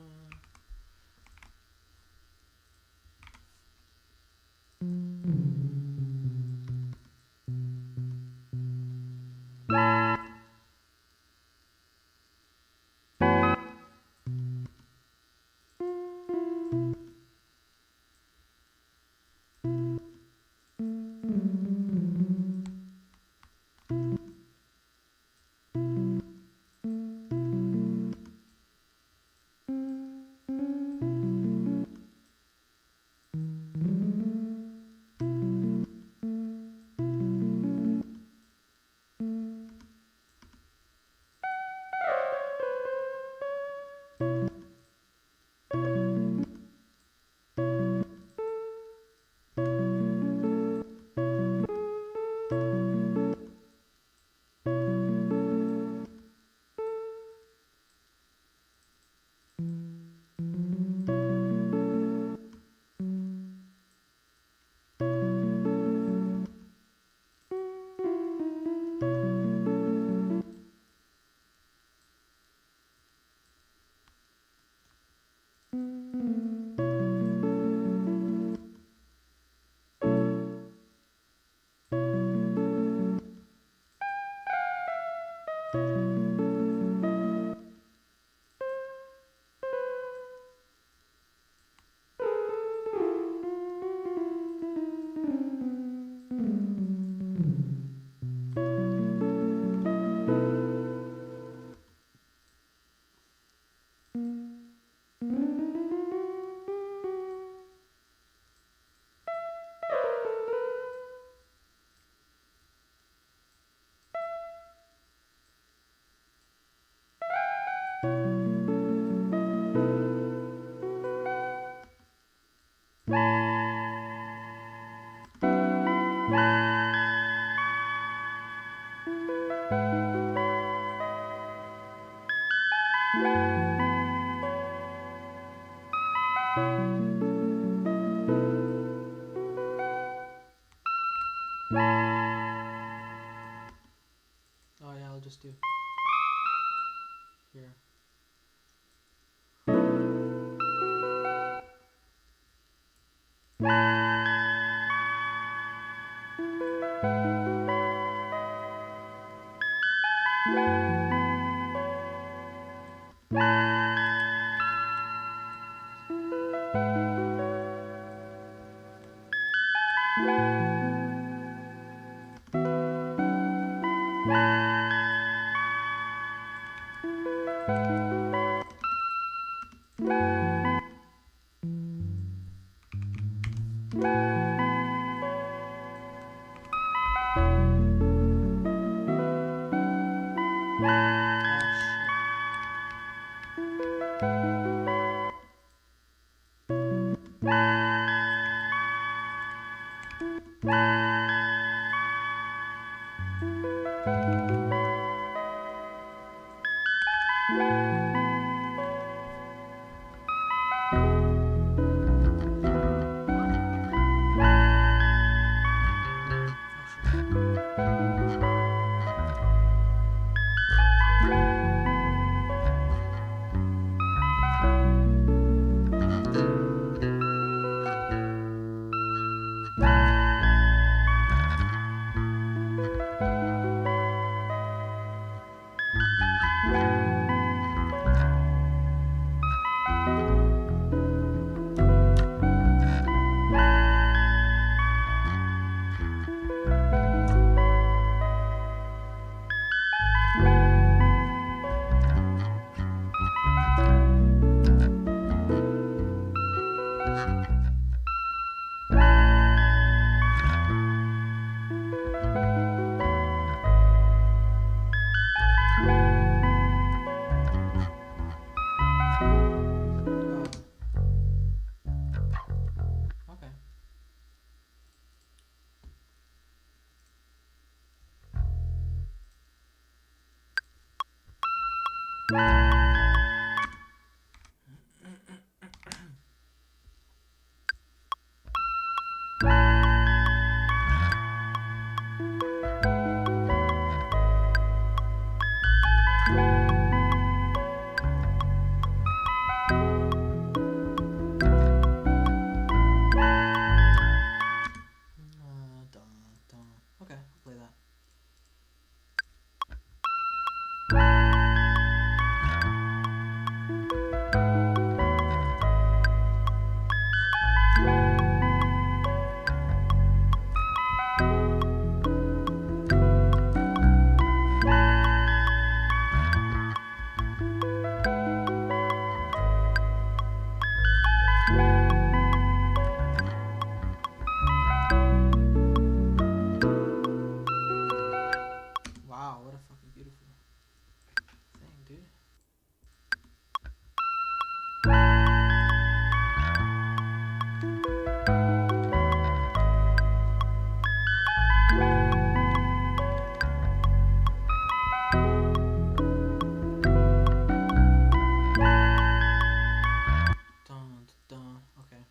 Oh yeah, I'll just do here. Okay. Wow, what a fucking beautiful thing, dude. Dun, dun, okay.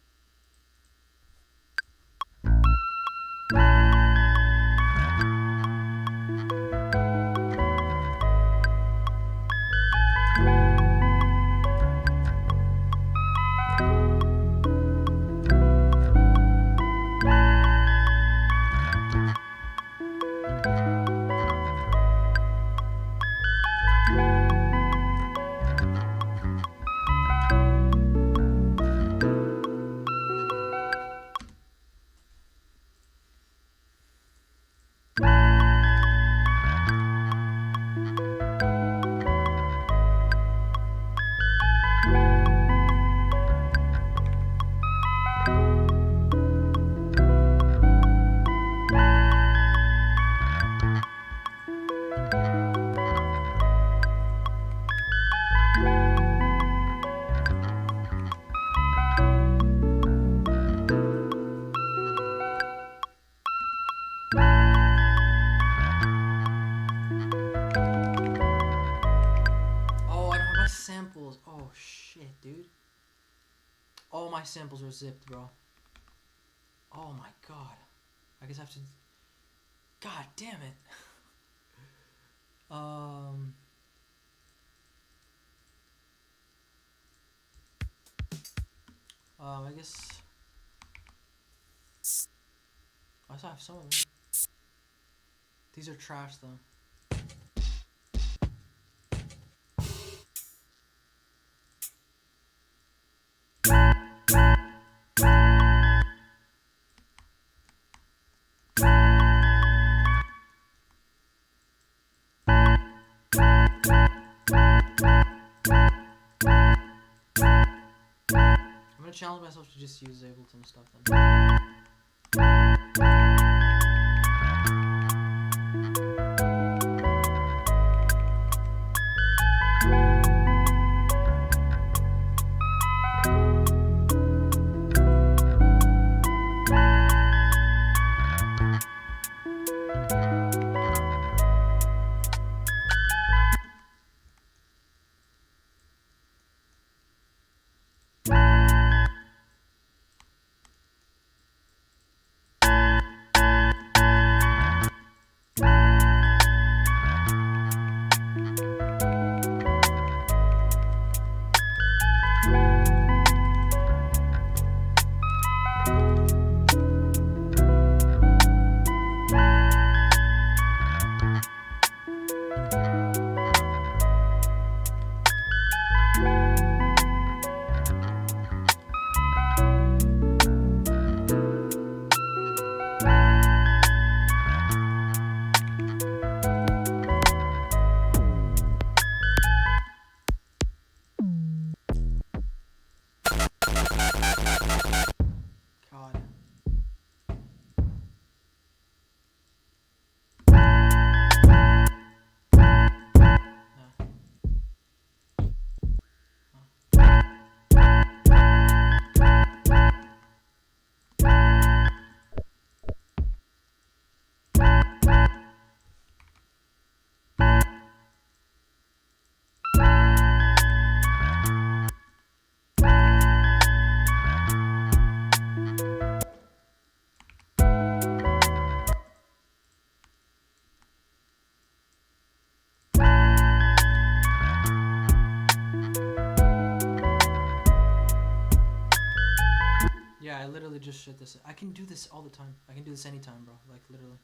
Oh, I don't have my samples. Oh shit, dude. All my samples are zipped, bro. Oh my god. I guess I have to. God damn it. I guess I still have some of them. These are trash though. I'm gonna challenge myself to just use Ableton stuff then. God. Yeah, I literally just shit this. I can do this all the time. I can do this anytime, bro. Like, literally.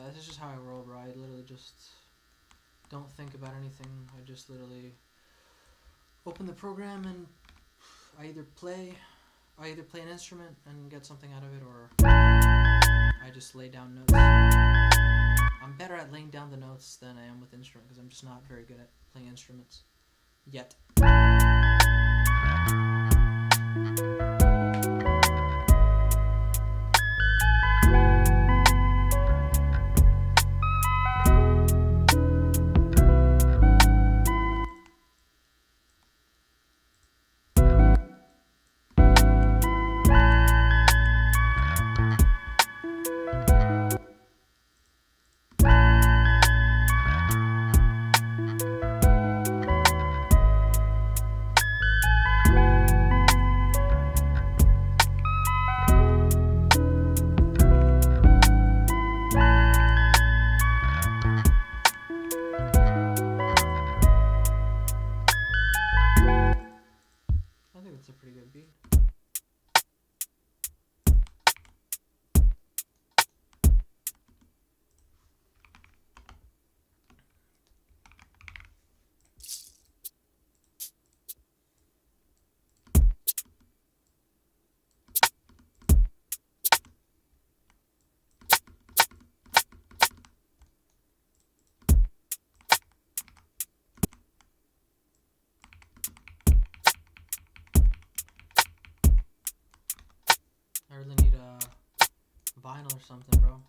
this is just how I roll, bro. I literally just don't think about anything. I just literally open the program and I either play an instrument and get something out of it, or I just lay down notes. I'm better at laying down the notes than I am with instrument because I'm just not very good at playing instruments yet. I think that's a pretty good beat. I really need a vinyl or something, bro.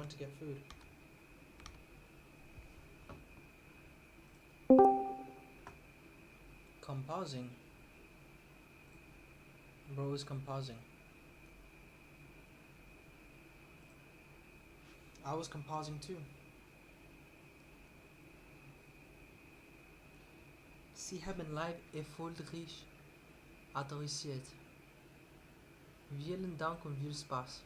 went to get food. Composing. Bro was composing. I was composing too. Sie haben live erfolgreich adressiert. Vielen Dank und viel Spaß.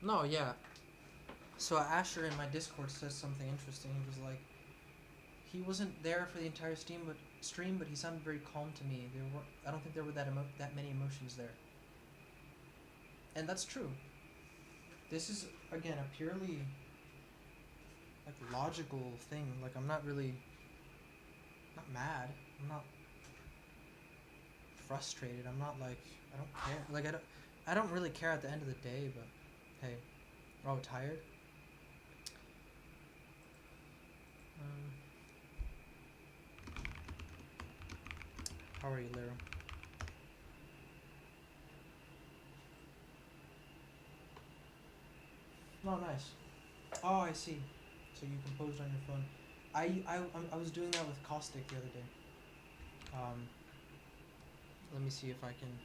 No, yeah. So Asher in my Discord says something interesting. He was like, he wasn't there for the entire stream, but he sounded very calm to me. I don't think there were that many emotions there. And that's true. This is again a purely like logical thing. Like I'm not mad. I'm not frustrated. I'm not like I don't care. Like I don't really care at the end of the day. But hey, oh tired. How are you, Lyra? No, nice. Oh, I see. So you composed on your phone. I was doing that with Caustic the other day. Let me see if I can